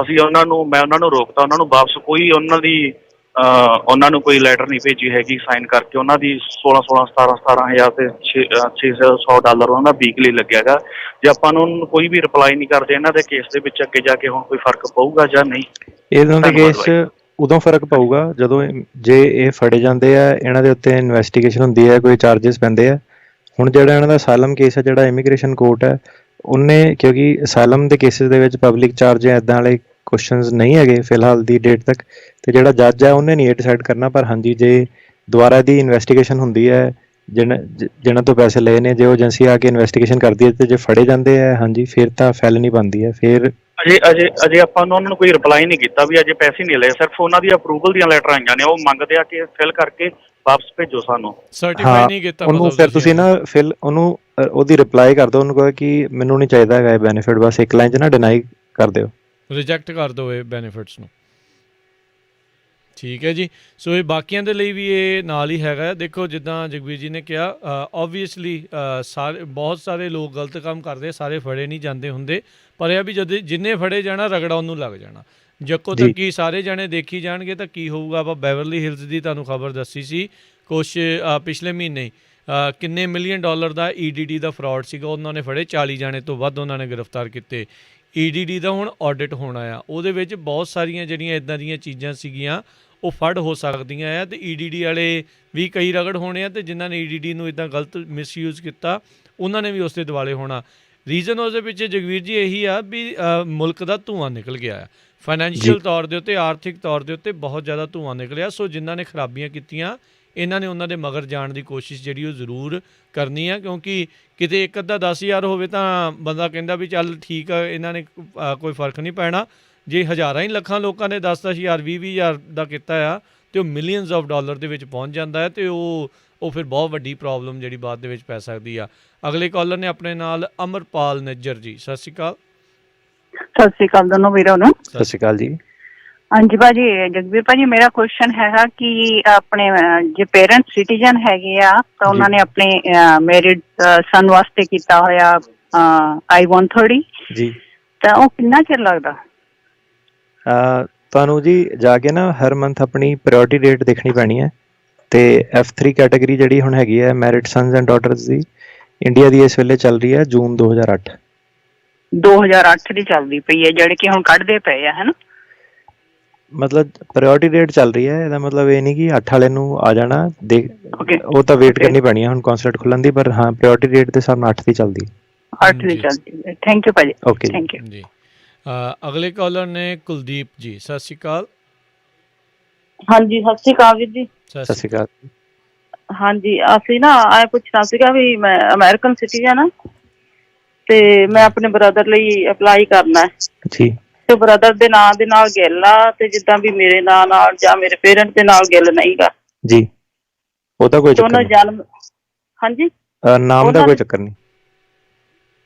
ਮੈਂ ਉਹਨਾਂ ਨੂੰ ਰੋਕਤਾ, ਉਹਨਾਂ ਨੂੰ ਵਾਪਸ ਕੋਈ ਉਹਨਾਂ ਦੀ ਉਹਨਾਂ ਨੂੰ ਕੋਈ ਲੈਟਰ ਨਹੀਂ ਭੇਜੀ ਹੈਗੀ ਸਾਈਨ ਕਰਕੇ। ਉਹਨਾਂ ਦੀ 17,000 ਤੇ $600 ਉਹਨਾਂ ਦਾ ਵੀਕਲੀ ਲੱਗਿਆ ਗਾ। ਜੇ ਆਪਾਂ ਨੂੰ ਕੋਈ ਵੀ ਰਿਪਲਾਈ ਨਹੀਂ ਕਰਦੇ ਇਹਨਾਂ ਦੇ ਕੇਸ ਦੇ ਵਿੱਚ ਅੱਗੇ ਜਾ ਕੇ ਹੁਣ ਕੋਈ ਫਰਕ ਪਊਗਾ ਜਾਂ ਨਹੀਂ? ਇਹਨਾਂ ਦੇ ਕੇਸ 'ਚ ਉਦੋਂ ਫਰਕ ਪਊਗਾ ਜਦੋਂ ਜੇ ਇਹ ਫੜੇ ਜਾਂਦੇ ਆ, ਇਹਨਾਂ ਦੇ ਉੱਤੇ ਇਨਵੈਸਟੀਗੇਸ਼ਨ ਹੁੰਦੀ ਹੈ, ਕੋਈ ਚਾਰजेस ਪੈਂਦੇ ਆ। ਹੁਣ ਜਿਹੜਾ ਇਹਨਾਂ ਦਾ ਅਸਾਈਲਮ ਕੇਸ ਹੈ, ਜਿਹੜਾ ਇਮੀਗ੍ਰੇਸ਼ਨ ਕੋਰਟ ਹੈ, ਉਹਨੇ ਕਿਉਂਕਿ ਅਸਾਈਲਮ ਦੇ ਕੇਸਿਸ ਦੇ ਵਿੱਚ ਪਬਲਿਕ ਚਾਰਜ ਇੱਦਾਂ ਵਾਲੇ ਕੁਐਸਚਨਸ ਨਹੀਂ ਹੈਗੇ ਫਿਲਹਾਲ ਦੀ ਡੇਟ ਤੱਕ, ਤੇ ਜਿਹੜਾ ਜੱਜ ਹੈ ਉਹਨੇ ਨਹੀਂ ਇਹ ਡਿਸਾਈਡ ਕਰਨਾ। ਪਰ ਹਾਂਜੀ, ਜੇ ਦੁਬਾਰਾ ਦੀ ਇਨਵੈਸਟੀਗੇਸ਼ਨ ਹੁੰਦੀ ਹੈ, ਜਿਹਨਾਂ ਤੋਂ ਪੈਸੇ ਲਏ ਨੇ, ਜੇ ਉਹ ਏਜੰਸੀ ਆ ਕੇ ਇਨਵੈਸਟੀਗੇਸ਼ਨ ਕਰਦੀ ਹੈ ਤੇ ਜੇ ਫੜੇ ਜਾਂਦੇ ਆ, ਹਾਂਜੀ, ਫਿਰ ਤਾਂ ਫੈਲਨੀ ਬਣਦੀ ਹੈ। ਫਿਰ ਅਜੇ ਆਪਾਂ ਨੂੰ ਉਹਨਾਂ ਨੂੰ ਕੋਈ ਰਿਪਲਾਈ ਨਹੀਂ ਕੀਤਾ ਵੀ ਅਜੇ ਪੈਸੇ ਨਹੀਂ ਲਏ, ਸਿਰਫ ਉਹਨਾਂ ਦੀ ਅਪਰੂਵਲ ਦੀਆਂ ਲੈਟਰ ਆਈਆਂ ਨੇ। ਉਹ ਮੰਗਦੇ ਆ ਕਿ ਫਿਲ ਕਰਕੇ ਵਾਪਸ ਭੇਜੋ ਸਾਨੂੰ, ਸਰਟੀਫਾਈ ਨਹੀਂ ਕੀਤਾ। ਉਹਨੂੰ ਫਿਰ ਤੁਸੀਂ ਨਾ ਉਹਨੂੰ ਉਹਦੀ ਰਿਪਲਾਈ ਕਰ ਦਿਓ, ਉਹਨੂੰ ਕਹੋ ਕਿ ਮੈਨੂੰ ਨਹੀਂ ਚਾਹੀਦਾ ਹੈਗਾ ਇਹ ਬੈਨੀਫਿਟ, ਬਸ ਇੱਕ ਲਾਈਨ 'ਚ ਨਾ ਡਿਨਾਈ ਕਰ ਦਿਓ, ਰਿਜੈਕਟ ਕਰ ਦਿਓ ਇਹ ਬੈਨੀਫਿਟਸ ਨੂੰ। ਠੀਕ ਹੈ ਜੀ। ਸੋ ਇਹ ਬਾਕੀਆਂ ਦੇ ਲਈ ਵੀ ਇਹ ਨਾਲ ਹੀ ਹੈਗਾ। ਦੇਖੋ ਜਿੱਦਾਂ ਜਗਵੀਰ ਜੀ ਨੇ ਕਿਹਾ, ਓਬਵੀਅਸਲੀ ਬਹੁਤ ਸਾਰੇ ਲੋਕ ਗਲਤ ਕੰਮ ਕਰਦੇ, ਸਾਰੇ ਫੜੇ ਨਹੀਂ ਜਾਂਦੇ ਹੁੰਦੇ, ਪਰ ਇਹ ਵੀ ਜਦ ਜਿੰਨੇ ਫੜੇ ਜਾਣਾ ਰਗੜਾ ਉਹਨੂੰ ਲੱਗ ਜਾਣਾ। ਜੱਕੋ ਤੱਕੀ ਸਾਰੇ ਜਾਣੇ ਦੇਖੀ ਜਾਣਗੇ ਤਾਂ ਕੀ ਹੋਊਗਾ। ਆਪਾਂ ਬੈਵਰਲੀ ਹਿਲਸ ਦੀ ਤੁਹਾਨੂੰ ਖਬਰ ਦੱਸੀ ਸੀ ਕੁਛ ਪਿਛਲੇ ਮਹੀਨੇ, ਕਿੰਨੇ $1 ਮਿਲੀਅਨ ਦਾ EDD ਦਾ ਫਰਾਡ ਸੀਗਾ, ਉਹਨਾਂ ਨੇ ਫੜੇ 40 ਜਾਣੇ ਤੋਂ ਵੱਧ ਉਹਨਾਂ ਨੇ ਗ੍ਰਿਫਤਾਰ ਕੀਤੇ। EDD ਦਾ ਹੁਣ ਆਡਿਟ ਹੋਣਾ ਆ, ਉਹਦੇ ਵਿੱਚ ਬਹੁਤ ਸਾਰੀਆਂ ਜਿਹੜੀਆਂ ਇੱਦਾਂ ਦੀਆਂ ਚੀਜ਼ਾਂ ਸੀਗੀਆਂ ਉਹ ਫੜ ਹੋ ਸਕਦੀਆਂ ਆ, ਤੇ EDD ਵਾਲੇ ਵੀ ਕਈ ਰਗੜ ਹੋਣੇ ਆ, ਤੇ ਜਿਨ੍ਹਾਂ ਨੇ EDD ਨੂੰ ਇੱਦਾਂ ਗਲਤ ਮਿਸਯੂਜ਼ ਕੀਤਾ ਉਹਨਾਂ ਨੇ ਵੀ ਉਸ ਦੇ ਦੁਆਲੇ ਹੋਣਾ। ਰੀਜ਼ਨ ਉਸਦੇ ਪਿੱਛੇ ਜਗਵੀਰ ਜੀ ਇਹੀ ਆ ਵੀ ਮੁਲਕ ਦਾ ਧੂੰਆਂ ਨਿਕਲ ਗਿਆ ਆ, ਫਾਈਨੈਂਸ਼ੀਅਲ ਤੌਰ ਦੇ ਉੱਤੇ, ਆਰਥਿਕ ਤੌਰ ਦੇ ਉੱਤੇ ਬਹੁਤ ਜ਼ਿਆਦਾ ਧੂੰਆਂ ਨਿਕਲਿਆ। ਸੋ ਜਿਨ੍ਹਾਂ ਨੇ ਖਰਾਬੀਆਂ ਕੀਤੀਆਂ, ਇਹਨਾਂ ਨੇ ਉਹਨਾਂ ਦੇ ਮਗਰ ਜਾਣ ਦੀ ਕੋਸ਼ਿਸ਼ ਜਿਹੜੀ ਉਹ ਜ਼ਰੂਰ ਕਰਨੀ ਆ, ਕਿਉਂਕਿ ਕਿਤੇ ਇੱਕ ਅੱਧਾ 10,000 ਹੋਵੇ ਤਾਂ ਬੰਦਾ ਕਹਿੰਦਾ ਵੀ ਚੱਲ ਠੀਕ ਆ, ਇਹਨਾਂ ਨੇ ਕੋਈ ਫਰਕ ਨਹੀਂ ਪੈਣਾ। ਜੇ ਹਜ਼ਾਰਾਂ ਹੀ ਲੱਖਾਂ ਲੋਕਾਂ ਨੇ 10,000 20,000 ਦਾ ਕੀਤਾ ਆ, ਤੇ ਉਹ ਮਿਲੀਅਨਸ ਆਫ ਡਾਲਰ ਦੇ ਵਿੱਚ ਪਹੁੰਚ ਜਾਂਦਾ ਹੈ, ਤੇ ਉਹ ਫਿਰ ਬਹੁਤ ਵੱਡੀ ਪ੍ਰੋਬਲਮ ਜਿਹੜੀ ਬਾਅਦ ਦੇ ਵਿੱਚ ਪੈ ਸਕਦੀ ਆ। ਅਗਲੇ ਕਾਲਰ ਨੇ ਆਪਣੇ ਨਾਲ ਅਮਰਪਾਲ ਨਿੱਜਰ ਜੀ। ਸਤਿ ਸ਼੍ਰੀ ਅਕਾਲ। ਸਤਿ ਸ਼੍ਰੀ ਅਕਾਲ ਦੋਨੋਂ ਵੀਰਾਂ ਨੂੰ। ਸਤਿ ਸ਼੍ਰੀ ਅਕਾਲ ਜੀ। ਹਾਂਜੀ ਭਾਜੀ, ਜਗਵੀਰ ਭਾਜੀ, ਮੇਰਾ ਕੁਐਸਚਨ ਹੈਗਾ ਕਿ ਆਪਣੇ ਜੇ ਪੇਰੈਂਟਸ ਸਿਟੀਜ਼ਨ ਹੈਗੇ ਆ ਤਾਂ ਉਹਨਾਂ ਨੇ ਆਪਣੇ ਮੈਰਿਡ ਸਨ ਵਾਸਤੇ ਕੀਤਾ ਹੋਇਆ I-130 ਜੀ, ਤਾਂ ਉਹ ਕਿੰਨਾ ਚਿਰ ਲੱਗਦਾ? ਤੁਹਾਨੂੰ ਜੀ ਜਾ ਕੇ ਨਾ ਹਰ ਮੰਥ ਆਪਣੀ ਪ੍ਰਾਇੋਰਟੀ ਡੇਟ ਦੇਖਣੀ ਪੈਣੀ ਹੈ, ਤੇ F3 ਕੈਟਾਗਰੀ ਜਿਹੜੀ ਹੁਣ ਹੈਗੀ ਹੈ married sons and daughters the, India ਦੀ ਇਸ ਵੇਲੇ ਚੱਲ ਰਹੀ ਹੈ ਜੂਨ 2008 ਦੀ ਚੱਲਦੀ ਪਈ ਹੈ, ਜਿਹੜੇ ਕਿ ਹੁਣ ਕੱਢਦੇ ਪਏ ਆ, ਹੈ ਨਾ? ਮਤਲਬ ਪ੍ਰਾਇੋਰਟੀ ਡੇਟ ਚੱਲ ਰਹੀ ਹੈ, ਇਹਦਾ ਮਤਲਬ ਇਹ ਨਹੀਂ ਕਿ 8 ਵਾਲੇ ਨੂੰ ਆ ਜਾਣਾ, ਉਹ ਤਾਂ ਵੇਟ ਕਰਨੀ ਪੈਣੀ ਹੈ ਹੁਣ ਕੌਂਸਲੇਟ ਖੁੱਲ੍ਹਣ ਦੀ, ਪਰ ਹਾਂ ਪ੍ਰਾਇੋਰਟੀ ਡੇਟ ਦੇ ਹਿਸਾਬ ਨਾਲ 8 ਦੀ ਚੱਲਦੀ ਹੈ। 8 ਦੀ ਚੱਲਦੀ ਹੈ। ਥੈਂਕ ਯੂ ਭਾਜੀ। ਓਕੇ, ਥੈਂਕ ਯੂ ਜੀ। ਅਗਲੇ ਕਾਲਰ ਨੇ ਕੁਲਦੀਪ ਜੀ। ਸਤਿ ਸ਼੍ਰੀ ਅਕਾਲ। ਹਾਂਜੀ, ਸਤਿ ਸ਼੍ਰੀ ਅਕਾਲ ਵੀਰ ਜੀ। ਸਤਿ ਸ਼੍ਰੀ ਅਕਾਲ। ਹਾਂਜੀ, ਅਸੀਂ ਨਾ ਆਏ ਪੁੱਛਣਾ ਸੀਗਾ ਵੀ ਮੈਂ ਅਮਰੀਕਨ ਸਿਟੀਜ਼ਨ ਆ, ਤੇ ਮੈਂ ਆਪਣੇ ਬ੍ਰਦਰ ਲਈ ਅਪਲਾਈ ਕਰਨਾ ਹੈ ਜੀ, ਤੇ ਬ੍ਰਦਰ ਦੇ ਨਾਂ ਦੇ ਨਾਲ ਗਿੱਲ ਆ, ਤੇ ਜਿੱਦਾਂ ਵੀ ਮੇਰੇ ਨਾਂ ਨਾਲ ਜਾਂ ਮੇਰੇ ਪੇਰੈਂਟ ਦੇ ਨਾਲ ਗਿੱਲ ਨਹੀਂਗਾ ਜੀ, ਉਹ ਤਾਂ ਕੋਈ ਚੱਕਰ ਨਹੀਂ। ਜਨਮ ਹਾਂਜੀ, ਨਾਮ ਦਾ ਕੋਈ ਚੱਕਰ ਨਹੀਂ।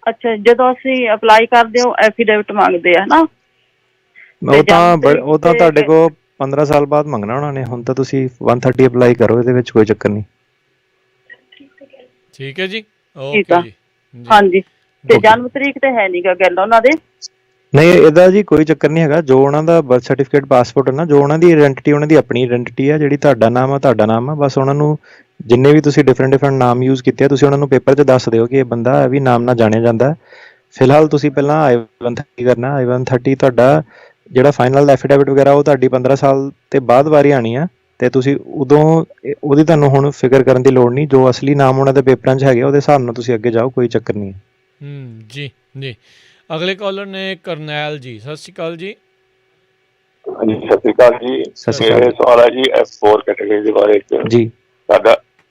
ਅੱਛਾ, ਜਦੋਂ ਅਸੀਂ ਅਪਲਾਈ ਕਰਦੇ ਹਾਂ ਐਫੀਡੇਵਿਟ ਮੰਗਦੇ ਆ ਨਾ, ਉਹ ਤਾਂ ਤੁਹਾਡੇ ਕੋਲ 15 ਸਾਲ ਬਾਅਦ ਮੰਗਣਾ ਉਹਨਾਂ ਨੇ। ਹੁਣ ਤਾਂ ਤੁਸੀਂ 130 ਅਪਲਾਈ ਕਰੋ, ਇਹਦੇ ਵਿੱਚ ਕੋਈ ਚੱਕਰ ਨਹੀਂ। ਠੀਕ ਹੈ ਜੀ, ਠੀਕ ਆ। ਹਾਂਜੀ, ਤੇ ਜਨਮ ਤਰੀਕ ਤੇ ਹੈ ਨਹੀਂਗਾ ਗੱਲ ਉਹਨਾਂ ਦੇ? ਨਹੀਂ, ਇਹਦਾ ਜੀ ਕੋਈ ਚੱਕਰ ਨਹੀਂ ਹੈਗਾ। ਜੋ ਉਹਨਾਂ ਦਾ ਬਰਥ ਸਰਟੀਫਿਕੇਟ, ਪਾਸਪੋਰਟ ਹੈ ਨਾ, ਜੋ ਉਹਨਾਂ ਦੀ ਆਇਡੈਂਟੀਟੀ, ਉਹਨਾਂ ਦੀ ਆਪਣੀ ਆਇਡੈਂਟੀਟੀ ਆ, ਜਿਹੜੀ ਤੁਹਾਡਾ ਨਾਮ ਆ ਤੁਹਾਡਾ ਨਾਮ ਆ, ਬਸ ਉਹਨਾਂ ਨੂੰ ਜਿੰਨੇ ਵੀ ਤੁਸੀਂ ਡਿਫਰੈਂਟ ਨਾਮ ਯੂਜ਼ ਕੀਤੇ ਆ, ਤੁਸੀਂ ਉਹਨਾਂ ਨੂੰ ਪੇਪਰ 'ਚ ਦੱਸ ਦਿਓ ਕਿ ਇਹ ਬੰਦਾ ਇਹ ਵੀ ਨਾਮ ਨਾਲ ਜਾਣਿਆ ਜਾਂਦਾ। ਫਿਲਹਾਲ ਤੁਸੀਂ ਪਹਿਲਾਂ I-130 ਕਰਨਾ। I-130 ਤੁਹਾਡਾ ਜਿਹੜਾ ਫਾਈਨਲ ਐਫੀਡੇਵਿਟ ਵਗੈਰਾ ਉਹ ਤੁਹਾਡੀ 15 ਸਾਲ ਤੇ ਬਾਅਦ ਵਾਰੀ ਆਣੀ ਆ, ਤੇ ਤੁਸੀਂ ਉਦੋਂ ਉਹਦੀ ਤੁਹਾਨੂੰ ਹੁਣ ਫਿਕਰ ਕਰਨ ਦੀ ਲੋੜ ਨਹੀਂ। ਜੋ ਅਸਲੀ ਨਾਮ ਉਹਨਾਂ ਦੇ ਪੇਪਰਾਂ 'ਚ ਹੈਗੇ ਉਹਦੇ ਹਿਸਾਬ ਨਾਲ ਤੁਸੀਂ ਅੱਗੇ ਜਾਓ, ਕੋਈ ਚੱਕਰ ਨਹੀਂ ਹੈ। ਜੀ ਜੀ। ਅਗਲੇ ਕਾਲਰ ਨੇ ਕਰਨੈਲ ਜੀ। ਸਤਿ ਸ਼੍ਰੀ ਅਕਾਲ ਜੀ। ਹਾਂਜੀ, ਸਤਿ ਸ਼੍ਰੀ ਅਕਾਲ ਜੀ। ਮੇਰਾ ਸਵਾਲ ਹੈ ਜੀ F4 ਕੈਟਾਗਰੀ ਦੇ ਬਾਰੇ ਜੀ।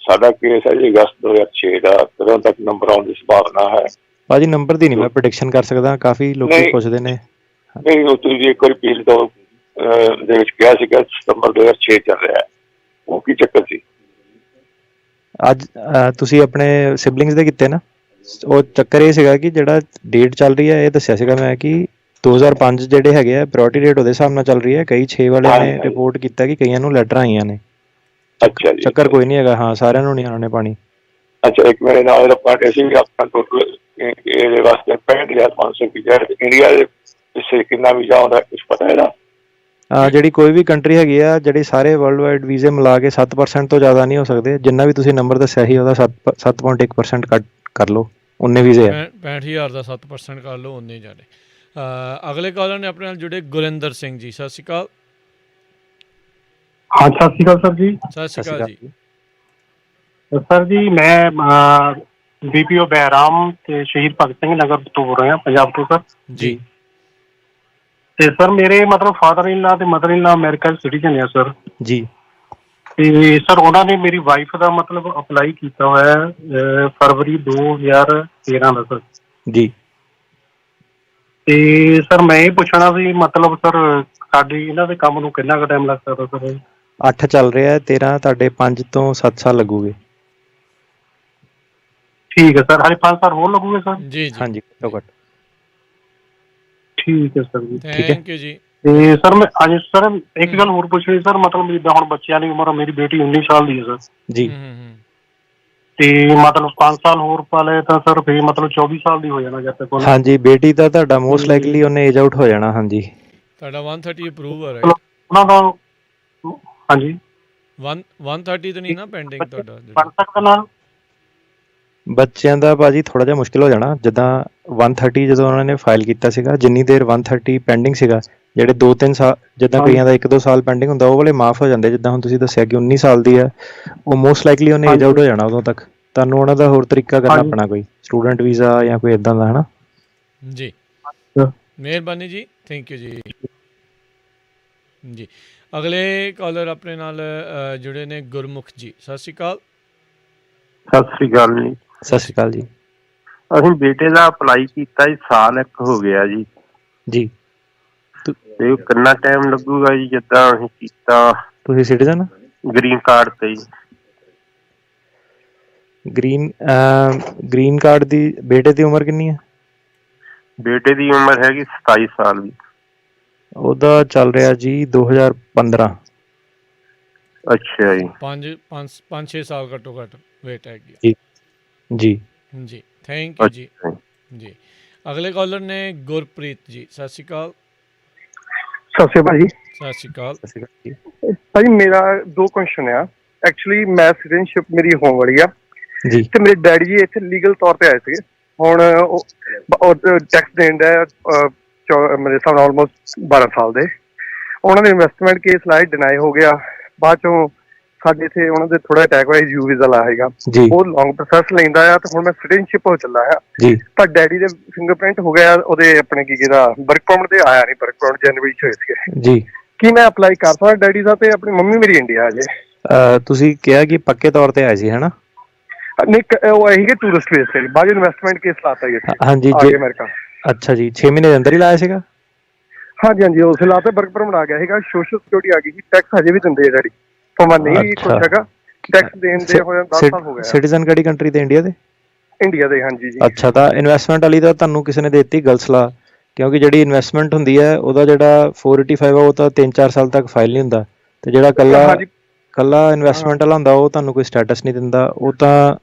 ਸਾਡਾ ਕੇਸ ਹੈ ਜੀ ਅਗਸਤ 2006 ਦਾ, ਕਦੋਂ ਤੱਕ ਨੰਬਰ ਆਉਣ ਦੀ ਸੰਭਾਵਨਾ ਹੈ? ਭਾਜੀ ਨੰਬਰ ਦੀ ਨਹੀਂ ਮੈਂ ਪ੍ਰੈਡਿਕਸ਼ਨ ਕਰ ਸਕਦਾ, ਕਾਫੀ ਲੋਕੀ ਪੁੱਛਦੇ ਨੇ। ਨਹੀਂ, ਉਹ ਤੁਸੀਂ ਇੱਕ ਵਾਰੀ ਪਿਛਲੇ ਤੋਂ ਦੇ ਵਿੱਚ ਕਿਹਾ ਸੀਗਾ ਸਤੰਬਰ 2006 ਚੱਲ ਰਿਹਾ, ਉਹ ਕੀ ਚੱਕਰ ਸੀ? ਅੱਜ ਤੁਸੀਂ ਆਪਣੇ ਸਿਬਲਿੰਗਸ ਦੇ ਕੀਤੇ ਨਾ, ਉਹ ਚੱਕਰ ਇਹ ਸੀਗਾ ਕਿ ਜਿਹੜਾ ਡੇਟ ਚੱਲ ਰਹੀ ਹੈ, ਇਹ ਦੱਸਿਆ ਸੀਗਾ ਮੈਂ ਕਿ 2005 ਜਿਹੜੇ ਹੈਗੇ ਆ ਪ੍ਰਾਇੋਰਟੀ ਡੇਟ ਉਹਦੇ ਹਿਸਾਬ ਨਾਲ ਚੱਲ ਰਹੀ ਹੈ। ਕਈ 6 ਵਾਲਿਆਂ ਨੇ ਰਿਪੋਰਟ ਕੀਤਾ ਕਿ ਕਈਆਂ ਨੂੰ ਲੈਟਰ ਆਈਆਂ ਨੇ। ਅੱਛਾ ਜੀ, ਚੱਕਰ ਕੋਈ ਨਹੀਂ ਹੈਗਾ। ਹਾਂ, ਸਾਰਿਆਂ ਨੂੰ ਨਹੀਂ ਆਉਣਾ ਨੇ ਪਾਣੀ। ਅੱਛਾ, ਇੱਕ ਮੇਰੇ ਨਾਲ ਪਾਰਟੀ ਸੀ ਆਪਣਾ ਟੋਟਲ ਇਹਦੇ ਵਾਸਤੇ 65,500 ਵੀਜ਼ਾ, ਇੰਡੀਆ ਦੇ ਪਿੱਛੇ ਕਿੰਨਾ ਵੀਜ਼ਾ ਆਉਂਦਾ ਕੁਛ ਪਤਾ ਇਹਦਾ? ਜਿਹੜੀ ਕੋਈ ਵੀ ਕੰਟਰੀ ਹੈਗੀ ਆ, ਜਿਹੜੀ ਸਾਰੇ ਵਰਲਡ ਵਾਈਡ ਵੀਜ਼ੇ ਮਿਲਾ ਕੇ 7% ਤੋਂ ਜ਼ਿਆਦਾ ਨਹੀਂ ਹੋ ਸਕਦੇ। ਜਿੰਨਾ ਵੀ ਤੁਸੀਂ ਨੰਬਰ ਦੱਸਿਆ ਸੀ ਉਹਦਾ 7.1% ਕੱਟ ਕਰ ਲਓ, ਉਨੇ ਵੀਜ਼ੇ ਆ। 65,000 ਦਾ 7% ਕਰ ਲਓ, ਉਨੇ ਜਾਣੇ। ਅਗਲੇ ਕਾਲਰ ਨੇ ਆਪਣੇ ਨਾਲ ਜੁੜੇ ਗੁਰਿੰਦਰ ਸਿੰਘ ਜੀ, ਸਤਿ ਸ਼੍ਰੀ ਅਕਾਲ। ਹਾਂ, ਸਤਿ ਸ਼੍ਰੀ ਅਕਾਲ ਸਰ ਜੀ। ਸਤਿ ਸ਼੍ਰੀ ਅਕਾਲ ਜੀ। ਸਰ ਜੀ, ਮੈਂ BPO ਬਹਿਰਾਮ ਤੇ ਸ਼ਹੀਦ ਭਗਤ ਸਿੰਘ ਨਗਰ ਤੋਂ ਬੋਲ ਰਿਹਾ, ਪੰਜਾਬ ਤੋਂ ਸਰ ਜੀ। ਤੇ ਸਰ ਮੇਰੇ ਮਤਲਬ ਫਾਦਰ ਇਨ ਲਾ ਤੇ ਮਦਰ ਇਨ ਲਾ ਅਮਰੀਕਨ ਸਿਟੀਜ਼ਨ ਆ ਸਰ ਜੀ। ਤੇ ਸਰ ਉਹਨਾਂ ਨੇ ਮੇਰੀ ਵਾਈਫ ਦਾ ਮਤਲਬ ਅਪਲਾਈ ਕੀਤਾ ਹੋਇਆ ਫਰਵਰੀ 2013 ਦਾ ਸਰ ਜੀ। ਤੇ ਸਰ ਮੈਂ ਇਹ ਪੁੱਛਣਾ ਸੀ ਮਤਲਬ ਸਰ ਸਾਡੇ ਇਹਨਾਂ ਦੇ ਕੰਮ ਨੂੰ ਕਿੰਨਾ ਕੁ ਟਾਈਮ ਲੱਗ ਸਕਦਾ ਸਰ? 8 ਚੱਲ ਰਿਹਾ, 13 ਤੁਹਾਡੇ 5 ਤੋਂ 7 ਸਾਲ ਲੱਗੂਗੇ। ਠੀਕ ਹੈ ਸਰ, ਹਜੇ 5 ਸਾਲ ਹੋਰ ਲੱਗੂਗੇ ਸਰ? ਜੀ ਹਾਂਜੀ, ਘੱਟੋ ਘੱਟ। ਠੀਕ ਹੈ ਸਰ ਜੀ। ਥੈਂਕ ਯੂ ਜੀ। ਤੇ ਸਰ ਮੈਂ ਹਾਂਜੀ ਸਰ ਇੱਕ ਗੱਲ ਹੋਰ ਪੁੱਛਣੀ ਸਰ, ਮਤਲਬ ਜਿੱਦਾਂ ਹੁਣ ਬੱਚਿਆਂ ਦੀ ਉਮਰ ਮੇਰੀ ਬੇਟੀ 19 ਸਾਲ ਦੀ ਹੈ ਸਰ ਜੀ। ਤੇ ਮਤਲਬ 5 ਸਾਲ ਹੋਰ ਪਾਲੇ ਤਾਂ ਸਰ ਫਿਰ ਮਤਲਬ 24 ਸਾਲ ਦੀ ਹੋ ਜਾਣਾ ਜਦ ਤੱਕ ਉਹਨੇ। ਹਾਂਜੀ, ਬੇਟੀ ਦਾ ਤੁਹਾਡਾ ਮੋਸਟ ਲਾਈਕਲੀ ਉਹਨੇ ਏਜ ਆਊਟ ਹੋ ਜਾਣਾ। ਹਾਂਜੀ, ਤੁਹਾਡਾ 130 ਅਪਰੂਵ ਹੈ, ਉਹਨਾਂ ਦਾ ਹਾਂਜੀ 130 ਤਾਂ ਨਹੀਂ ਨਾ ਪੈਂਡਿੰਗ ਤੁਹਾਡਾ? ਬਣ ਸਕਦਾ ਨਾਲ ਬੱਚਿਆਂ ਦਾ ਭਾਜੀ ਥੋੜਾ ਜਿਹਾ ਮੁਸ਼ਕਿਲ ਹੋ ਜਾਣਾ। ਜਿੱਦਾਂ 130 ਜਦੋਂ ਉਹਨਾਂ ਨੇ ਫਾਈਲ ਕੀਤਾ ਸੀਗਾ, ਜਿੰਨੀ ਦੇਰ 130 ਪੈਂਡਿੰਗ ਸੀਗਾ, ਜਿਹੜੇ 2-3 ਸਾਲ ਜਿੱਦਾਂ ਕਈਆਂ ਦਾ 1-2 ਸਾਲ ਪੈਂਡਿੰਗ ਹੁੰਦਾ, ਉਹ ਵਾਲੇ ਮਾਫ ਹੋ ਜਾਂਦੇ। ਜਿੱਦਾਂ ਹੁਣ ਤੁਸੀਂ ਦੱਸਿਆ ਕਿ 19 ਸਾਲ ਦੀ ਆ, ਉਹ ਮੋਸਟ ਲਾਈਕਲੀ ਉਹਨੇ ਏਜ ਆਊਟ ਹੋ ਜਾਣਾ ਉਦੋਂ ਤੱਕ। ਤੁਹਾਨੂੰ ਉਹਨਾਂ ਦਾ ਹੋਰ ਤਰੀਕਾ ਕਰਨਾ ਪੈਣਾ, ਕੋਈ ਸਟੂਡੈਂਟ ਵੀਜ਼ਾ ਜਾਂ ਕੋਈ ਇਦਾਂ ਦਾ, ਹਨਾ ਜੀ। ਮਿਹਰਬਾਨੀ ਜੀ, ਥੈਂਕ ਯੂ ਜੀ। ਜੀ, ਅਗਲੇ ਕਾਲਰ ਆਪਣੇ ਨਾਲ ਜੁੜੇ ਨੇ ਗੁਰਮੁਖ ਜੀ, ਸਤਿ ਸ਼੍ਰੀ ਅਕਾਲ। ਸਤਿ ਸ਼੍ਰੀ ਅਕਾਲ ਜੀ। ਸਤਿ ਸ਼੍ਰੀ ਅਕਾਲ ਜੀ। ਅਸੀਂ ਬੇਟੇ ਦਾ ਅਪਲਾਈ ਕੀਤਾ ਜੀ, ਸਾਲ 1 ਹੋ ਗਿਆ ਜੀ। ਜੀ। ਤੇ ਕਿੰਨਾ ਟਾਈਮ ਲੱਗੂਗਾ ਜੀ? ਜਿੱਦਾਂ ਅਸੀਂ ਕੀਤਾ। ਤੁਸੀਂ ਸਿਟੀਜ਼ਨ? ਗ੍ਰੀਨ ਕਾਰਡ ਤੇ ਜੀ। ਗ੍ਰੀਨ ਕਾਰਡ ਦੀ ਬੇਟੇ ਦੀ ਉਮਰ ਕਿੰਨੀ ਹੈ? ਬੇਟੇ ਦੀ ਉਮਰ ਹੈਗੀ 27 ਸਾਲ ਦੀ। ਉਹਦਾ ਚੱਲ ਰਿਹਾ ਜੀ 2015। ਅੱਛਾ ਜੀ। 5-6 ਸਾਲ ਘੱਟੋ ਘੱਟ ਵੇਟ ਹੈਗੀ। ਜੀ ਜੀ ਜੀ, ਥੈਂਕ ਯੂ ਜੀ। ਜੀ, ਅਗਲੇ ਕਾਲਰ ਨੇ ਗੁਰਪ੍ਰੀਤ ਜੀ, ਸਤਿ ਸ਼੍ਰੀ ਅਕਾਲ। ਸਤਿ ਸ਼੍ਰੀ ਅਕਾਲ ਜੀ। ਸਤਿ ਸ਼੍ਰੀ ਅਕਾਲ। ਸਤਿ ਸ਼੍ਰੀ ਅਕਾਲ ਜੀ। ਭਾਜੀ ਮੇਰਾ 2 ਕੁਐਸਚਨ ਆ। ਐਕਚੁਅਲੀ ਮੈਂ ਸਿਟੀਜ਼ਨਸ਼ਿਪ ਮੇਰੀ ਹੋਣ ਵਾਲੀ ਆ ਜੀ, ਤੇ ਮੇਰੇ ਡੈਡੀ ਜੀ ਇੱਥੇ ਲੀਗਲ ਤੌਰ ਤੇ ਆਏ ਸੀਗੇ। ਹੁਣ ਉਹ ਟੈਕਸ ਦੇਣ ਦਾ ਮੇਰੇ ਹਿਸਾਬ ਨਾਲ ਆਲਮੋਸਟ 12 ਸਾਲ ਦੇ। ਉਹਨਾਂ ਨੇ ਇਨਵੈਸਟਮੈਂਟ ਕੇਸ ਲਾਏ, ਡਿਨਾਈ ਹੋ ਗਿਆ। ਬਾਅਦ ਚੋਂ ਸਾਡੇ ਇੱਥੇ ਉਹਨਾਂ ਦੇ ਥੋੜਾ ਅਟੈਕ ਹੋਇਆ, ਯੂ ਵੀਜ਼ਾ ਲਾਇਆ ਹੈਗਾ, ਬਹੁਤ ਲੌਂਗ ਪ੍ਰੋਸੈਸ ਲੈਂਦਾ ਆ। ਤੇ ਹੁਣ ਮੈਂ ਸਿਟੀਜ਼ਨਸ਼ਿਪ ਹੋ ਚੱਲਾ ਆ, ਪਰ ਡੈਡੀ ਦੇ ਫਿੰਗਰਪ੍ਰਿੰਟ ਹੋ ਗਿਆ ਉਹਦੇ ਆਪਣੇ ਕੀ ਕਿਹਦਾ ਵਰਕ ਪਰਮਿਟ ਤੇ ਆਇਆ ਨਹੀਂ। ਵਰਕ ਪਰਮਿਟ ਜਨਵਰੀ ਚ ਹੋਏ ਸੀਗੇ ਜੀ। ਕੀ ਮੈਂ ਅਪਲਾਈ ਕਰ ਸਕਦਾ ਡੈਡੀ ਦਾ? ਤੇ ਆਪਣੀ ਮੰਮੀ ਮੇਰੀ ਇੰਡੀਆ ਆ ਜੇ। ਤੁਸੀਂ ਕਿਹਾ ਕਿ ਪੱਕੇ ਤੌਰ ਤੇ ਆਏ ਸੀ, ਹਨਾ? ਨਹੀਂ, ਉਹ ਆਈ ਟੂਰਿਸਟ ਬੇਸ ਤੇ, ਬਾਅਦ ਇਨਵੈਸਟਮੈਂਟ ਕੇਸ ਲਾਤਾ ਜੀ ਹਾਂਜੀ ਜੀ ਅਮਰੀਕਾ। ਅੱਛਾ ਜੀ, 6 ਮਹੀਨੇ ਦੇ ਅੰਦਰ ਹੀ ਲਾਇਆ ਸੀਗਾ? ਹਾਂਜੀ ਹਾਂਜੀ, ਉਸ ਲਾਤੇ ਵਰਕ ਪਰਮਿਟ ਆ ਗਿਆ ਸੀਗਾ, ਸੋਸ਼ਲ ਸਿਕਿਉਰਿਟੀ ਆ ਗਈ ਸੀ, ਟੈਕਸ ਹਜੇ ਵੀ ਦਿੰਦੇ ਆ ਡੈਡੀ। ਭਾਵੇਂ ਨਹੀਂ ਕੁਛ ਹੈਗਾ, ਟੈਕਸ ਦੇਣ ਦੇ ਹੋਇਆ 10 ਸਾਲ ਹੋ ਗਿਆ। ਸਿਟੀਜ਼ਨ ਕਿਹੜੀ ਕੰਟਰੀ ਦੇ? ਇੰਡੀਆ ਦੇ? ਇੰਡੀਆ ਦੇ, ਹਾਂਜੀ ਜੀ। ਅੱਛਾ, ਤਾਂ ਇਨਵੈਸਟਮੈਂਟ ਵਾਲੀ ਤਾਂ ਤੁਹਾਨੂੰ ਕਿਸੇ ਨੇ ਦੇ ਦਿੱਤੀ ਗਲਤ ਸਲਾਹ, ਕਿਉਂਕਿ ਜਿਹੜੀ ਇਨਵੈਸਟਮੈਂਟ ਹੁੰਦੀ ਹੈ ਉਹਦਾ ਜਿਹੜਾ 485 ਆ ਉਹ ਤਾਂ 3-4 ਸਾਲ ਤੱਕ ਫਾਈਲ ਨਹੀਂ ਹੁੰਦਾ, ਤੇ ਜਿਹੜਾ ਕੱਲਾ ਇਨਵੈਸਟਮੈਂਟ ਵਾਲਾ ਹੁੰਦਾ ਉਹ ਤੁਹਾਨੂੰ ਕੋਈ ਸਟੇਟਸ ਨਹੀਂ ਦਿੰਦਾ। ਉਹ ਤਾਂ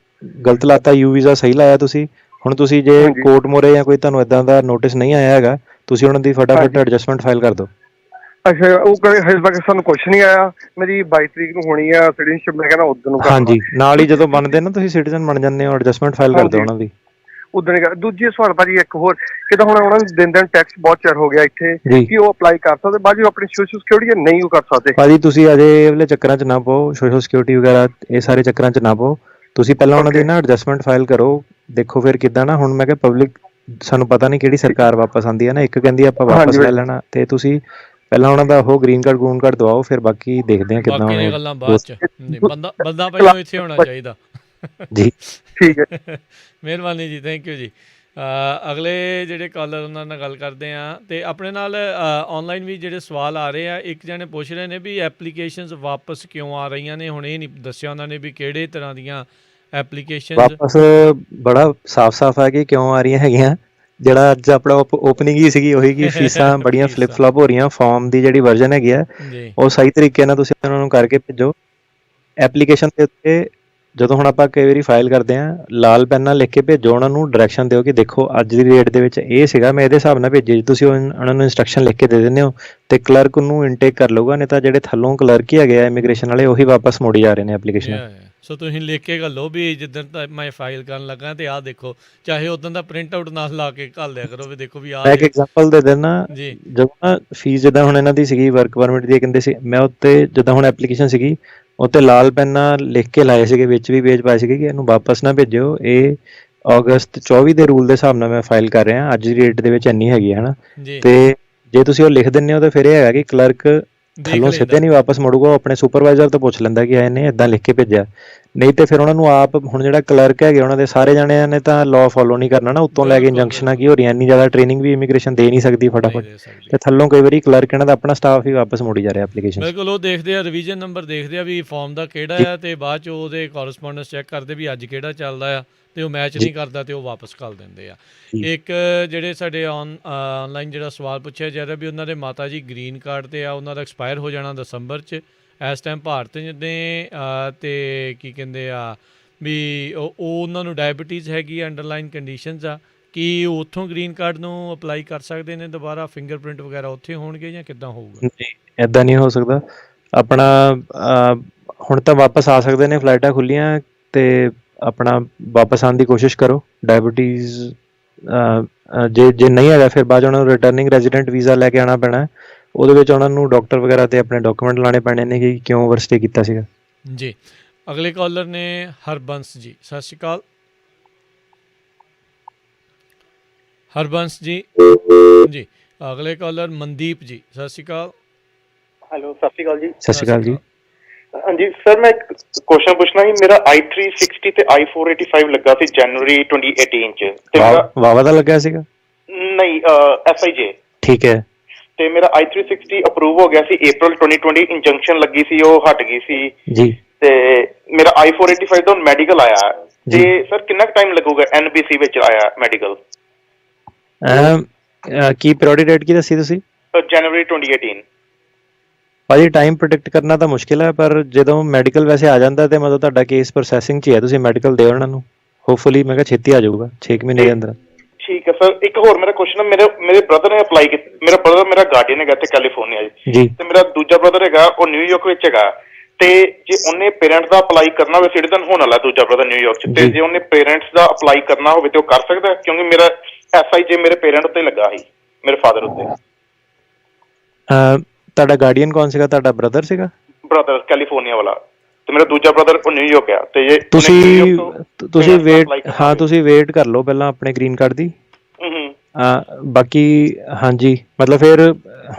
ਗਲਤ ਲਾਤਾ। ਯੂ ਵੀਜ਼ਾ ਸਹੀ ਲਾਇਆ ਤੁਸੀਂ। ਹੁਣ ਤੁਸੀਂ ਜੇ ਕੋਰਟ ਮੋਰੇ ਜਾਂ ਕੋਈ ਤੁਹਾਨੂੰ ਇਦਾਂ ਦਾ ਨੋਟਿਸ ਨਹੀਂ ਆਇਆ ਹੈਗਾ, ਤੁਸੀਂ ਉਹਨਾਂ ਦੀ ਫਟਾਫਟ ਐਡਜਸਟਮੈਂਟ ਫਾਈਲ ਕਰ ਦਿਓ। ਅੱਛਾ, ਉਹ ਕਹੇ ਹਜੇ ਤੱਕ ਸਾਨੂੰ ਕੁਛ ਨਹੀਂ ਆਇਆ। ਮੇਰੀ 22 ਤਰੀਕ ਨੂੰ ਹੋਣੀ ਆ ਸਿਟੀਜ਼ਨਸ਼ਿਪ, ਮੈਂ ਕਹਿੰਦਾ ਉਦੋਂ ਨੂੰ। ਹਾਂਜੀ, ਨਾਲ ਹੀ ਜਦੋਂ ਬਣਦੇ ਨਾ ਤੁਸੀਂ ਸਿਟੀਜ਼ਨ ਬਣ ਜਾਂਦੇ ਹੋ, ਐਡਜਸਟਮੈਂਟ ਫਾਈਲ ਕਰ ਦਿਓ ਉਹਨਾਂ ਦੀ। ਉਦੋਂ ਦੂਜੀ ਸਵਾਲ ਭਾਜੀ ਇੱਕ ਹੋਰ, ਕਿਦਾਂ ਹੁਣ ਉਹਨਾਂ ਨੂੰ ਦਿਨ ਟੈਕਸ ਬਹੁਤ ਚਿਰ ਹੋ ਗਿਆ ਇੱਥੇ, ਕਿ ਉਹ ਅਪਲਾਈ ਕਰ ਸਕਦੇ ਬਾਅਦ ਜੋ ਆਪਣੀ ਸੋਸ਼ਲ ਸਿਕਿਉਰਿਟੀ ਨਹੀਂ ਉਹ ਕਰ ਸਕਦੇ? ਭਾਜੀ ਤੁਸੀਂ ਅਜੇ ਇਹ ਵਾਲੇ ਚੱਕਰਾਂ 'ਚ ਨਾ ਪਾਓ, ਸੋਸ਼ਲ ਸਿਕਿਉਰਿਟੀ ਵਗੈਰਾ ਇਹ ਸਾਰੇ ਚੱਕਰਾਂ 'ਚ ਨਾ ਪਾਓ। ਤੁਸੀਂ ਪਹਿਲਾਂ ਉਹਨਾਂ ਦੀ ਨਾ ਐਡਜਸਟਮੈਂਟ ਫਾਈਲ ਕਰੋ, ਦੇਖੋ ਫਿਰ ਕਿੱਦਾਂ ਨਾ। ਹੁਣ ਮੈਂ ਕਿਹਾ ਪਬਲਿਕ ਸਾਨੂੰ ਪਤਾ ਨਹੀਂ ਕਿਹੜੀ ਸਰਕਾਰ ਵਾਪਸ ਆਉਂਦੀ ਹੈ ਨਾ, ਇੱਕ ਕਹਿੰਦੀ ਆਪਾਂ ਵਾਪਸ ਲੈ ਲੈਣਾ, ਤੇ ਤੁਸੀਂ ਪਹਿਲਾਂ ਉਹਨਾਂ ਦਾ ਉਹ ਗ੍ਰੀਨ ਕਾਰਡ ਦਵਾਓ, ਫਿਰ ਬਾਕੀ ਦੇਖਦੇ ਹਾਂ ਕਿੱਦਾਂ। ਬਾਕੀ ਗੱਲਾਂ ਬਾਅਦ 'ਚ, ਬੰਦਾ ਪਹਿਲਾਂ ਇੱਥੇ ਹੋਣਾ ਚਾਹੀਦਾ ਜੀ। ਠੀਕ ਹੈ, ਮਿਹਰਬਾਨੀ ਜੀ, ਥੈਂਕ ਯੂ ਜੀ। ਅਗਲੇ ਜਿਹੜੇ ਕਾਲਰ ਉਹਨਾਂ ਨਾਲ ਗੱਲ ਕਰਦੇ ਹਾਂ, ਅਤੇ ਆਪਣੇ ਨਾਲ ਔਨਲਾਈਨ ਵੀ ਜਿਹੜੇ ਸਵਾਲ ਆ ਰਹੇ ਆ। ਇੱਕ ਜਣੇ ਪੁੱਛ ਰਹੇ ਨੇ ਵੀ ਐਪਲੀਕੇਸ਼ਨਸ ਵਾਪਸ ਕਿਉਂ ਆ ਰਹੀਆਂ ਨੇ? ਹੁਣ ਇਹ ਨਹੀਂ ਦੱਸਿਆ ਉਹਨਾਂ ਨੇ ਵੀ ਕਿਹੜੇ ਤਰ੍ਹਾਂ ਦੀਆਂ ਐਪਲੀਕੇਸ਼ਨ ਵਾਪਸ। ਬੜਾ ਸਾਫ਼ ਹੈ ਕਿ ਕਿਉਂ ਆ ਰਹੀਆਂ ਹੈਗੀਆਂ। ਜਿਹੜਾ ਅੱਜ ਆਪਣਾ ਓਪਨਿੰਗ ਹੀ ਸੀਗੀ ਉਹੀ, ਕਿ ਫੀਸਾਂ ਬੜੀਆਂ ਫਲਿਪ ਫਲॉप ਹੋ ਰਹੀਆਂ। ਫਾਰਮ ਦੀ ਜਿਹੜੀ ਵਰਜਨ ਹੈਗੀ ਆ ਉਹ ਸਹੀ ਤਰੀਕੇ ਨਾਲ ਤੁਸੀਂ ਉਹਨਾਂ ਨੂੰ ਕਰਕੇ ਭੇਜੋ। ਐਪਲੀਕੇਸ਼ਨ ਦੇ ਉੱਤੇ ਜਦੋਂ ਹੁਣ ਆਪਾਂ ਕਈ ਵਾਰੀ ਫਾਈਲ ਕਰਦੇ ਹਾਂ, ਲਾਲ ਪੈਨ ਨਾਲ ਲਿਖ ਕੇ ਭੇਜੋ, ਉਹਨਾਂ ਨੂੰ ਡਾਇਰੈਕਸ਼ਨ ਦਿਓ ਕਿ ਦੇਖੋ ਅੱਜ ਦੀ ਡੇਟ ਦੇ ਵਿੱਚ ਇਹ ਸੀਗਾ, ਮੈਂ ਇਹਦੇ ਹਿਸਾਬ ਨਾਲ ਭੇਜੀ। ਤੁਸੀਂ ਉਹਨਾਂ ਨੂੰ ਇੰਸਟਰਕਸ਼ਨ ਲਿਖ ਕੇ ਦੇ ਦਿੰਦੇ ਹੋ ਤੇ ਕਲਰਕ ਉਹਨੂੰ ਇਨਟੇਕ ਕਰ ਲਊਗਾ, ਨਹੀਂ ਤਾਂ ਜਿਹੜੇ ਥੱਲੋਂ ਕਲਰਕ ਹੀ ਹੈਗੇ ਆ ਇਮੀਗ੍ਰੇਸ਼ਨ ਵਾਲੇ, ਉਹੀ ਵਾਪਸ ਮੋੜੀ ਜਾ ਰਹੇ ਨੇ ਐਪਲੀਕੇਸ਼ਨ। ਸੋ ਤੁਸੀਂ ਲਿਖ ਕੇ ਘੱਲੋ ਵੀ ਜਿੱਦਣ ਤਾਂ ਮੈਂ ਫਾਈਲ ਕਰਨ ਲੱਗਾ ਤੇ ਆਹ ਦੇਖੋ, ਚਾਹੇ ਉਦੋਂ ਦਾ ਪ੍ਰਿੰਟ ਆਊਟ ਨਾਲ ਲਾ ਕੇ ਘੱਲ ਦਿਆ ਕਰੋ ਵੀ ਦੇਖੋ ਵੀ ਆਹ। ਮੈਂ ਇੱਕ ਐਗਜ਼ਾਮਪਲ ਦੇ ਦਿੰਦਾ ਜੀ। ਜਦੋਂ ਨਾ ਫੀਸ ਜਿੱਦਾਂ ਹੁਣ ਇਹਨਾਂ ਦੀ ਸੀਗੀ ਵਰਕ ਪਰਮਿਟ ਦੀ, ਕਹਿੰਦੇ ਸੀ ਮੈਂ ਉੱਤੇ ਜਿੱਦਾਂ ਹੁਣ ਐਪਲੀਕੇਸ਼ਨ ਸੀਗੀ ਉੱਤੇ ਲਾਲ ਪੈਨ ਨਾਲ ਲਿਖ ਕੇ ਲਾਏ ਸੀਗੇ, ਵਿੱਚ ਵੀ ਪੇਜ ਪਾਏ ਸੀਗੇ ਕਿ ਇਹਨੂੰ ਵਾਪਸ ਨਾ ਭੇਜਿਓ, ਇਹ ਅਗਸਤ 24 ਦੇ ਰੂਲ ਦੇ ਹਿਸਾਬ ਨਾਲ ਮੈਂ ਫਾਈਲ ਕਰ ਰਿਹਾ, ਅੱਜ ਦੀ ਡੇਟ ਦੇ ਵਿੱਚ ਇੰਨੀ ਹੈਗੀ ਹੈ ਨਾ। ਤੇ ਜੇ ਤੁਸੀਂ ਉਹ ਲਿਖ ਦਿੰਦੇ ਹੋ ਤਾਂ ਫਿਰ ਇਹ ਹੈਗਾ ਕਿ ਕਲਰਕ ਥੱਲੋਂ ਸਿੱਧੇ ਨਹੀਂ ਵਾਪਸ ਮੁੜੂਗਾ, ਉਹ ਆਪਣੇ ਸੁਪਰਵਾਈਜ਼ਰ ਤੋਂ ਪੁੱਛ ਲੈਂਦਾ ਕਿ ਇਹਨੇ ਇਦਾਂ ਲਿਖ ਕੇ ਭੇਜਿਆ, ਨਹੀਂ ਤੇ ਫਿਰ ਉਹਨਾਂ ਨੂੰ ਆਪ, ਹੁਣ ਜਿਹੜਾ ਕਲਰਕ ਹੈਗੇ ਉਹਨਾਂ ਦੇ ਸਾਰੇ ਜਾਣਿਆਂ ਨੇ ਤਾਂ ਲਾਅ ਫੋਲੋ ਨਹੀਂ ਕਰਨਾ ਨਾ, ਉੱਤੋਂ ਲੈ ਕੇ ਇੰਜੰਕਸ਼ਨਾਂ ਕੀ ਹੋ ਰਹੀਆਂ, ਇੰਨੀ ਜ਼ਿਆਦਾ ਟ੍ਰੇਨਿੰਗ ਵੀ ਇਮੀਗ੍ਰੇਸ਼ਨ ਦੇ ਨਹੀਂ ਸਕਦੀ ਫਟਾਫਟ, ਤੇ ਥੱਲੋਂ ਕਈ ਵਾਰੀ ਕਲਰਕ ਇਹਨਾਂ ਦਾ ਆਪਣਾ ਸਟਾਫ ਹੀ ਵਾਪਸ ਮੋੜੀ ਜਾ ਰਿਹਾ ਐਪਲੀਕੇਸ਼ਨ। ਬਿਲਕੁਲ, ਉਹ ਦੇਖਦੇ ਆ ਰਿਵੀਜ਼ਨ ਨੰਬਰ, ਦੇਖਦੇ ਆ ਵੀ ਫਾਰਮ ਦਾ ਕਿਹੜਾ ਆ, ਤੇ ਬਾਅਦ 'ਚ ਉਹਦੇ ਕੋਰਸਪੋਂਡੈਂਸ ਚੈੱਕ ਕਰਦੇ ਵੀ ਅੱਜ ਕਿਹੜਾ ਚੱਲਦਾ ਆ, ਤੇ ਉਹ ਮੈਚ ਨਹੀਂ ਕਰਦਾ ਤੇ ਉਹ ਵਾਪਸ ਘੱਲ ਦਿੰਦੇ ਆ। ਇੱਕ ਜਿਹੜੇ ਸਾਡੇ ਆਨਲਾਈਨ ਜਿਹੜਾ ਸਵਾਲ ਪੁੱਛਿਆ ਜਾ ਰਿਹਾ ਵੀ ਉਹਨਾਂ ਦੇ ਮਾਤਾ ਜੀ ਗ੍ਰੀਨ ਕਾਰਡ 'ਤੇ ਆ, ਉਹਨਾਂ ਦਾ ਐਕਸਪਾਇਰ ਹੋ ਜਾਣਾ ਦਸੰਬਰ 'ਚ, ਇਸ ਟਾਈਮ ਭਾਰਤ ਨੇ ਅਤੇ ਕੀ ਕਹਿੰਦੇ ਆ ਵੀ ਉਹ ਉਹਨਾਂ ਨੂੰ ਡਾਇਬਟੀਜ਼ ਹੈਗੀ, ਅੰਡਰਲਾਈਨ ਕੰਡੀਸ਼ਨਸ ਆ, ਕੀ ਉਹ ਉੱਥੋਂ ਗ੍ਰੀਨ ਕਾਰਡ ਨੂੰ ਅਪਲਾਈ ਕਰ ਸਕਦੇ ਨੇ ਦੁਬਾਰਾ, ਫਿੰਗਰਪ੍ਰਿੰਟ ਵਗੈਰਾ ਉੱਥੇ ਹੋਣਗੇ ਜਾਂ ਕਿੱਦਾਂ ਹੋਊਗਾ? ਨਹੀਂ, ਇੱਦਾਂ ਨਹੀਂ ਹੋ ਸਕਦਾ ਆਪਣਾ। ਹੁਣ ਤਾਂ ਵਾਪਸ ਆ ਸਕਦੇ ਨੇ, ਫਲਾਈਟਾਂ ਖੁੱਲ੍ਹੀਆਂ, ਤੇ ਆਪਣਾ ਵਾਪਸ ਆਉਣ ਦੀ ਕੋਸ਼ਿਸ਼ ਕਰੋ। ਡਾਇਬਟੀਜ਼ ਜੇ ਨਹੀਂ ਹੈਗਾ ਫਿਰ ਬਾਅਦ 'ਚ ਉਹਨਾਂ ਨੂੰ ਰਿਟਰਨਿੰਗ ਰੈਜ਼ੀਡੈਂਟ ਵੀਜ਼ਾ ਲੈ ਕੇ ਆਉਣਾ ਪੈਣਾ, ਉਹਦੇ ਵਿੱਚ ਉਹਨਾਂ ਨੂੰ ਡਾਕਟਰ ਵਗੈਰਾ ਤੇ ਆਪਣੇ ਡਾਕੂਮੈਂਟ ਲਾਣੇ ਪੈਣੇ ਨੇ ਕਿ ਕਿਉਂ ਓਵਰਸਟੇ ਕੀਤਾ ਸੀਗਾ। ਜੀ। ਅਗਲੇ ਕਾਲਰ ਨੇ ਹਰਬੰਸ ਜੀ, ਸਤਿ ਸ਼੍ਰੀ ਅਕਾਲ। ਹਰਬੰਸ ਜੀ। ਜੀ। ਅਗਲੇ ਕਾਲਰ ਮਨਦੀਪ ਜੀ, ਸਤਿ ਸ਼੍ਰੀ ਅਕਾਲ। ਹੈਲੋ, ਸਤਿ ਸ਼੍ਰੀ ਅਕਾਲ ਜੀ। ਸਤਿ ਸ਼੍ਰੀ ਅਕਾਲ ਜੀ। ਹਾਂਜੀ ਸਰ, ਮੈਂ ਇੱਕ ਕੁਐਸਚਨ ਪੁੱਛਣਾ ਸੀ। ਮੇਰਾ I360 ਤੇ I485 ਲੱਗਾ ਸੀ ਜਨਵਰੀ 2018 ਚ, ਤੇ ਵਾਵਾ ਦਾ ਲੱਗਿਆ ਸੀਗਾ? ਨਹੀਂ, SIJ। ਠੀਕ ਹੈ। ਤੇ ਮੇਰਾ I360 ਅਪਰੂਵ ਹੋ ਗਿਆ ਸੀ April 2020, ਇੰਜੰਕਸ਼ਨ ਲੱਗੀ ਸੀ, ਉਹ ਹਟ ਗਈ ਸੀ ਜੀ। ਤੇ ਮੇਰਾ I485 ਦਾ ਮੈਡੀਕਲ ਆਇਆ, ਤੇ ਸਰ ਕਿੰਨਾ ਟਾਈਮ ਲੱਗੂਗਾ NBC ਵਿੱਚ ਆਇਆ ਮੈਡੀਕਲ? ਕੀ ਪ੍ਰਾਇੋਰਟੀ ਡੇਟ ਕੀ ਦੱਸੀ ਤੁਸੀਂ? ਜਨਵਰੀ 2018। ਭਾਜੀ ਟਾਈਮ ਪ੍ਰੋਡਿਕਟ ਕਰਨਾ ਤਾਂ ਮੁਸ਼ਕਿਲ ਹੈ, ਪਰ ਜਦੋਂ ਮੈਡੀਕਲ ਵੈਸੇ ਆ ਜਾਂਦਾ ਤੇ ਮਤਲਬ ਤੁਹਾਡਾ ਕੇਸ ਪ੍ਰੋਸੈਸਿੰਗ 'ਚ ਹੀ ਹੈ, ਤੁਸੀਂ ਮੈਡੀਕਲ ਦਿਓ ਉਹਨਾਂ ਨੂੰ, ਹੋਪਫੁਲੀ ਮੈਂ ਕਿਹਾ ਛੇਤੀ ਆ ਜਾਊਗਾ 6 ਮਹੀਨੇ ਦੇ ਅੰਦਰ। ਠੀਕ ਹੈ ਸਰ। ਇੱਕ ਹੋਰ ਮੇਰਾ ਕੁਐਸਚਨ, ਮੇਰੇ ਬ੍ਰਦਰ ਨੇ ਅਪਲਾਈ ਕੀਤਾ, ਮੇਰਾ ਬ੍ਰਦਰ ਮੇਰਾ ਗਾਰਡੀਅਨ ਹੈਗਾ ਇੱਥੇ ਕੈਲੀਫੋਰਨੀਆ ਜੀ, ਤੇ ਮੇਰਾ ਦੂਜਾ ਬ੍ਰਦਰ ਹੈਗਾ ਉਹ ਨਿਊਯਾਰਕ ਵਿੱਚ ਹੈਗਾ, ਤੇ ਜੇ ਉਹਨੇ ਪੇਰੈਂਟਸ ਦਾ ਅਪਲਾਈ ਕਰਨਾ ਹੋਵੇ, ਸਿਟੀਜ਼ਨ ਹੋਣ ਵਾਲਾ ਦੂਜਾ ਬ੍ਰਦਰ ਨਿਊਯਾਰਕ 'ਚ, ਤੇ ਜੇ ਉਹਨੇ ਪੇਰੈਂਟਸ ਦਾ ਅਪਲਾਈ ਕਰਨਾ ਹੋਵੇ ਤੇ ਉਹ ਕਰ ਸਕਦਾ? ਕਿਉਂਕਿ ਮੇਰਾ SIJ ਮੇਰੇ ਪੇਰੈਂਟ ਉੱਤੇ ਲੱਗਾ ਸੀ, ਮੇਰੇ ਫਾਦਰ ਉੱਤੇ। ਤੁਹਾਡਾ ਗਾਰਡੀਅਨ ਕੌਣ ਸੀਗਾ? ਤੁਹਾਡਾ ਬ੍ਰਦਰ ਸੀਗਾ? ਬ੍ਰਦਰ ਕੈਲੀਫੋਰਨੀਆ ਵਾਲਾ, ਤੇ ਮੇਰਾ ਦੂਜਾ ਬ੍ਰਦਰ ਉਹ ਨਿਊਯਾਰਕ ਆ। ਤੇ ਜੇ ਤੁਸੀਂ ਵੇਟ ਕਰ ਲਓ ਪਹਿਲਾਂ ਆਪਣੇ ਗ੍ਰੀਨ ਕਾਰਡ ਦੀ। ਬਾਕੀ ਹਾਂਜੀ, ਮਤਲਬ ਫਿਰ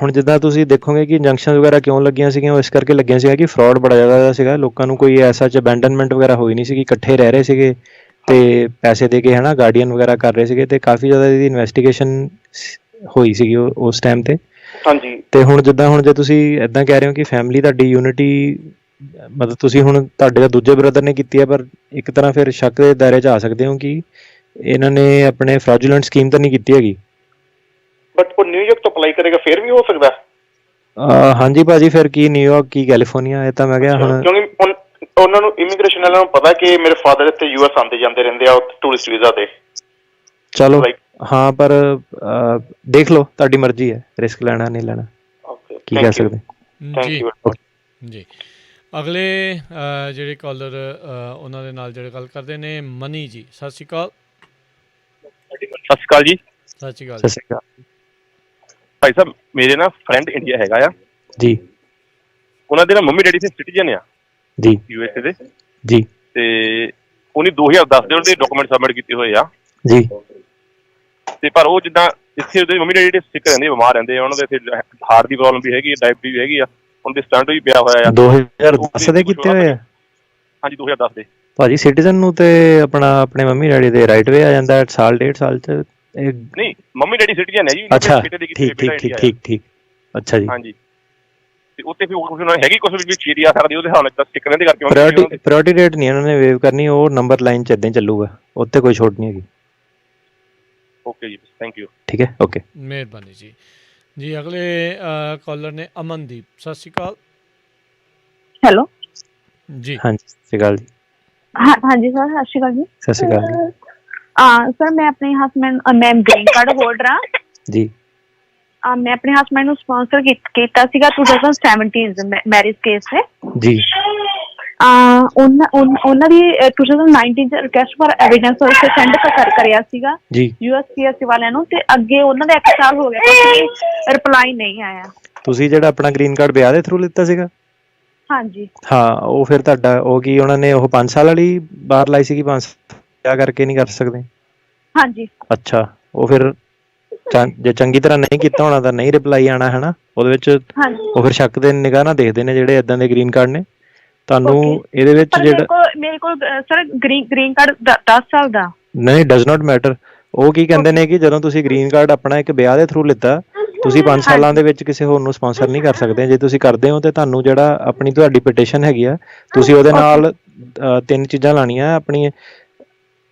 ਹੁਣ ਜਿੱਦਾਂ ਤੁਸੀਂ ਦੇਖੋਗੇ ਕਿ ਇੰਜੰਕਸ਼ਨ ਵਗੈਰਾ ਕਿਉਂ ਲੱਗੀਆਂ ਸੀਗੀਆਂ, ਉਹ ਇਸ ਕਰਕੇ ਲੱਗੀਆਂ ਸੀਗੀਆਂ ਕਿ ਫਰਾਡ ਬੜਾ ਜ਼ਿਆਦਾ ਸੀਗਾ, ਲੋਕਾਂ ਨੂੰ ਕੋਈ ਐਸਾ ਅਬੈਂਡਨਮੈਂਟ ਵਗੈਰਾ ਹੋਈ ਨਹੀਂ ਸੀਗੀ, ਇਕੱਠੇ ਰਹਿ ਰਹੇ ਸੀਗੇ ਤੇ ਪੈਸੇ ਦੇ ਕੇ ਹੈ ਨਾ ਗਾਰਡੀਅਨ ਵਗੈਰਾ ਕਰ ਰਹੇ ਸੀਗੇ, ਤੇ ਕਾਫੀ ਜ਼ਿਆਦਾ ਇਹਦੀ ਇਨਵੈਸਟੀਗੇਸ਼ਨ ਹੋਈ ਸੀਗੀ ਉਸ ਟਾਈਮ ਤੇ। ਹਾਂਜੀ। ਤੇ ਹੁਣ ਜਿੱਦਾਂ ਹੁਣ ਜੇ ਤੁਸੀਂ ਇੱਦਾਂ ਕਹਿ ਰਹੇ ਹੋ ਕਿ ਫੈਮਿਲੀ ਤੁਹਾਡੀ ਯੂਨਿਟੀ, ਮਤਲਬ ਤੁਸੀਂ ਹੁਣ ਤੁਹਾਡੇ ਦਾ ਦੂਜੇ ਬ੍ਰਦਰ ਨੇ ਕੀਤੀ ਹੈ, ਪਰ ਇੱਕ ਤਰ੍ਹਾਂ ਫਿਰ ਸ਼ੱਕ ਦੇ ਦਾਇਰੇ 'ਚ ਆ ਸਕਦੇ ਹੋ ਕਿ ਇਹਨਾਂ ਨੇ ਆਪਣੇ ਫਰਾਜੂਲੈਂਟ ਸਕੀਮ ਤਾਂ ਨਹੀਂ ਕੀਤੀ ਹੈਗੀ। ਬਟ ਉਹ ਨਿਊਯਾਰਕ ਤੋਂ ਅਪਲਾਈ ਕਰੇਗਾ ਫਿਰ ਵੀ ਹੋ ਸਕਦਾ? ਹਾਂਜੀ ਭਾਜੀ, ਫਿਰ ਕੀ ਨਿਊਯਾਰਕ ਕੀ ਕੈਲੀਫੋਰਨੀਆ, ਇਹ ਤਾਂ ਮੈਂ ਕਿਹਾ ਹੁਣ ਕਿਉਂਕਿ ਉਹਨਾਂ ਨੂੰ ਇਮੀਗ੍ਰੇਸ਼ਨ ਵਾਲਿਆਂ ਨੂੰ ਪਤਾ ਕਿ ਮੇਰੇ ਫਾਦਰ ਇੱਥੇ US ਆਉਂਦੇ ਜਾਂਦੇ ਰਹਿੰਦੇ ਆ ਟੂਰਿਸਟ ਵੀਜ਼ਾ ਤੇ। ਚਲੋ ਹਾਂ, ਪਰ ਦੇਖ ਲਓ, ਤੁਹਾਡੀ ਮਰਜ਼ੀ ਹੈ, ਰਿਸਕ ਲੈਣਾ ਨਹੀਂ ਲੈਣਾ, ਕੀ ਕਹਿ ਸਕਦੇ। ਜੀ। ਅਗਲੇ ਜਿਹੜੇ ਕਾਲਰ ਉਹਨਾਂ ਦੇ ਨਾਲ ਜਿਹੜੇ ਗੱਲ ਕਰਦੇ ਨੇ, ਮਨੀ ਜੀ, ਸਤਿ ਸ਼੍ਰੀ ਅਕਾਲ। ਸਤਿ ਸ਼੍ਰੀ ਅਕਾਲ ਜੀ। ਸਤਿ ਸ਼੍ਰੀ ਅਕਾਲ। ਸਤਿ ਸ਼੍ਰੀ ਅਕਾਲ ਭਾਈ ਸਾਹਿਬ, ਮੇਰੇ ਨਾ ਫਰੈਂਡ ਇੰਡੀਆ ਹੈਗਾ ਆ ਜੀ, ਉਹਨਾਂ ਦੇ ਨਾ ਮੰਮੀ ਡੈਡੀ ਸਿਟੀਜ਼ਨ ਆ ਜੀ USA ਦੇ ਜੀ, ਤੇ ਉਹਨੇ 2010 ਦੇ ਉਹਦੇ ਡਾਕੂਮੈਂਟ ਸਬਮਿਟ ਕੀਤੇ ਹੋਏ ਆ ਜੀ, ਤੇ ਪਰ ਉਹ ਜਿੱਦਾਂ ਇੱਥੇ ਉਹਦੇ ਮੰਮੀ ਡੈਡੀ ਸਿੱਕ ਰਹਿੰਦੇ, ਬਿਮਾਰ ਰਹਿੰਦੇ ਆ, ਉਹਨਾਂ ਦੇ ਇੱਥੇ ਹਾਰਟ ਦੀ ਪ੍ਰੋਬਲਮ ਵੀ ਹੈਗੀ, ਡਾਇਬਟੀਜ਼ ਵੀ ਹੈਗੀ ਆ, ਉਹਨਾਂ ਦੇ ਸਟੰਟ ਵੀ ਪਿਆ ਹੋਇਆ ਆ। 2010 ਦੇ ਕੀਤੇ ਹੋਏ ਆ? ਹਾਂਜੀ 2010 ਦੇ। ਭਾਜੀ ਸਿਟੀਜ਼ਨ ਨੂੰ ਤੇ ਆਪਣੇ ਮੰਮੀ ਡੈਡੀ ਦੇ ਰਾਈਟ ਵੇ ਆ ਜਾਂਦਾ ਸਾਲ 1.5 ਸਾਲ 'ਚ। ਨਹੀਂ, ਮੰਮੀ ਡੈਡੀ ਸਿਟੀਜ਼ਨ ਹੈ ਜੀ। ਅੱਛਾ, ਠੀਕ। ਅੱਛਾ ਜੀ। ਹਾਂਜੀ, ਤੇ ਉੱਤੇ ਫਿਰ ਕੁਝ ਹੈਗੀ ਕੁਝ ਵੀ ਛੇਤੀ ਆ ਸਕਦੀ, ਉਹਦੇ ਹਿਸਾਬ ਨਾਲ ਸਿੱਕ ਰਹਿੰਦੇ ਕਰਕੇ ਪ੍ਰਾਇੋਰਟੀ ਡੇਟ ਨਹੀਂ ਉਹਨਾਂ ਨੇ ਵੇਵ ਕਰਨੀ, ਉਹ ਨੰਬਰ ਲਾਈਨ 'ਚ ਏਦਾਂ ਹੀ ਚੱਲੂਗਾ, ਉੱਤੇ ਕੋਈ ਛੋਟ ਨਹੀਂ ਹੈਗੀ। ਓਕੇ ਜੀ, ਥੈਂਕ ਯੂ। ਠੀਕ ਹੈ, ਓਕੇ, ਮਿਹਰਬਾਨੀ ਜੀ। ਜੀ ਅਗਲੇ ਕਾਲਰ ਨੇ ਅਮਨਦੀਪ, ਸਤਿ ਸ਼੍ਰੀ ਅਕਾਲ। ਹੈਲੋ ਜੀ। ਹਾਂਜੀ, ਸਤਿ ਸ਼੍ਰੀ ਅਕਾਲ ਜੀ। ਹਾਂਜੀ ਸਰ, ਸਤਿ ਸ਼੍ਰੀ ਅਕਾਲ ਜੀ। ਸਤਿ ਸ਼੍ਰੀ ਅਕਾਲ ਜੀ। ਸਰ ਮੈਂ ਆਪਣੇ ਹਸਬੈਂਡ, ਮੈਂ ਗ੍ਰੀਨ ਕਾਰਡ ਹੋਲਡਰ ਹਾਂ ਜੀ। ਮੈਂ ਆਪਣੇ ਹਸਬੈਂਡ ਨੂੰ ਸਪਾਂਸਰ ਕੀਤਾ ਸੀਗਾ 2017 ਮੈਰਿਜ ਕੇਸ ਤੇ ਜੀ। ਉਹਨਾਂ ਦੀ 2019 ਚ ਰਿਕੁਐਸਟ ਫॉर ਐਵੀਡੈਂਸ ਸੈਂਡ ਕਰਿਆ ਸੀਗਾ ਜੀ USPSC ਵਾਲਿਆਂ ਨੂੰ, ਤੇ ਅੱਗੇ ਉਹਨਾਂ ਦਾ 1 ਸਾਲ ਹੋ ਗਿਆ, ਰਿਪਲਾਈ ਨਹੀਂ ਆਇਆ। ਤੁਸੀਂ ਜਿਹੜਾ ਆਪਣਾ ਗ੍ਰੀਨ ਕਾਰਡ ਵਿਆਹ ਦੇ ਥਰੂ ਲਿੱਤਾ ਸੀਗਾ? ਹਾਂਜੀ। ਹਾਂ, ਉਹ ਫਿਰ ਤੁਹਾਡਾ ਉਹ ਕੀ ਉਹਨਾਂ ਨੇ ਉਹ 5 ਸਾਲ ਵਾਲੀ ਬਾਹਰ ਲਾਈ ਸੀਗੀ, 5 ਵਿਆਹ ਕਰਕੇ ਨਹੀਂ ਕਰ ਸਕਦੇ? ਹਾਂਜੀ। ਅੱਛਾ, ਉਹ ਫਿਰ ਜੇ ਚੰਗੀ ਤਰ੍ਹਾਂ ਨਹੀਂ ਕੀਤਾ ਹੋਣਾ ਤਾਂ ਨਹੀਂ ਰਿਪਲਾਈ ਆਣਾ ਹੈ ਨਾ ਉਹਦੇ ਵਿੱਚ। ਉਹ ਫਿਰ ਸ਼ੱਕ ਦੇ ਨਿਗਾਹ ਨਾਲ ਦੇਖਦੇ ਨੇ ਜਿਹੜੇ ਇਦਾਂ ਦੇ ਗ੍ਰੀਨ ਕਾਰਡ ਨੇ। ਤੁਹਾਨੂੰ ਇਹਦੇ ਵਿੱਚ ਜਿਹੜਾ ਮੇਰੇ ਕੋਲ ਸਰ ਗ੍ਰੀਨ ਕਾਰਡ 10 ਸਾਲ ਦਾ ਨਹੀਂ, ਡਜ਼ ਨਾਟ ਮੈਟਰ। ਉਹ ਕੀ ਕਹਿੰਦੇ ਨੇ ਕਿ ਜਦੋਂ ਤੁਸੀਂ ਗ੍ਰੀਨ ਕਾਰਡ ਆਪਣਾ ਇੱਕ ਵਿਆਹ ਦੇ ਥਰੂ ਲਿੱਤਾ, ਤੁਸੀਂ 5 ਸਾਲਾਂ ਦੇ ਵਿੱਚ ਕਿਸੇ ਹੋਰ ਨੂੰ ਸਪਾਂਸਰ ਨਹੀਂ ਕਰ ਸਕਦੇ। ਜੇ ਤੁਸੀਂ ਕਰਦੇ ਹੋ ਤੇ ਤੁਹਾਨੂੰ ਜਿਹੜਾ ਆਪਣੀ ਤੁਹਾਡੀ ਪਟੀਸ਼ਨ ਹੈਗੀ ਆ, ਤੁਸੀਂ ਉਹਦੇ ਨਾਲ 3 ਚੀਜ਼ਾਂ ਲਾਣੀਆਂ ਆਪਣੀ।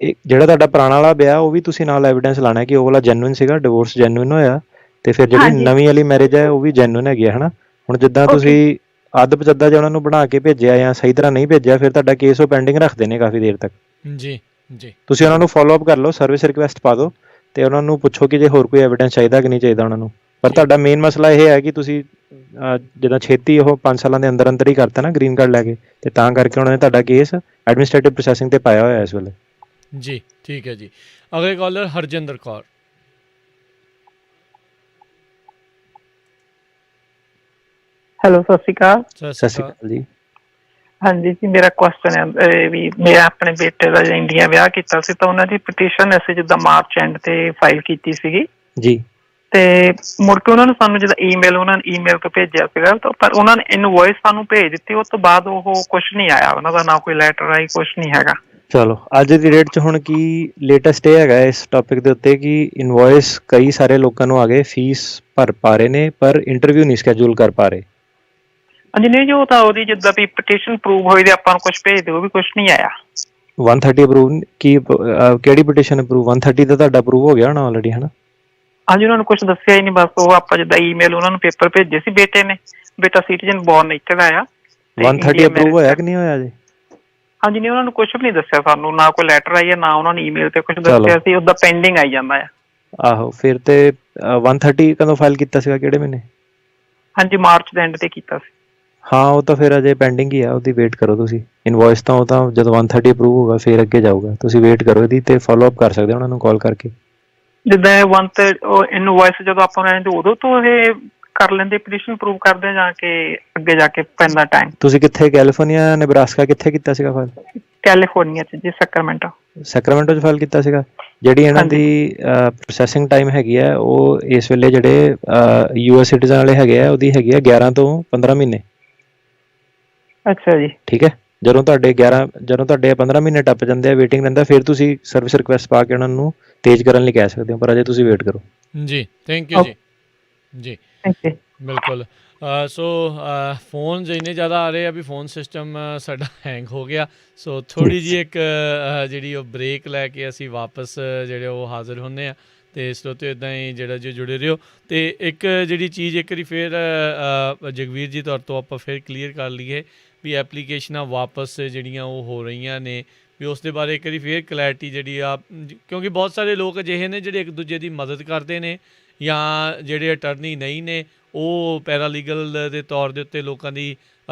ਜਿਹੜਾ ਤੁਹਾਡਾ ਪੁਰਾਣਾ ਵਾਲਾ ਵਿਆਹ ਉਹ ਵੀ ਤੁਸੀਂ ਨਾਲ ਐਵੀਡੈਂਸ ਲਾਣਾ ਕਿ ਉਹ ਵਾਲਾ ਜੈਨੂਇਨ ਸੀਗਾ, ਡਿਵੋਰਸ ਜੈਨੂਇਨ ਹੋਇਆ, ਤੇ ਫਿਰ ਜਿਹੜੀ ਨਵੀਂ ਵਾਲੀ ਮੈਰਿਜ ਹੈ ਉਹ ਵੀ ਜੈਨੂਇਨ ਹੈਗੀ ਹੈ ਹਨਾ। ਹੁਣ ਜਿੱਦਾਂ ਤੁਸੀਂ ਅੱਧ ਪਚੱਦਾ ਜੇ ਉਹਨਾਂ ਨੂੰ ਬਣਾ ਕੇ ਭੇਜਿਆ ਜਾਂ ਸਹੀ ਤਰ੍ਹਾਂ ਨਹੀਂ ਭੇਜਿਆ, ਫਿਰ ਤੁਹਾਡਾ ਕੇਸ ਉਹ ਪੈਂਡਿੰਗ ਰੱਖਦੇ ਨੇ ਕਾਫੀ ਦੇਰ ਤੱਕ। ਜੀ ਜੀ। ਤੁਸੀਂ ਉਹਨਾਂ ਨੂੰ ਫੋਲੋ ਅਪ ਕਰ ਲਓ, ਸਰਵਿਸ ਰਿਕੁਐਸਟ ਪਾ ਦਿਓ ਤੇ ਉਹਨਾਂ ਨੂੰ ਪੁੱਛੋ ਕਿ ਜੇ ਹੋਰ ਕੋਈ ਐਵੀਡੈਂਸ ਚਾਹੀਦਾ ਕਿ ਨਹੀਂ ਚਾਹੀਦਾ ਉਹਨਾਂ ਨੂੰ। ਪਰ ਤੁਹਾਡਾ ਮੇਨ ਮਸਲਾ ਇਹ ਹੈ ਕਿ ਤੁਸੀਂ ਜਿੱਦਾਂ ਛੇਤੀ ਉਹ 5 ਸਾਲਾਂ ਦੇ ਅੰਦਰ ਅੰਦਰ ਹੀ ਕਰਤਾ ਨਾ ਗ੍ਰੀਨ ਕਾਰਡ ਲੈ ਕੇ, ਤੇ ਤਾਂ ਕਰਕੇ ਉਹਨਾਂ ਨੇ ਤੁਹਾਡਾ ਕੇਸ ਐਡਮਿਨਿਸਟ੍ਰੇਟਿਵ ਪ੍ਰੋਸੈਸਿੰਗ ਤੇ ਪਾਇਆ ਹੋਇਆ ਇਸ ਵੇਲੇ। ਜੀ ਠੀਕ ਹੈ ਜੀ। ਅਗਲੇ ਕਾਲਰ ਹਰਜਿੰਦਰ ਕੌਰ। ਹੈਲੋ, ਸਤਿ ਸ਼੍ਰੀ ਅਕਾਲ। ਸਤਿ ਸ਼੍ਰੀ ਅਕਾਲ ਜੀ। ਹਾਂਜੀ ਜੀ, ਮੇਰਾ ਕੁਐਸਚਨ ਹੈ ਵੀ ਮੈਂ ਆਪਣੇ ਬੇਟੇ ਦਾ ਇੰਡੀਆ ਵਿਆਹ ਕੀਤਾ ਸੀ ਤਾਂ ਉਹਨਾਂ ਦੀ ਪਟੀਸ਼ਨ ਅਸੀਂ ਜਿੱਦਾਂ ਮਾਰਚ ਐਂਡ ਤੇ ਫਾਈਲ ਕੀਤੀ ਸੀਗੀ ਜੀ, ਤੇ ਮੁੜ ਕੇ ਉਹਨਾਂ ਨੂੰ ਸਾਨੂੰ ਜਿੱਦਾਂ ਉਹਨਾਂ ਨੇ ਈਮੇਲ ਤੋਂ ਭੇਜਿਆ ਸੀਗਾ, ਪਰ ਉਹਨਾਂ ਨੇ ਇਨਵੋਇਸ ਸਾਨੂੰ ਭੇਜ ਦਿੱਤੀ। ਉਸ ਤੋਂ ਬਾਅਦ ਉਹ ਕੁਛ ਨਹੀਂ ਆਇਆ, ਉਹਨਾਂ ਦਾ ਨਾ ਕੋਈ ਲੈਟਰ ਆਈ, ਕੁਛ ਨਹੀਂ ਹੈਗਾ। ਚਲੋ, ਅੱਜ ਦੀ ਡੇਟ 'ਚ ਹੁਣ ਕੀ ਲੇਟੈਸਟ ਇਹ ਹੈਗਾ ਇਸ ਟੌਪਿਕ ਦੇ ਉੱਤੇ ਕਿ ਇਨਵੋਇਸ ਕਈ ਸਾਰੇ ਲੋਕਾਂ ਨੂੰ ਆ ਗਏ, ਫੀਸ ਭਰ ਪਾ ਰਹੇ ਨੇ ਪਰ ਇੰਟਰਵਿਊ ਨਹੀਂ ਸਕੈਜੂਲ ਕਰ ਪਾ ਰਹੇ। ਹਾਂਜੀ, ਨਹੀਂ ਜੋ ਤਾਂ ਉਹਦੀ ਜਿੱਦਾਂ ਵੀ ਪਟੀਸ਼ਨ ਅਪਰੂਵ ਹੋਈ ਤੇ ਆਪਾਂ ਨੂੰ ਕੁਛ ਭੇਜ ਦਿਓ, ਵੀ ਕੁਛ ਨਹੀਂ ਆਇਆ। 130 ਅਪਰੂਵ ਕੀ ਕਿਹੜੀ ਪਟੀਸ਼ਨ ਅਪਰੂਵ? 130 ਤਾਂ ਤੁਹਾਡਾ ਅਪਰੂਵ ਹੋ ਗਿਆ ਹੋਣਾ ਆਲਰੇਡੀ, ਹਨਾ? ਹਾਂਜੀ, ਉਹਨਾਂ ਨੂੰ ਕੁਛ ਦੱਸਿਆ ਹੀ ਨਹੀਂ, ਬਸ ਉਹ ਆਪਾਂ ਜਿੱਦਾਂ ਈਮੇਲ ਉਹਨਾਂ ਨੂੰ ਪੇਪਰ ਭੇਜੇ ਸੀ ਬੇਟੇ ਨੇ, ਬੇਟਾ ਸਿਟੀਜ਼ਨ ਬੋਰਨ ਇੱਥੇ ਦਾ ਆ। 130 ਅਪਰੂਵ ਹੋਇਆ ਕਿ ਨਹੀਂ ਹੋਇਆ ਜੀ? ਹਾਂਜੀ, ਨਹੀਂ ਉਹਨਾਂ ਨੂੰ ਕੁਛ ਵੀ ਨਹੀਂ ਦੱਸਿਆ ਸਾਨੂੰ, ਨਾ ਕੋਈ ਲੈਟਰ ਆਈ ਹੈ, ਨਾ ਉਹਨਾਂ ਨੇ ਈਮੇਲ ਤੇ ਕੁਛ ਦੱਸਿਆ ਸੀ, ਉਹਦਾ ਪੈਂਡਿੰਗ ਆਈ ਜਾਂਦਾ ਆ। ਆਹੋ, ਫਿਰ ਤੇ 130 ਕਦੋਂ ਫਾਈਲ ਕੀਤਾ ਸੀਗਾ, ਕਿਹੜੇ ਮਹੀਨੇ? ਹਾਂਜੀ, ਮਾਰਚ ਦੇ ਐਂਡ ਤੇ ਕੀਤਾ ਸੀ। ਹਾਂ, ਉਹ ਤਾਂ ਫਿਰ ਅਜੇ ਪੈਂਡਿੰਗ ਹੀ ਆ, ਉਹਦੀ ਵੇਟ ਕਰੋ ਤੁਸੀਂ। ਇਨਵੋਇਸ ਤਾਂ ਉਹ ਤਾਂ ਜਦੋਂ 130 ਅਪਰੂਵ ਹੋਗਾ ਫਿਰ ਅੱਗੇ ਜਾਊਗਾ, ਤੁਸੀਂ ਵੇਟ ਕਰੋ ਇਹਦੀ ਤੇ ਫੋਲੋ ਅਪ ਕਰ ਸਕਦੇ ਹੋ ਉਹਨਾਂ ਨੂੰ ਕਾਲ ਕਰਕੇ। ਜਿੱਦਾਂ ਇਨਵੋਇਸ ਜਦੋਂ ਆਪਾਂ ਉਦੋਂ ਤੋਂ ਇਹ ਕਰ ਲੈਂਦੇ, ਪਟੀਸ਼ਨ ਅਪਰੂਵ ਕਰਦੇ ਜਾਂ ਕਿ ਅੱਗੇ ਜਾ ਕੇ ਪੈਂਦਾ ਟਾਈਮ? ਤੁਸੀਂ ਕਿੱਥੇ, ਕੈਲੀਫੋਰਨੀਆ, ਨੇਬਰਾਸਕਾ, ਕਿੱਥੇ ਕੀਤਾ ਸੀਗਾ ਫਾਈਲ? ਕੈਲੀਫੋਰਨੀਆ ਚ ਜੀ, ਸੈਕਰਾਮੈਂਟੋ ਚ ਫਾਈਲ ਕੀਤਾ ਸੀਗਾ। ਜਿਹੜੀ ਇਹਨਾਂ ਦੀ ਪ੍ਰੋਸੈਸਿੰਗ ਟਾਈਮ ਹੈਗੀ ਆ ਉਹ ਇਸ ਵੇਲੇ ਜਿਹੜੇ US ਸਿਟੀਜ਼ਨ ਵਾਲੇ ਹੈਗੇ ਆ ਉਹਦੀ ਹੈਗੀ ਆ 11 ਤੋਂ 15 ਮਹੀਨੇ। ਅੱਛਾ ਜੀ, ਠੀਕ ਹੈ। ਜਦੋਂ ਤੁਹਾਡੇ 15 ਮਹੀਨੇ ਟੱਪ ਜਾਂਦੇ ਆ, ਵੇਟਿੰਗ ਰਹਿੰਦਾ, ਫਿਰ ਤੁਸੀਂ ਸਰਵਿਸ ਰਿਕੁਐਸਟ ਪਾ ਕੇ ਉਹਨਾਂ ਨੂੰ ਤੇਜ਼ ਕਰਨ ਲਈ ਕਹਿ ਸਕਦੇ ਹੋ, ਪਰ ਅਜੇ ਤੁਸੀਂ ਵੇਟ ਕਰੋ। ਜੀ, ਥੈਂਕ ਯੂ ਜੀ। ਜੀ ਬਿਲਕੁਲ। ਸੋ ਫੋਨਸ ਇੰਨੇ ਜ਼ਿਆਦਾ ਆ ਰਹੇ ਆ ਵੀ ਫੋਨ ਸਿਸਟਮ ਸਾਡਾ ਹੈਂਗ ਹੋ ਗਿਆ। ਸੋ ਥੋੜ੍ਹੀ ਜਿਹੀ ਇੱਕ ਜਿਹੜੀ ਉਹ ਬ੍ਰੇਕ ਲੈ ਕੇ ਅਸੀਂ ਵਾਪਸ ਜਿਹੜੇ ਉਹ ਹਾਜ਼ਰ ਹੁੰਦੇ ਹਾਂ। ਅਤੇ ਸਰੋਤਿਓ ਇੱਦਾਂ ਹੀ ਜਿਹੜਾ ਜੋ ਜੁੜੇ ਰਹੋ। ਅਤੇ ਇੱਕ ਜਿਹੜੀ ਚੀਜ਼ ਇੱਕ ਵਾਰੀ ਫਿਰ ਜਗਵੀਰ ਜੀ ਤੌਰ ਤੋਂ ਆਪਾਂ ਫਿਰ ਕਲੀਅਰ ਕਰ ਲਈਏ ਵੀ ਐਪਲੀਕੇਸ਼ਨਾਂ ਵਾਪਸ ਜਿਹੜੀਆਂ ਉਹ ਹੋ ਰਹੀਆਂ ਨੇ, ਵੀ ਉਸ ਦੇ ਬਾਰੇ ਇੱਕ ਵਾਰੀ ਫਿਰ ਕਲੈਰਿਟੀ ਜਿਹੜੀ ਆ, ਕਿਉਂਕਿ ਬਹੁਤ ਸਾਰੇ ਲੋਕ ਅਜਿਹੇ ਨੇ ਜਿਹੜੇ ਇੱਕ ਦੂਜੇ ਦੀ ਮਦਦ ਕਰਦੇ ਨੇ ਜਾਂ ਜਿਹੜੇ ਅਟਰਨੀ ਨਹੀਂ ਨੇ ਉਹ ਪੈਰਾਲੀਗਲ ਦੇ ਤੌਰ ਦੇ ਉੱਤੇ ਲੋਕਾਂ ਦੀ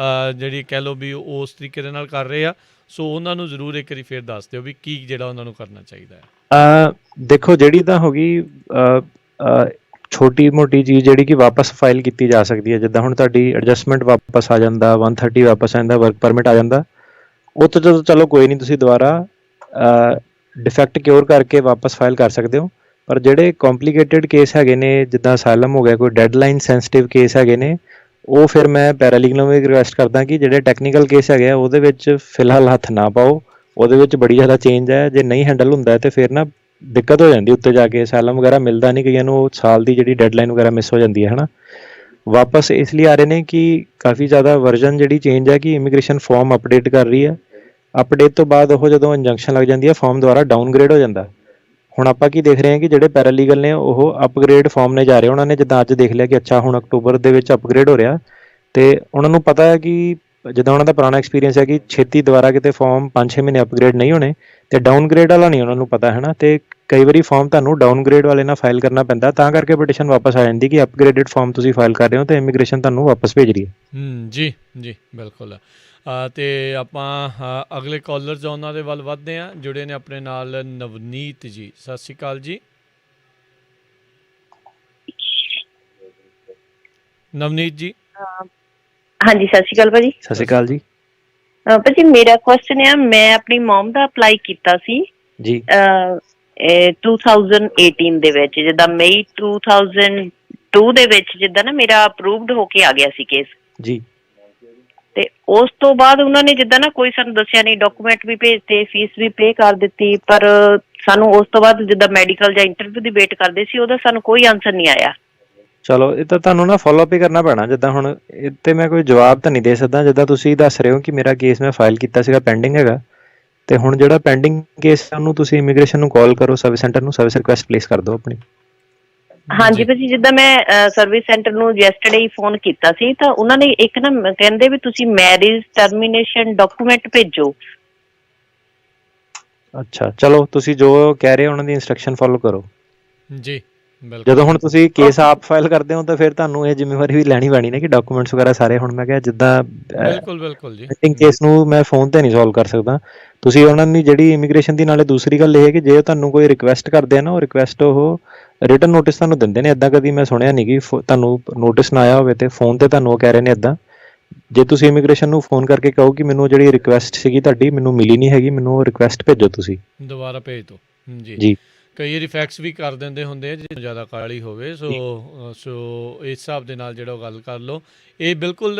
ਜਿਹੜੀ ਕਹਿ ਲਓ ਵੀ ਉਸ ਤਰੀਕੇ ਦੇ ਨਾਲ ਕਰ ਰਹੇ ਆ। ਸੋ ਉਹਨਾਂ ਨੂੰ ਜ਼ਰੂਰ ਇੱਕ ਵਾਰੀ ਫਿਰ ਦੱਸ ਦਿਓ ਵੀ ਕੀ ਜਿਹੜਾ ਉਹਨਾਂ ਨੂੰ ਕਰਨਾ ਚਾਹੀਦਾ ਹੈ। ਦੇਖੋ, ਜਿਹੜੀ ਤਾਂ ਹੋ ਗਈ ਛੋਟੀ ਮੋਟੀ ਚੀਜ਼ ਜਿਹੜੀ ਕਿ ਵਾਪਸ ਫਾਈਲ ਕੀਤੀ ਜਾ ਸਕਦੀ ਹੈ, ਜਿੱਦਾਂ ਹੁਣ ਤੁਹਾਡੀ ਐਡਜਸਟਮੈਂਟ ਵਾਪਸ ਆ ਜਾਂਦਾ, 130 ਵਾਪਸ ਆ ਜਾਂਦਾ, ਵਰਕ ਪਰਮਿਟ ਆ ਜਾਂਦਾ, ਉਹ ਤਾਂ ਜਦੋਂ ਚਲੋ ਕੋਈ ਨਹੀਂ, ਤੁਸੀਂ ਦੁਬਾਰਾ ਡਿਫੈਕਟ ਕਿਉਰ ਕਰਕੇ ਵਾਪਸ ਫਾਈਲ ਕਰ ਸਕਦੇ ਹੋ। ਪਰ ਜਿਹੜੇ ਕੰਪਲੀਕੇਟਡ ਕੇਸ ਹੈਗੇ ਨੇ, ਜਿੱਦਾਂ ਅਸਾਈਲਮ ਹੋ ਗਿਆ, ਕੋਈ ਡੈਡਲਾਈਨ ਸੈਂਸਿਟਿਵ ਕੇਸ ਹੈਗੇ ਨੇ, ਉਹ ਫਿਰ ਮੈਂ ਪੈਰਾਲੀਗਲ ਨੂੰ ਵੀ ਰਿਕੁਐਸਟ ਕਰਦਾ ਕਿ ਜਿਹੜੇ ਟੈਕਨੀਕਲ ਕੇਸ ਹੈਗੇ ਆ ਉਹਦੇ ਵਿੱਚ ਫਿਲਹਾਲ ਹੱਥ ਨਾ ਪਾਓ। ਉਹਦੇ ਵਿੱਚ ਬੜੀ ਜ਼ਿਆਦਾ ਚੇਂਜ ਹੈ, ਜੇ ਨਹੀਂ ਹੈਂਡਲ ਹੁੰਦਾ ਤਾਂ ਫਿਰ ਨਾ ਦਿੱਕਤ ਹੋ ਜਾਂਦੀ ਉੱਤੇ ਜਾ ਕੇ, ਅਸਾਈਲਮ ਵਗੈਰਾ ਮਿਲਦਾ ਨਹੀਂ, ਕਈਆਂ ਨੂੰ ਸਾਲ ਦੀ ਜਿਹੜੀ ਡੈਡਲਾਈਨ ਵਗੈਰਾ ਮਿਸ ਹੋ ਜਾਂਦੀ ਹੈ, ਹੈ ਨਾ। ਵਾਪਸ ਇਸ ਲਈ ਆ ਰਹੇ ਨੇ ਕਿ ਕਾਫੀ ਜ਼ਿਆਦਾ ਵਰਜ਼ਨ ਜਿਹੜੀ ਚੇਂਜ ਹੈ ਕਿ ਇਮੀਗ੍ਰੇਸ਼ਨ ਫਾਰਮ ਅਪਡੇਟ ਕਰ ਰਹੀ ਹੈ। ਅਪਡੇਟ ਤੋਂ ਬਾਅਦ ਉਹ ਜਦੋਂ ਇੰਜੰਕਸ਼ਨ ਲੱਗ ਜਾਂਦੀ ਹੈ, ਫਾਰਮ ਦੁਆਰਾ ਡਾਊਨਗ੍ਰੇਡ ਹੋ ਜਾਂਦਾ। ਹੁਣ ਆਪਾਂ ਕੀ ਦੇਖ ਰਹੇ ਹਾਂ ਕਿ ਜਿਹੜੇ ਪੈਰਾਲੀਗਲ ਨੇ ਉਹ ਅਪਗ੍ਰੇਡ ਫਾਰਮ ਨੇ ਜਾ ਰਹੇ, ਉਹਨਾਂ ਨੇ ਜਿੱਦਾਂ ਅੱਜ ਦੇਖ ਲਿਆ ਕਿ ਅੱਛਾ ਹੁਣ ਅਕਤੂਬਰ ਦੇ ਵਿੱਚ ਅਪਗ੍ਰੇਡ ਹੋ ਰਿਹਾ, ਅਤੇ ਉਹਨਾਂ ਨੂੰ ਪਤਾ ਹੈ ਕਿ ਜਿੱਦਾਂ ਉਹਨਾਂ ਦਾ ਪੁਰਾਣਾ ਐਕਸਪੀਰੀਅੰਸ ਹੈ ਕਿ ਛੇਤੀ ਦੁਬਾਰਾ ਕਿਤੇ ਫਾਰਮ 5-6 ਮਹੀਨੇ ਅਪਗ੍ਰੇਡ ਨਹੀਂ ਹੋਣੇ, ਤੇ ਡਾਊਨਗ੍ਰੇਡ ਵਾਲਾ ਨਹੀਂ ਉਹਨਾਂ ਨੂੰ ਪਤਾ ਹੈ ਨਾ, ਤੇ ਕਈ ਵਾਰੀ ਫਾਰਮ ਤੁਹਾਨੂੰ ਡਾਊਨਗ੍ਰੇਡ ਵਾਲੇ ਨਾਲ ਫਾਈਲ ਕਰਨਾ ਪੈਂਦਾ, ਤਾਂ ਕਰਕੇ ਪਟੀਸ਼ਨ ਵਾਪਸ ਆ ਜਾਂਦੀ ਕਿ ਅਪਗ੍ਰੇਡਡ ਫਾਰਮ ਤੁਸੀਂ ਫਾਈਲ ਕਰ ਰਹੇ ਹੋ ਤੇ ਇਮੀਗ੍ਰੇਸ਼ਨ ਤੁਹਾਨੂੰ ਵਾਪਸ ਭੇਜ ਰਹੀ ਹੈ। ਜੀ ਜੀ ਬਿਲਕੁਲ। ਤੇ ਆਪਾਂ ਅਗਲੇ ਕਾਲਰਸ ਉਹਨਾਂ ਦੇ ਵੱਲ ਵੱਧਦੇ ਹਾਂ, ਜੁੜੇ ਨੇ ਆਪਣੇ ਨਾਲ ਨਵਨੀਤ ਜੀ। ਸਤਿ ਸ਼੍ਰੀ ਅਕਾਲ ਜੀ ਨਵਨੀਤ ਜੀ। ਹਾਂਜੀ ਸਤਿ ਸ਼੍ਰੀ ਅਕਾਲ ਭਾਜੀ। ਸਤਿ ਸ਼੍ਰੀ ਅਕਾਲ ਜੀ। ਭਾਜੀ ਮੇਰਾ ਕੁਐਸਚਨ ਹੈ, ਮੈਂ ਆਪਣੀ ਮਮ ਦਾ ਅਪਲਾਈ ਕੀਤਾ ਸੀ ਜੀ 2018 ਦੇ ਵਿੱਚ, ਜਿੱਦਾਂ ਮਈ 2002 ਦੇ ਵਿੱਚ ਜਿੱਦਾਂ ਨਾ ਮੇਰਾ ਅਪਰੂਵਡ ਹੋ ਕੇ ਆ ਗਿਆ ਸੀ ਕੇਸ ਜੀ, ਤੇ ਉਸ ਤੋਂ ਬਾਅਦ ਉਹਨਾਂ ਨੇ ਜਿੱਦਾਂ ਨਾ ਕੋਈ ਸਾਨੂੰ ਦੱਸਿਆ ਨਹੀਂ, ਡਾਕੂਮੈਂਟ ਵੀ ਭੇਜਤੇ, ਫੀਸ ਵੀ ਪੇ ਕਰ ਦਿੱਤੀ, ਪਰ ਸਾਨੂੰ ਉਸ ਤੋਂ ਬਾਅਦ ਜਿੱਦਾਂ ਮੈਡੀਕਲ ਜਾਂ ਇੰਟਰਵਿਊ ਦੀ ਵੇਟ ਕਰਦੇ ਸੀ, ਉਹਦਾ ਸਾਨੂੰ ਕੋਈ ਆਨਸਰ ਨਹੀਂ ਆਇਆ। ਚਲੋ ਇਹ ਤਾਂ ਤੁਹਾਨੂੰ ਨਾ ਫੋਲੋ ਅਪ ਹੀ ਕਰਨਾ ਪੈਣਾ। ਜਿੱਦਾਂ ਹੁਣ ਇਹ 'ਤੇ ਮੈਂ ਕੋਈ ਜਵਾਬ ਤਾਂ ਨਹੀਂ ਦੇ ਸਕਦਾ, ਜਿੱਦਾਂ ਤੁਸੀਂ ਦੱਸ ਰਹੇ ਹੋ ਕਿ ਮੇਰਾ ਕੇਸ ਮੈਂ ਫਾਈਲ ਕੀਤਾ ਸੀਗਾ ਪੈਂਡਿੰਗ ਹੈਗਾ, ਤੇ ਹੁਣ ਜਿਹੜਾ ਪੈਂਡਿੰਗ ਕੇਸ ਹੈ ਉਹਨੂੰ ਤੁਸੀਂ ਇਮੀਗ੍ਰੇਸ਼ਨ ਨੂੰ ਕਾਲ ਕਰੋ, ਸਰਵਿਸ ਸੈਂਟਰ ਨੂੰ, ਸਰਵਿਸ ਰਿਕੁਐਸਟ ਪਲੇਸ ਕਰ ਦਿਓ ਆਪਣੀ। ਹਾਂਜੀ ਭਾਜੀ, ਜਿੱਦਾਂ ਮੈਂ ਸਰਵਿਸ ਸੈਂਟਰ ਨੂੰ ਯੈਸਟਰਡੇ ਹੀ ਫੋਨ ਕੀਤਾ ਸੀ, ਤਾਂ ਉਹਨਾਂ ਨੇ ਇੱਕ ਨਾ ਕਹਿੰਦੇ ਵੀ ਤੁਸੀਂ ਮੈਰਿਜ ਟਰਮੀਨੇਸ਼ਨ ਡਾਕੂਮੈਂਟ ਭੇਜੋ। ਅੱਛਾ ਚਲੋ, ਤੁਸੀਂ ਜੋ ਕਹਿ ਰਹੇ ਹੋ ਉਹਨਾਂ ਦੀ ਇੰਸਟਰਕਸ਼ਨ ਫੋਲੋ ਕਰੋ ਜੀ। ਜਦੋਂ ਹੁਣ ਤੁਸੀਂ ਕੇਸ ਆਪ ਫਾਈਲ ਕਰਦੇ ਹੋ ਤਾਂ ਫਿਰ ਤੁਹਾਨੂੰ ਇਹ ਜ਼ਿੰਮੇਵਾਰੀ ਵੀ ਲੈਣੀ ਪੈਣੀ ਨਾ ਕਿ ਡਾਕੂਮੈਂਟਸ ਵਗੈਰਾ ਸਾਰੇ, ਹੁਣ ਮੈਂ ਕਿਹਾ ਜਿੱਦਾਂ ਬਿਲਕੁਲ ਜੀ ਪੈਂਡਿੰਗ ਕੇਸ ਨੂੰ ਮੈਂ ਫੋਨ ਤੇ ਨਹੀਂ ਸੋਲਵ ਕਰ ਸਕਦਾ, ਤੁਸੀਂ ਉਹਨਾਂ ਦੀ ਜਿਹੜੀ ਇਮੀਗ੍ਰੇਸ਼ਨ ਦੀ, ਨਾਲੇ ਦੂਸਰੀ ਗੱਲ ਇਹ ਹੈ ਕਿ ਜੇ ਤੁਹਾਨੂੰ ਕੋਈ ਰਿਕੁਐਸਟ ਕਰਦੇ ਆ ਨਾ, ਉਹ ਰਿਕੁਐਸਟ ਉਹ ਰਿਟਨ ਨੋਟਿਸ ਤੁਹਾਨੂੰ ਦਿੰਦੇ ਨੇ। ਇੱਦਾਂ ਕਦੀ ਮੈਂ ਸੁਣਿਆ ਨਹੀਂ ਕਿ ਤੁਹਾਨੂੰ ਨੋਟਿਸ ਨਾ ਆਇਆ ਹੋਵੇ ਤੇ ਫੋਨ ਤੇ ਤੁਹਾਨੂੰ ਉਹ ਕਹਿ ਰਹੇ ਨੇ ਇੱਦਾਂ। ਜੇ ਤੁਸੀਂ ਇਮੀਗ੍ਰੇਸ਼ਨ ਨੂੰ ਫੋਨ ਕਰਕੇ ਕਹੋ ਕਿ ਮੈਨੂੰ ਜਿਹੜੀ ਰਿਕੁਐਸਟ ਸੀਗੀ ਤੁਹਾਡੀ ਮੈਨੂੰ ਮਿਲੀ ਨਹੀਂ ਹੈਗੀ, ਮੈਨੂੰ ਉਹ ਰਿਕੁਐਸਟ ਭੇਜੋ, ਤੁਸੀਂ ਦੁਬਾਰਾ ਭੇਜ ਦਿਓ ਜੀ। ਕਈ ਵਾਰੀ ਫੈਕਸ ਵੀ ਕਰ ਦਿੰਦੇ ਹੁੰਦੇ ਆ ਜੇ ਜ਼ਿਆਦਾ ਕਾਲੀ ਹੋਵੇ, ਸੋ ਇਸ ਹਿਸਾਬ ਦੇ ਨਾਲ ਜਿਹੜਾ ਗੱਲ ਕਰ ਲਓ। ਇਹ ਬਿਲਕੁਲ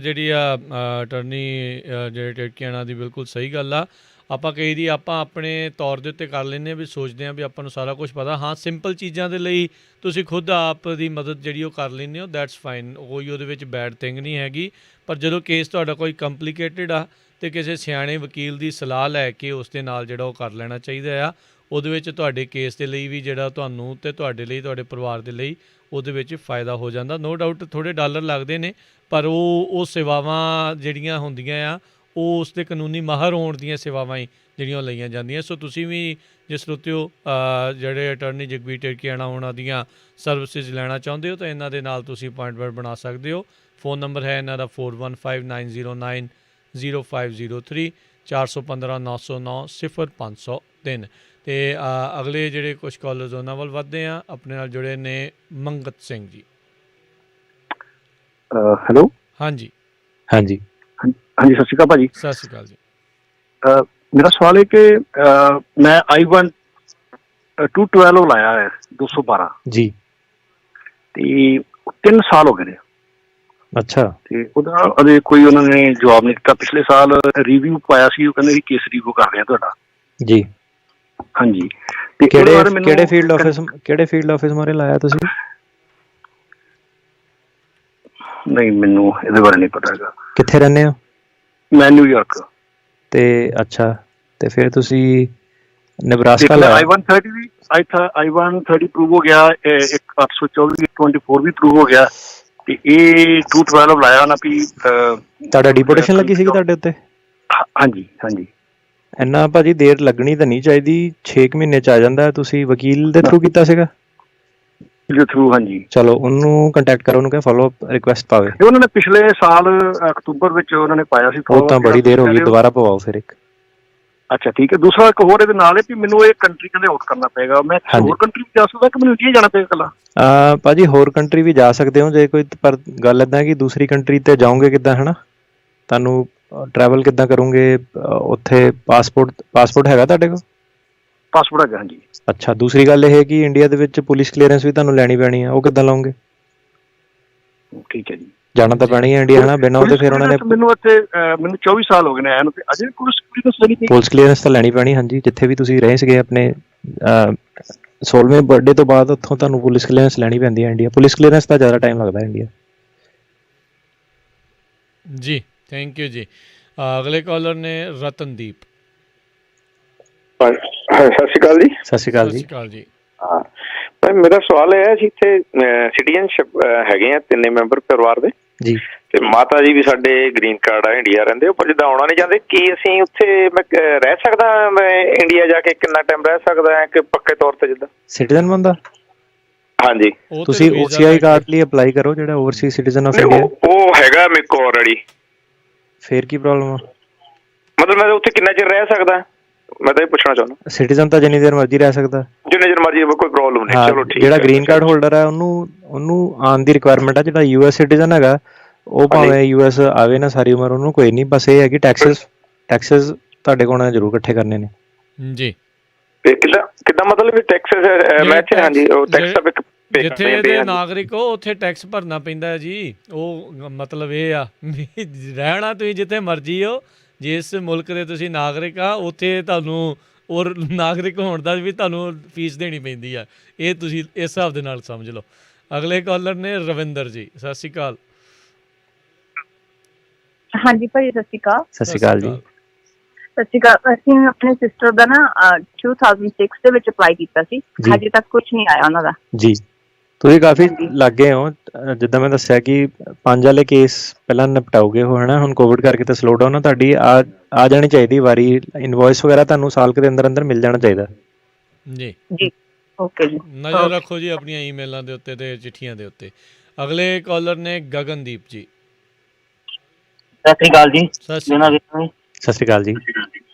ਜਿਹੜੀ ਆ ਅਟਰਨੀ ਜਿਹੜੇ ਟਿੜਕੀਆਣਾ ਦੀ ਬਿਲਕੁਲ ਸਹੀ ਗੱਲ ਆ। ਆਪਾਂ ਕਈ ਦੀ ਆਪਾਂ ਆਪਣੇ ਤੌਰ ਦੇ ਉੱਤੇ ਕਰ ਲੈਂਦੇ ਹਾਂ ਵੀ ਸੋਚਦੇ ਹਾਂ ਵੀ ਆਪਾਂ ਨੂੰ ਸਾਰਾ ਕੁਝ ਪਤਾ। ਹਾਂ, ਸਿੰਪਲ ਚੀਜ਼ਾਂ ਦੇ ਲਈ ਤੁਸੀਂ ਖੁਦ ਆਪ ਦੀ ਮਦਦ ਜਿਹੜੀ ਉਹ ਕਰ ਲੈਂਦੇ ਹੋ, ਦੈਟਸ ਫਾਈਨ, ਕੋਈ ਉਹਦੇ ਵਿੱਚ ਬੈਡ ਥਿੰਗ ਨਹੀਂ ਹੈਗੀ। ਪਰ ਜਦੋਂ ਕੇਸ ਤੁਹਾਡਾ ਕੋਈ ਕੰਪਲੀਕੇਟਿਡ ਆ ਅਤੇ ਕਿਸੇ ਸਿਆਣੇ ਵਕੀਲ ਦੀ ਸਲਾਹ ਲੈ ਕੇ ਉਸ ਦੇ ਨਾਲ ਜਿਹੜਾ ਉਹ ਕਰ ਲੈਣਾ ਚਾਹੀਦਾ ਆ। ਉਹਦੇ ਵਿੱਚ ਤੁਹਾਡੇ ਕੇਸ ਦੇ ਲਈ ਵੀ ਜਿਹੜਾ ਤੁਹਾਨੂੰ ਅਤੇ ਤੁਹਾਡੇ ਲਈ, ਤੁਹਾਡੇ ਪਰਿਵਾਰ ਦੇ ਲਈ ਉਹਦੇ ਵਿੱਚ ਫਾਇਦਾ ਹੋ ਜਾਂਦਾ। ਨੋ ਡਾਊਟ ਥੋੜ੍ਹੇ ਡਾਲਰ ਲੱਗਦੇ ਨੇ, ਪਰ ਉਹ ਸੇਵਾਵਾਂ ਜਿਹੜੀਆਂ ਹੁੰਦੀਆਂ ਆ ਉਹ ਉਸ ਦੇ ਕਾਨੂੰਨੀ ਮਾਹਰ ਹੋਣ ਦੀਆਂ ਸੇਵਾਵਾਂ ਹੀ ਜਿਹੜੀਆਂ ਉਹ ਲਈਆਂ ਜਾਂਦੀਆਂ। ਸੋ ਤੁਸੀਂ ਵੀ ਜੇ ਸਰੋਤਿਓ ਜਿਹੜੇ ਅਟਰਨੀ ਜਗਬੀਰ ਟਿੜਕੀਆਣਾ ਉਹਨਾਂ ਦੀਆਂ ਸਰਵਿਸਿਜ਼ ਲੈਣਾ ਚਾਹੁੰਦੇ ਹੋ ਤਾਂ ਇਹਨਾਂ ਦੇ ਨਾਲ ਤੁਸੀਂ ਅਪਾਇੰਟਮੈਂਟ ਬਣਾ ਸਕਦੇ ਹੋ। ਫ਼ੋਨ ਨੰਬਰ ਹੈ ਇਹਨਾਂ ਦਾ 4159090503 415-909-0503। ਅਤੇ ਅਗਲੇ ਜਿਹੜੇ ਕੁਛ ਕਾਲਰਸ ਉਹਨਾਂ ਵੱਲ ਵੱਧਦੇ ਹਾਂ। ਆਪਣੇ ਨਾਲ ਜੁੜੇ ਨੇ ਮੰਗਤ ਸਿੰਘ ਜੀ। ਹੈਲੋ। ਹਾਂਜੀ ਹਾਂਜੀ ਹਾਂਜੀ, ਸਤਿ ਸ਼੍ਰੀ ਅਕਾਲ ਭਾਜੀ। ਸਤਿ ਸ਼੍ਰੀ ਅਕਾਲ ਜੀ। ਮੇਰਾ ਸਵਾਲ ਹੈ ਕਿ ਮੈਂ I-1 212 ਲਾਇਆ ਹੈ 212 ਜੀ, ਤੇ 3 ਸਾਲ ਹੋ ਗਏ ਨੇ। ਅੱਛਾ। ਤੇ ਉਹਦਾ ਅਜੇ ਕੋਈ ਉਹਨਾਂ ਨੇ ਜਵਾਬ ਨਹੀਂ ਦਿੱਤਾ। ਪਿਛਲੇ ਸਾਲ ਰਿਵਿਊ ਪਾਇਆ ਸੀ, ਉਹ ਕਹਿੰਦੇ ਸੀ ਕੇਸ ਰਿਵਿਊ ਕਰ ਰਹੇ ਆ ਤੁਹਾਡਾ। ਜੀ ਹਾਂਜੀ। ਤੇ ਕਿਹੜੇ ਫੀਲਡ ਆਫਿਸ ਮਾਰੇ ਲਾਇਆ ਤੁਸੀਂ? ਨਹੀਂ, ਮੈਨੂੰ ਇਹਦੇ ਬਾਰੇ ਨਹੀਂ ਪਤਾ ਹੈਗਾ। ਕਿੱਥੇ ਰਹਿੰਦੇ ਹੋ? ਮੈਂ ਨਿਊਯਾਰਕ। ਤੇ ਅੱਛਾ, ਤੇ ਫਿਰ ਤੁਸੀਂ ਨੇਬਰਾਸਕਾ ਲਾਇਆ? I-130 ਪ੍ਰੂਵ ਹੋ ਗਿਆ, 824 ਵੀ ਪ੍ਰੂਵ ਹੋ ਗਿਆ, ਤੇ ਇਹ 212 ਲਾਇਆ ਨਾ ਵੀ। ਤੁਹਾਡਾ ਡਿਪੋਰਟੇਸ਼ਨ ਲੱਗੀ ਸੀਗੀ ਤੁਹਾਡੇ ਉੱਤੇ? ਹਾਂਜੀ ਹਾਂਜੀ। ਇੰਨਾ ਭਾਜੀ ਦੇਰ ਲੱਗਣੀ ਤਾਂ ਨਹੀਂ ਚਾਹੀਦੀ, 6 ਮਹੀਨੇ 'ਚ ਆ ਜਾਂਦਾ। ਤੁਸੀਂ ਵਕੀਲ ਦੇ ਥਰੂ ਕੀਤਾ ਸੀਗਾ? ਥਰੂ, ਹਾਂਜੀ। ਚਲੋ ਉਹਨੂੰ ਕੰਟੈਕਟ ਕਰੋ, ਉਹਨੂੰ ਕਹੇ ਫੋਲੋ ਰਿਕੁਐਸਟ ਪਾਵੇ। ਉਹਨਾਂ ਨੇ ਪਿਛਲੇ ਸਾਲ ਅਕਤੂਬਰ ਵਿੱਚ ਉਹਨਾਂ ਨੇ ਪਾਇਆ ਸੀ। ਉਹ ਤਾਂ ਬੜੀ ਦੇਰ ਹੋ ਗਈ, ਦੁਬਾਰਾ ਪਵਾਓ ਫਿਰ ਇੱਕ। ਅੱਛਾ ਠੀਕ ਹੈ। ਦੂਸਰਾ ਇੱਕ ਹੋਰ ਇਹਦੇ ਨਾਲ ਹੈ ਵੀ ਮੈਨੂੰ ਇਹ ਕੰਟਰੀ ਕਹਿੰਦੇ ਆਊਟ ਕਰਨਾ ਪਏਗਾ। ਮੈਂ ਹੋਰ ਕੰਟਰੀ ਵੀ ਜਾ ਸਕਦਾ ਕਿ ਮੈਨੂੰ ਇੰਡੀਆ ਜਾਣਾ ਪਏਗਾ ਇਕੱਲਾ? ਭਾਜੀ ਹੋਰ ਕੰਟਰੀ ਵੀ ਜਾ ਸਕਦੇ ਹੋ ਜੇ ਕੋਈ, ਪਰ ਗੱਲ ਇੱਦਾਂ ਕਿ ਦੂਸਰੀ ਕੰਟਰੀ 'ਤੇ ਜਾਓਗੇ ਕਿੱਦਾਂ, ਹੈ ਨਾ? ਤੁਹਾਨੂੰ ਟਰੈਵਲ ਕਿੱਦਾਂ ਕਰੋਗੇ ਉੱਥੇ? ਪਾਸਪੋਰਟ ਹੈਗਾ ਤੁਹਾਡੇ ਕੋਲ? ਪਾਸਪੋਰਟ ਹੈਗਾ, ਹਾਂਜੀ। ਅੱਛਾ, ਦੂਸਰੀ ਗੱਲ ਇਹ ਹੈ ਕਿ ਇੰਡੀਆ ਦੇ ਵਿੱਚ ਪੁਲਿਸ ਕਲੀਅਰੈਂਸ ਵੀ ਤੁਹਾਨੂੰ ਲੈਣੀ ਪੈਣੀ ਆ, ਉਹ ਕਿੱਦਾਂ ਲਾਓਗੇ? ਠੀਕ ਹੈ ਜੀ। ਜਾਣਾ ਤਾਂ ਪੈਣੀ ਹੈ ਇੰਡੀਆ, ਹੈ ਨਾ? ਬਿਨਾਂ ਉਹਦੇ ਫਿਰ ਉਹਨਾਂ ਨੇ ਮੈਨੂੰ 24 ਸਾਲ ਹੋ ਗਏ ਨੇ ਆਇਆ ਨੂੰ, ਤੇ ਅਜੇ ਪੁਲਿਸ ਕਲੀਅਰੈਂਸ ਲੈਣੀ ਪਈ? ਪੁਲਿਸ ਕਲੀਅਰੈਂਸ ਤਾਂ ਲੈਣੀ ਪੈਣੀ, ਹਾਂਜੀ। ਜਿੱਥੇ ਵੀ ਤੁਸੀਂ ਰਹੇ ਸੀਗੇ ਆਪਣੇ 16ਵੇਂ ਬਰਥਡੇ ਤੋਂ ਬਾਅਦ, ਉੱਥੋਂ ਤੁਹਾਨੂੰ ਪੁਲਿਸ ਕਲੀਅਰੈਂਸ ਲੈਣੀ ਪੈਂਦੀ ਹੈ ਇੰਡੀਆ। ਪੁਲਿਸ ਕਲੀਅਰੈਂਸ ਦਾ ਜ਼ਿਆਦਾ ਟਾਈਮ ਲੱਗਦਾ ਇੰਡੀਆ। ਜੀ, ਥੈਂਕ ਯੂ ਜੀ। ਅਗਲੇ ਕਾਲਰ ਨੇ ਰਤਨਦੀਪ। ਸਤਿ ਸ਼੍ਰੀ ਅਕਾਲ ਜੀ। ਸਤਿ ਸ਼੍ਰੀ ਅਕਾਲ ਜੀ। ਹਾਂ, ਮੇਰਾ ਸਵਾਲ ਇਹ ਹੈ ਜੀ, ਇੱਥੇ ਸਿਟੀਜ਼ਨਸ਼ਿਪ ਹੈਗੇ ਆ 3 ਮੈਂਬਰ ਪਰਿਵਾਰ ਦੇ, ਜੀ ਤੇ ਮਾਤਾ ਜੀ ਵੀ ਸਾਡੇ ਗ੍ਰੀਨ ਕਾਰਡ ਆ, ਇੰਡੀਆ ਰਹਿੰਦੇ, ਪਰ ਜਿੱਦਾਂ ਆਉਣਾ ਨਹੀਂ ਚਾਹੁੰਦੇ, ਕੀ ਅਸੀਂ ਉੱਥੇ ਮੈਂ ਰਹਿ ਸਕਦਾ? ਮੈਂ ਇੰਡੀਆ ਜਾ ਕੇ ਕਿੰਨਾ ਟਾਈਮ ਰਹਿ ਸਕਦਾ ਕਿ ਪੱਕੇ ਤੌਰ ਤੇ ਜਿੱਦਾਂ ਸਿਟੀਜ਼ਨ ਬੰਦਾ? ਹਾਂਜੀ, ਤੁਸੀਂ OCI ਕਾਰਡ ਲਈ ਅਪਲਾਈ ਕਰੋ, ਜਿਹੜਾ ਓਵਰਸੀਜ਼ ਸਿਟੀਜ਼ਨ ਆਫ ਇੰਡੀਆ। ਉਹ ਹੈਗਾ ਮੇਰੇ ਕੋਲ ਆਲਰੇਡੀ। ਫੇਰ ਕੀ ਪ੍ਰੋਬਲਮ ਆ? ਮਤਲਬ ਮੈਂ ਉੱਥੇ ਕਿੰਨਾ ਚਿਰ ਰਹਿ ਸਕਦਾ? ਮੈਂ ਤਾਂ ਇਹ ਪੁੱਛਣਾ ਚਾਹੁੰਦਾ। ਸਿਟੀਜ਼ਨ ਤਾਂ ਜਿੰਨੀ ਦੇਰ ਮਰਜ਼ੀ ਰਹਿ ਸਕਦਾ, ਜਿੰਨੇ ਚਿਰ ਮਰਜ਼ੀ, ਕੋਈ ਪ੍ਰੋਬਲਮ ਨਹੀਂ। ਚਲੋ ਠੀਕ। ਜਿਹੜਾ ਗ੍ਰੀਨ ਕਾਰਡ ਹੋਲਡਰ ਹੈ ਉਹਨੂੰ ਆਉਣ ਦੀ ਰਿਕੁਆਇਰਮੈਂਟ ਆ। ਜਿਹੜਾ US ਸਿਟੀਜ਼ਨ ਹੈਗਾ ਉਹ ਭਾਵੇਂ US ਆਵੇ ਨਾ ਸਾਰੀ ਉਮਰ, ਉਹਨੂੰ ਕੋਈ ਨਹੀਂ, ਬਸ ਇਹ ਹੈ ਕਿ ਟੈਕਸਸ ਤੁਹਾਡੇ ਕੋਲ ਜ਼ਰੂਰ ਇਕੱਠੇ ਕਰਨੇ ਨੇ ਜੀ। ਤੇ ਕਿੱਦਾਂ ਮਤਲਬ ਟੈਕਸਸ ਮੈਚ? ਹਾਂਜੀ, ਉਹ ਟੈਕਸ ਜਿੱਥੇ ਦੇ ਨਾਗਰਿਕ ਹੋ ਉੱਥੇ ਟੈਕਸ ਭਰਨਾ ਪੈਂਦਾ ਹੈ ਜੀ। ਉਹ ਮਤਲਬ ਇਹ ਆ ਰਹਿਣਾ ਤੁਸੀਂ ਜਿੱਥੇ ਮਰਜ਼ੀ ਹੋ, ਜਿਸ ਮੁਲਕ ਦੇ ਤੁਸੀਂ ਨਾਗਰਿਕ ਆ ਉੱਥੇ ਤੁਹਾਨੂੰ ਔਰ ਨਾਗਰਿਕ ਹੋਣ ਦਾ ਵੀ ਤੁਹਾਨੂੰ ਫੀਸ ਦੇਣੀ ਪੈਂਦੀ ਆ। ਇਹ ਤੁਸੀਂ ਇਸ ਹਿਸਾਬ ਦੇ ਨਾਲ ਸਮਝ ਲਓ। ਅਗਲੇ ਕਾਲਰ ਨੇ ਰਵਿੰਦਰ ਜੀ, ਸਤਿ ਸ਼੍ਰੀ ਅਕਾਲ। ਹਾਂਜੀ ਭਾਜੀ ਸਤਿ ਸ਼੍ਰੀ ਅਕਾਲ। ਸਤਿ ਸ਼੍ਰੀ ਅਕਾਲ ਜੀ। ਸਤਿ ਸ਼੍ਰੀ ਅਕਾਲ। ਅਸੀਂ ਆਪਣੇ ਸਿਸਟਰ ਦਾ ਨਾ 2006 ਦੇ ਵਿੱਚ ਅਪਲਾਈ ਕੀਤਾ ਸੀ, ਹਜੇ ਤੱਕ ਕੁਝ ਨਹੀਂ ਆਇਆ ਉਹਨਾਂ ਦਾ। ਜੀ, ਤੁਸੀਂ ਕਾਫੀ ਲੱਗੇ ਹੋ। ਜਿੱਦਾਂ ਮੈਂ ਦੱਸਿਆ ਕਿ 5 ਵਾਲੇ ਕੇਸ ਪਹਿਲਾਂ ਨਿਪਟਾਓਗੇ ਹੋ, ਹਨਾ। ਹੁਣ ਕੋਵਿਡ ਕਰਕੇ ਤਾਂ ਸਲੋ ਡਾਊਨ ਆ, ਤੁਹਾਡੀ ਆ ਜਾਣੀ ਚਾਹੀਦੀ ਵਾਰੀ। ਇਨਵੋਇਸ ਵਗੈਰਾ ਤੁਹਾਨੂੰ ਸਾਲ ਦੇ ਅੰਦਰ ਅੰਦਰ ਮਿਲ ਜਾਣਾ ਚਾਹੀਦਾ ਜੀ। ਜੀ ਓਕੇ ਜੀ, ਨਜ਼ਰ ਰੱਖੋ ਜੀ ਆਪਣੀਆਂ ਈਮੇਲਾਂ ਦੇ ਉੱਤੇ ਤੇ ਚਿੱਠੀਆਂ ਦੇ ਉੱਤੇ। ਅਗਲੇ ਕਾਲਰ ਨੇ ਗਗਨਦੀਪ ਜੀ, ਸਤਿ ਸ਼੍ਰੀ ਅਕਾਲ ਜੀ। ਸਤਿ ਸ਼੍ਰੀ ਅਕਾਲ ਜੀ।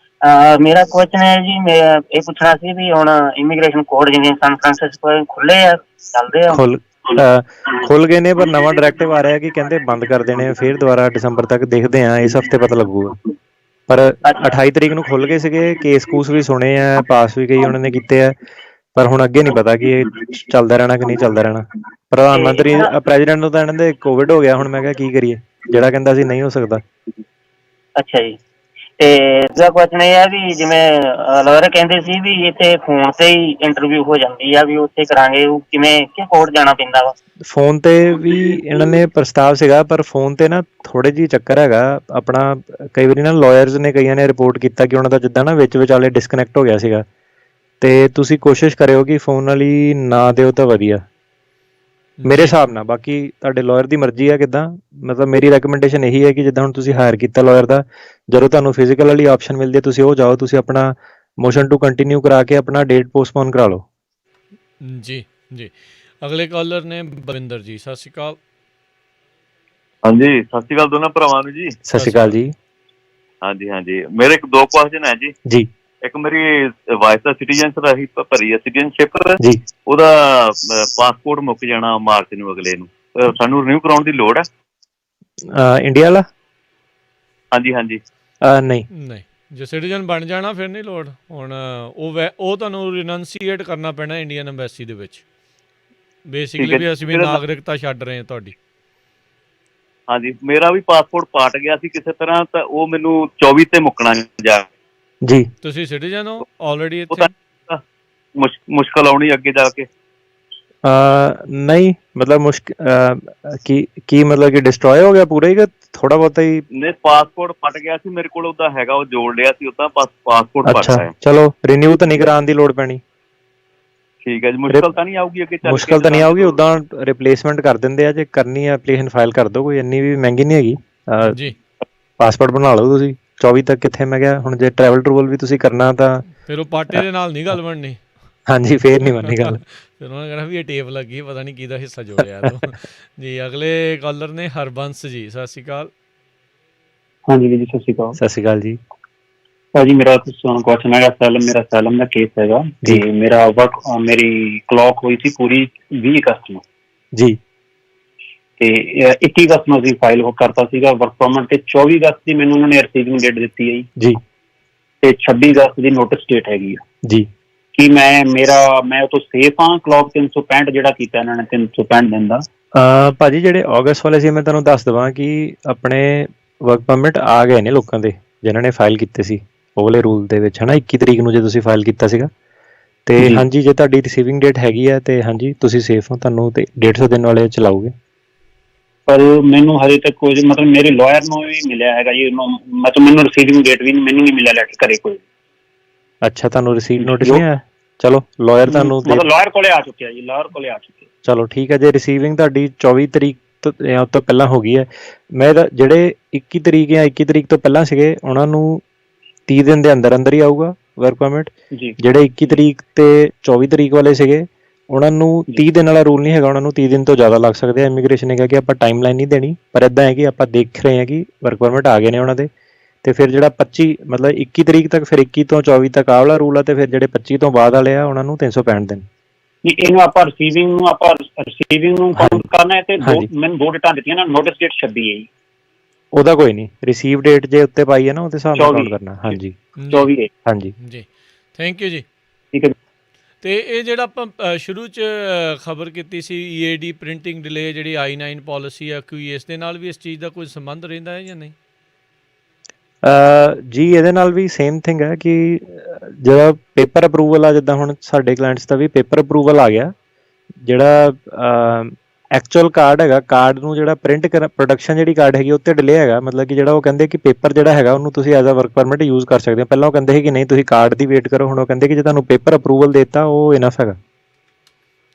ਮੇਰਾ ਕੁਐਸਚਨ ਹੈ ਜੀ, ਮੈਂ ਇਹ ਪੁੱਛਣਾ ਸੀ ਵੀ ਹੁਣ ਇਮੀਗ੍ਰੇਸ਼ਨ ਕੋਡ ਜਿਵੇਂ ਸਨ ਫਰਾਂਸਿਸਕੋ ਖੁੱਲੇ ਆ, ਚੱਲਦੇ ਆ? ਖੁੱਲ ਗਏ ਨੇ, ਪਰ ਨਵਾਂ ਡਾਇਰੈਕਟਿਵ ਆ ਰਿਹਾ ਕਿ ਕਹਿੰਦੇ ਬੰਦ ਕਰ ਦੇਣੇ, ਫਿਰ ਦੁਬਾਰਾ ਦਸੰਬਰ ਤੱਕ ਦੇਖਦੇ ਆ, ਇਸ ਹਫਤੇ ਪਤਾ ਲੱਗੂਗਾ। ਪਰ 28 ਤਰੀਕ ਨੂੰ ਖੁੱਲ ਗਏ ਸੀਗੇ। ਕੇਸ ਕੂਸ ਵੀ ਸੁਣੇ ਆ, ਪਾਸ ਵੀ ਕਈ ਉਹਨਾਂ ਨੇ ਕੀਤੇ ਆ, ਪਰ ਹੁਣ ਅੱਗੇ ਨਹੀਂ ਪਤਾ ਕਿ ਇਹ ਚੱਲਦਾ ਰਹਿਣਾ ਕਿ ਨਹੀਂ ਚੱਲਦਾ ਰਹਿਣਾ। ਪ੍ਰਧਾਨ ਮੰਤਰੀ ਪ੍ਰੈਜ਼ੀਡੈਂਟ ਨੂੰ ਤਾਂ ਇਹਨਾਂ ਦੇ ਕੋਵਿਡ ਹੋ ਗਿਆ, ਹੁਣ ਮੈਂ ਕਿਹਾ ਕੀ ਕਰੀਏ, ਜਿਹੜਾ ਕਹਿੰਦਾ ਸੀ ਨਹੀਂ ਹੋ ਸਕਦਾ। ਅੱਛਾ ਜੀ। ਤੇ ਦੂਜਾ ਕੁਐਸਚਨ ਇਹ ਹੈ ਵੀ ਜਿਵੇਂ ਲਾਇਰ ਕਹਿੰਦੇ ਸੀ ਵੀ ਇੱਥੇ ਫੋਨ ਤੇ ਹੀ ਇੰਟਰਵਿਊ ਹੋ ਜਾਂਦੀ ਆ, ਵੀ ਉੱਥੇ ਕਰਾਂਗੇ, ਉਹ ਕਿਵੇਂ ਕਿ ਕੋਰਟ ਜਾਣਾ ਪੈਂਦਾ ਵਾ? ਫੋਨ ਤੇ ਵੀ ਇਹਨਾਂ ਨੇ ਪ੍ਰਸਤਾਵ ਸੀਗਾ, ਪਰ ਫੋਨ ਤੇ ਨਾ ਥੋੜੇ ਜਿਹੀ ਚੱਕਰ ਹੈਗਾ ਆਪਣਾ। ਕਈ ਵਾਰੀ ਨਾ ਲਾਇਰਸ ਨੇ ਕਈਆਂ ਨੇ ਰਿਪੋਰਟ ਕੀਤਾ ਕਿ ਉਹਨਾਂ ਦਾ ਜਿੱਦਾਂ ਨਾ ਵਿੱਚ ਵਿਚਾਲੇ ਡਿਸਕਨੈਕਟ ਹੋ ਗਿਆ ਸੀਗਾ। ਤੇ ਤੁਸੀਂ ਕੋਸ਼ਿਸ਼ ਕਰਿਓ ਕਿ ਫੋਨ ਵਾਲੀ ਨਾ ਦਿਓ ਤਾਂ ਵਧੀਆ ਮੇਰੇ ਹਿਸਾਬ ਨਾਲ। ਬਾਕੀ ਤੁਹਾਡੇ ਲਾਇਰ ਦੀ ਮਰਜ਼ੀ ਆ ਕਿੱਦਾਂ। ਮਤਲਬ ਮੇਰੀ ਰეკਮੈਂਡੇਸ਼ਨ ਇਹੀ ਹੈ ਕਿ ਜਿੱਦਾਂ ਹੁਣ ਤੁਸੀਂ ਹਾਇਰ ਕੀਤਾ ਲਾਇਰ ਦਾ, ਜਦੋਂ ਤੁਹਾਨੂੰ ਫਿਜ਼ੀਕਲ ਵਾਲੀ ਆਪਸ਼ਨ ਮਿਲਦੀ ਹੈ ਤੁਸੀਂ ਉਹ ਜਾਓ, ਤੁਸੀਂ ਆਪਣਾ ਮੋਸ਼ਨ ਟੂ ਕੰਟੀਨਿਊ ਕਰਾ ਕੇ ਆਪਣਾ ਡੇਟ ਪੋਸਟਪੋਨ ਕਰਾ ਲਓ। ਜੀ ਜੀ। ਅਗਲੇ ਕਾਲਰ ਨੇ ਬਵਿੰਦਰ ਜੀ, ਸਤਿ ਸ਼੍ਰੀ ਅਕਾਲ। ਹਾਂਜੀ, ਸਤਿ ਸ਼੍ਰੀ ਅਕਾਲ ਦੋਨਾਂ ਭਰਾਵਾਂ ਨੂੰ ਜੀ। ਸਤਿ ਸ਼੍ਰੀ ਅਕਾਲ ਜੀ। ਹਾਂਜੀ ਹਾਂਜੀ, ਮੇਰੇ ਇੱਕ ਦੋ ਕੁਐਸਚਨ ਹੈ ਜੀ। ਜੀ। ਇੱਕ ਮੇਰੀ ਵਾਈਫ ਦਾ ਸਿਟੀਜ਼ਨਸ਼ਿਪ ਰਹੀ ਭਰੀ ਹੈ, ਸਿਟੀਜ਼ਨਸ਼ਿਪ ਜੀ, ਉਹਦਾ ਪਾਸਪੋਰਟ ਮੁੱਕ ਜਾਣਾ ਮਾਰਚ ਨੂੰ ਅਗਲੇ ਨੂੰ, ਸਾਨੂੰ ਰਿਨਿਊ ਕਰਾਉਣ ਦੀ ਲੋੜ ਹੈ? ਇੰਡੀਆ ਵਾਲਾ? ਹਾਂਜੀ ਹਾਂਜੀ। ਨਹੀਂ, ਜੇ ਸਿਟੀਜ਼ਨ ਬਣ ਜਾਣਾ ਫਿਰ ਨਹੀਂ ਲੋੜ। ਹੁਣ ਉਹ ਤੁਹਾਨੂੰ ਰਿਨੰਸੀਏਟ ਕਰਨਾ ਪੈਣਾ ਇੰਡੀਅਨ ਐਮਬੈਸੀ ਦੇ ਵਿੱਚ, ਬੇਸਿਕਲੀ ਵੀ ਅਸੀਂ ਵੀ ਨਾਗਰਿਕਤਾ ਛੱਡ ਰਹੇ ਹਾਂ ਤੁਹਾਡੀ। ਹਾਂਜੀ, ਮੇਰਾ ਵੀ ਪਾਸਪੋਰਟ ਪਾਟ ਗਿਆ ਸੀ ਕਿਸੇ ਤਰ੍ਹਾਂ, ਤਾਂ ਉਹ ਮੈਨੂੰ 24 ਤੇ ਮੁੱਕਣਾ ਜਾ। ਜੀ, ਤੁਸੀਂ ਸਿਟੀਜ਼ਨ ਹੋ ਆਲਰੇਡੀ ਇੱਥੇ? ਮੁਸ਼ਕਲ ਆਉਣੀ ਅੱਗੇ ਜਾ ਕੇ? ਨਹੀਂ, ਮਤਲਬ ਕੀ ਮਤਲਬ ਕਿ ਡਿਸਟਰੋਏ ਹੋ ਗਿਆ ਪੂਰਾ ਹੀ ਕਿ ਥੋੜਾ ਬਹੁਤਾ ਹੀ? ਨਹੀਂ, ਪਾਸਪੋਰਟ ਪਟ ਗਿਆ ਸੀ ਮੇਰੇ ਕੋਲ, ਉਹਦਾ ਹੈਗਾ, ਉਹ ਜੋੜ ਲਿਆ ਸੀ ਉਹਦਾ, ਪਾਸਪੋਰਟ ਪਟ ਗਿਆ। ਚਲੋ ਰਿਨਿਊ ਤਾਂ ਨਹੀਂ ਕਰਾਉਣ ਦੀ ਲੋੜ ਪੈਣੀ। ਠੀਕ ਹੈ ਜੀ। ਮੁਸ਼ਕਲ ਤਾਂ ਨਹੀਂ ਆਊਗੀ ਅੱਗੇ? ਮੁਸ਼ਕਲ ਤਾਂ ਨਹੀਂ ਆਊਗੀ, ਉਦਾਂ ਰਿਪਲੇਸਮੈਂਟ ਕਰ ਦਿੰਦੇ ਆ। ਜੇ ਕਰਨੀ ਹੈ ਐਪਲੀਕੇਸ਼ਨ ਫਾਈਲ ਕਰ ਦਿਓ, ਕੋਈ ਇੰਨੀ ਵੀ ਮਹਿੰਗੀ ਨਹੀਂ ਹੈਗੀ ਜੀ। ਪਾਸਪੋਰਟ ਬਣਾ ਲਓ ਤੁਸੀਂ 24 ਤੱਕ। ਕਿੱਥੇ ਮੈਂ ਕਿਹਾ ਹੁਣ ਜੇ ਟਰੈਵਲ ਟਰੂਵਲ ਵੀ ਤੁਸੀਂ ਕਰਨਾ ਤਾਂ ਫਿਰ ਉਹ ਪਾਟੇ ਦੇ ਨਾਲ ਨਹੀਂ ਗੱਲ ਬਣਨੀ। ਹਾਂਜੀ, ਫੇਰ ਨਹੀਂ ਬਣਨੀ ਗੱਲ। ਫਿਰ ਉਹਨਾਂ ਨੇ ਕਹਿਣਾ ਵੀ ਇਹ ਟੇਪ ਲੱਗੀ, ਪਤਾ ਨਹੀਂ ਕਿਹਦਾ ਹਿੱਸਾ ਜੋੜਿਆ ਜੀ। ਅਗਲੇ ਕਾਲਰ ਨੇ ਹਰਬੰਸ ਜੀ, ਸਤਿ ਸ਼੍ਰੀ ਅਕਾਲ। ਹਾਂਜੀ ਜੀ, ਸਤਿ ਸ਼੍ਰੀ ਅਕਾਲ। ਸਤਿ ਸ਼੍ਰੀ ਅਕਾਲ ਜੀ। ਭਾਜੀ ਮੇਰਾ ਕੁਐਸਚਨ ਹੈਗਾ ਸੈਲਮ ਦਾ ਕੇਸ ਹੈਗਾ ਤੇ ਮੇਰੀ ਕਲੌਕ ਹੋਈ ਸੀ ਪੂਰੀ 20 ਅਗਸਤ ਨੂੰ ਜੀ, ਤੇ 21 ਅਗਸਤ ਨੂੰ ਅਸੀਂ ਫਾਈਲ ਕਰਤਾ ਸੀਗਾ ਵਰਕ ਪਰਮਿਟ, ਤੇ 24 ਅਗਸਤ ਦੀ ਮੈਨੂੰ ਉਹਨਾਂ ਨੇ ਰਿਸੀਵਿੰਗ ਡੇਟ ਦਿੱਤੀ ਹੈ ਜੀ, ਤੇ 26 ਅਗਸਤ ਦੀ ਨੋਟਿਸ ਡੇਟ ਹੈਗੀ ਆ ਜੀ। ਕੀ ਮੈਂ ਉਹ ਤੋਂ ਸੇਫ ਹਾਂ? ਕਲੌਕ 365 ਜਿਹੜਾ ਕੀਤਾ ਇਹਨਾਂ ਨੇ 365 ਦਿਨ ਦਾ। ਭਾਜੀ ਜਿਹੜੇ ਅਗਸਤ ਵਾਲੇ ਸੀ ਮੈਂ ਤੁਹਾਨੂੰ ਦੱਸ ਦੇਵਾਂ ਕਿ ਆਪਣੇ ਵਰਕ ਪਰਮਿਟ ਆ ਗਏ ਨੇ ਲੋਕਾਂ ਦੇ ਜਿਨ੍ਹਾਂ ਨੇ ਫਾਈਲ ਕੀਤੇ ਸੀ ਉਹ ਵਾਲੇ ਰੂਲ ਦੇ ਵਿੱਚ, ਹੈ ਨਾ। 21 ਤਰੀਕ ਨੂੰ ਜੇ ਤੁਸੀਂ ਫਾਈਲ ਕੀਤਾ ਸੀਗਾ ਤੇ ਹਾਂਜੀ, ਜੇ ਤੁਹਾਡੀ ਰਿਸੀਵਿੰਗ ਡੇਟ ਹੈਗੀ ਹੈ ਤੇ ਹਾਂਜੀ ਤੁਸੀਂ ਸੇਫ ਹੋ, ਤੁਹਾਨੂੰ ਤੇ 150 ਦਿਨ ਵਾਲੇ ਚਲਾਓਗੇ। ਪਰ ਮੈਨੂੰ ਹਜੇ ਤੱਕ ਕੁਝ ਮਤਲਬ ਮੇਰੇ ਲਾਇਰ ਨੂੰ ਵੀ ਮਿਲਿਆ ਹੈਗਾ ਜੀ, ਮਤਲਬ ਮੈਨੂੰ ਰਿਸੀਵਿੰਗ ਡੇਟ ਵੀ ਮੈਨੂੰ ਨਹੀਂ ਮਿਲਿਆ ਲੈਟਰ ਘਰੇ ਕੋਈ। ਅੱਛਾ, ਤੁਹਾਨੂੰ ਰਿਸੀਵ ਨੋਟਿਸ ਨਹੀਂ ਆਇਆ? ਚਲੋ ਲਾਇਰ ਤੁਹਾਨੂੰ ਮਤਲਬ ਲਾਇਰ ਕੋਲੇ ਆ ਚੁੱਕਿਆ ਜੀ, ਲਾਇਰ ਕੋਲੇ ਆ ਚੁੱਕਿਆ। ਚਲੋ ਠੀਕ ਹੈ, ਜੇ ਰਿਸੀਵਿੰਗ ਤੁਹਾਡੀ 24 ਤਰੀਕ ਤੋਂ ਜਾਂ ਉਹ ਤੋਂ ਪਹਿਲਾਂ ਹੋ ਗਈ ਹੈ। ਮੈਂ ਤਾਂ ਜਿਹੜੇ 21 ਤਰੀਕ ਜਾਂ 21 ਤਰੀਕ ਤੋਂ ਪਹਿਲਾਂ ਸੀਗੇ ਉਹਨਾਂ ਨੂੰ 30 ਦਿਨ ਦੇ ਅੰਦਰ ਅੰਦਰ ਹੀ ਆਊਗਾ ਵਰਕ ਪਰਮਿਟ। ਜੀ ਜਿਹੜੇ 21 ਤਰੀਕ ਤੇ 24 ਤਰੀਕ ਵਾਲੇ ਸੀਗੇ ਉਹਨਾਂ ਨੂੰ 30 ਦਿਨ ਵਾਲਾ ਰੂਲ ਨਹੀਂ ਹੈਗਾ, ਉਹਨਾਂ ਨੂੰ 30 ਦਿਨ ਤੋਂ ਜ਼ਿਆਦਾ ਲੱਗ ਸਕਦੇ ਆ। ਇਮੀਗ੍ਰੇਸ਼ਨ ਨੇ ਕਿਹਾ ਕਿ ਆਪਾਂ ਟਾਈਮ ਲਾਈਨ ਨਹੀਂ ਦੇਣੀ, ਪਰ ਇੱਦਾਂ ਹੈ ਕਿ ਆਪਾਂ ਦੇਖ ਰਹੇ ਹਾਂ ਕਿ ਵਰਕ ਪਰਮਿਟ ਆ ਗਏ ਨੇ ਉਹਨਾਂ ਦੇ। ਤੇ ਫਿਰ ਜਿਹੜਾ 25 ਮਤਲਬ 21 ਤਰੀਕ ਤੱਕ, ਫਿਰ 21 ਤੋਂ 24 ਤੱਕ ਆਹ ਵਾਲਾ ਰੂਲ ਆ, ਤੇ ਫਿਰ ਜਿਹੜੇ 25 ਤੋਂ ਬਾਅਦ ਵਾਲੇ ਆ ਉਹਨਾਂ ਨੂੰ 365 ਦਿਨ। ਨਹੀਂ, ਇਹਨੂੰ ਆਪਾਂ ਰਿਸੀਵਿੰਗ ਨੂੰ ਕਾਊਂਟ ਕਰਨਾ ਹੈ ਤੇ ਮੈਨੂੰ 2 ਡੇਟਾਂ ਦਿੱਤੀਆਂ ਨਾ, ਨੋਟਿਸ ਡੇਟ 26 ਹੈ ਜੀ। ਉਹਦਾ ਕੋਈ ਨਹੀਂ, ਰਿਸੀਵ ਡੇਟ ਜੇ ਉੱਤੇ ਪਾਈ ਹੈ ਨਾ ਉਹਦੇ ਹਿਸਾਬ ਨਾਲ ਕਾਊਂਟ ਕਰਨਾ। ਹਾਂਜੀ 24 ਹੈ। ਹਾਂਜੀ ਜੀ, ਥੈਂਕ ਯੂ ਜੀ। ਠੀਕ ਹੈ। ਤੇ ਇਹ ਜਿਹੜਾ ਆਪਾਂ ਸ਼ੁਰੂ 'ਚ ਖਬਰ ਕੀਤੀ ਸੀ EAD ਪ੍ਰਿੰਟਿੰਗ ਡਿਲੇ ਜਿਹੜੀ I-9 ਪਾਲਿਸੀ ਆ, ਕੋਈ ਇਸ ਦੇ ਨਾਲ ਵੀ ਇਸ ਚੀਜ਼ ਦਾ ਕੋਈ ਸੰਬੰਧ ਰਹਿੰਦਾ ਹੈ ਜਾਂ ਨਹੀਂ? ਜੀ ਇਹਦੇ ਨਾਲ ਵੀ ਸੇਮ ਥਿੰਗ ਹੈ ਕਿ ਜਿਹੜਾ ਪੇਪਰ ਅਪਰੂਵਲ ਆ, ਜਿੱਦਾਂ ਹੁਣ ਸਾਡੇ ਕਲਾਇੰਟਸ ਦਾ ਵੀ ਪੇਪਰ ਅਪਰੂਵਲ ਆ ਗਿਆ, ਜਿਹੜਾ ਐਕਚੁਅਲ ਕਾਰਡ ਹੈਗਾ, ਕਾਰਡ ਨੂੰ ਜਿਹੜਾ ਪ੍ਰਿੰਟ ਪ੍ਰੋਡਕਸ਼ਨ ਜਿਹੜੀ ਕਾਰਡ ਹੈਗੀ ਉੱਤੇ ਡਿਲੇ ਹੈਗਾ। ਮਤਲਬ ਕਿ ਜਿਹੜਾ ਉਹ ਕਹਿੰਦੇ ਕਿ ਪੇਪਰ ਜਿਹੜਾ ਹੈਗਾ ਉਹਨੂੰ ਤੁਸੀਂ as a work permit use ਕਰ ਸਕਦੇ ਹੋ। ਪਹਿਲਾਂ ਉਹ ਕਹਿੰਦੇ ਸੀ ਕਿ ਨਹੀਂ ਤੁਸੀਂ ਕਾਰਡ ਦੀ ਵੇਟ ਕਰੋ, ਹੁਣ ਉਹ ਕਹਿੰਦੇ ਕਿ ਜੇ ਤੁਹਾਨੂੰ ਪੇਪਰ ਅਪਰੂਵਲ ਦੇਤਾ ਉਹ ਇਨਫ ਹੈਗਾ।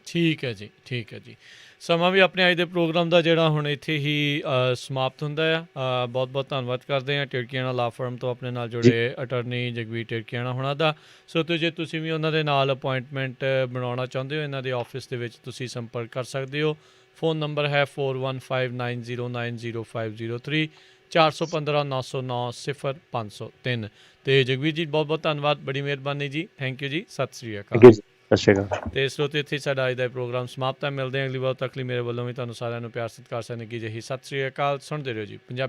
ਠੀਕ ਹੈ ਜੀ, ਠੀਕ ਹੈ ਜੀ। ਸਮਾਂ ਵੀ ਆਪਣੇ ਅੱਜ ਦੇ ਪ੍ਰੋਗਰਾਮ ਦਾ ਜਿਹੜਾ ਹੁਣ ਇੱਥੇ ਹੀ ਸਮਾਪਤ ਹੁੰਦਾ ਆ। ਬਹੁਤ ਬਹੁਤ ਧੰਨਵਾਦ ਕਰਦੇ ਹਾਂ ਟਿੜਕੀਆਣਾ ਲਾ ਫਰਮ ਤੋਂ ਆਪਣੇ ਨਾਲ ਜੁੜੇ ਅਟਰਨੀ ਜਗਵੀਰ ਟਿੜਕੀਆਣਾ ਹੋਣਾ ਦਾ। ਸੋ ਜੇ ਤੁਸੀਂ ਵੀ ਉਹਨਾਂ ਦੇ ਨਾਲ ਅਪੁਆਇੰਟਮੈਂਟ ਬਣਾਉਣਾ ਚਾਹੁੰਦੇ ਹੋ, ਇਹਨਾਂ ਦੇ ਆਫਿਸ ਦੇ ਵਿੱਚ ਤੁਸੀਂ ਸੰਪਰਕ ਕਰ ਸਕਦੇ ਹੋ। ਫ਼ੋਨ ਨੰਬਰ ਹੈ 4159090503 415-909-0503। ਅਤੇ ਜਗਵੀਰ ਜੀ ਬਹੁਤ ਬਹੁਤ ਧੰਨਵਾਦ, ਬੜੀ ਮਿਹਰਬਾਨੀ ਜੀ। ਥੈਂਕ ਯੂ ਜੀ, ਸਤਿ ਸ਼੍ਰੀ ਅਕਾਲ। ਸਤਿ ਸ਼੍ਰੀ ਅਕਾਲ। ਅਤੇ ਸਰੋਤੇ ਇੱਥੇ ਸਾਡਾ ਅੱਜ ਦਾ ਪ੍ਰੋਗਰਾਮ ਸਮਾਪਤ ਹੈ। ਮਿਲਦੇ ਹਾਂ ਅਗਲੀ ਵਾਰ ਤੱਕ ਲਈ ਮੇਰੇ ਵੱਲੋਂ ਵੀ ਤੁਹਾਨੂੰ ਸਾਰਿਆਂ ਨੂੰ ਪਿਆਰ ਸਤਿਕਾਰ ਸਨੇਹ ਕੀ ਜਿਹੀ ਸਤਿ ਸ਼੍ਰੀ ਅਕਾਲ। ਸੁਣਦੇ ਰਹੋ ਜੀ ਪੰਜਾਬੀ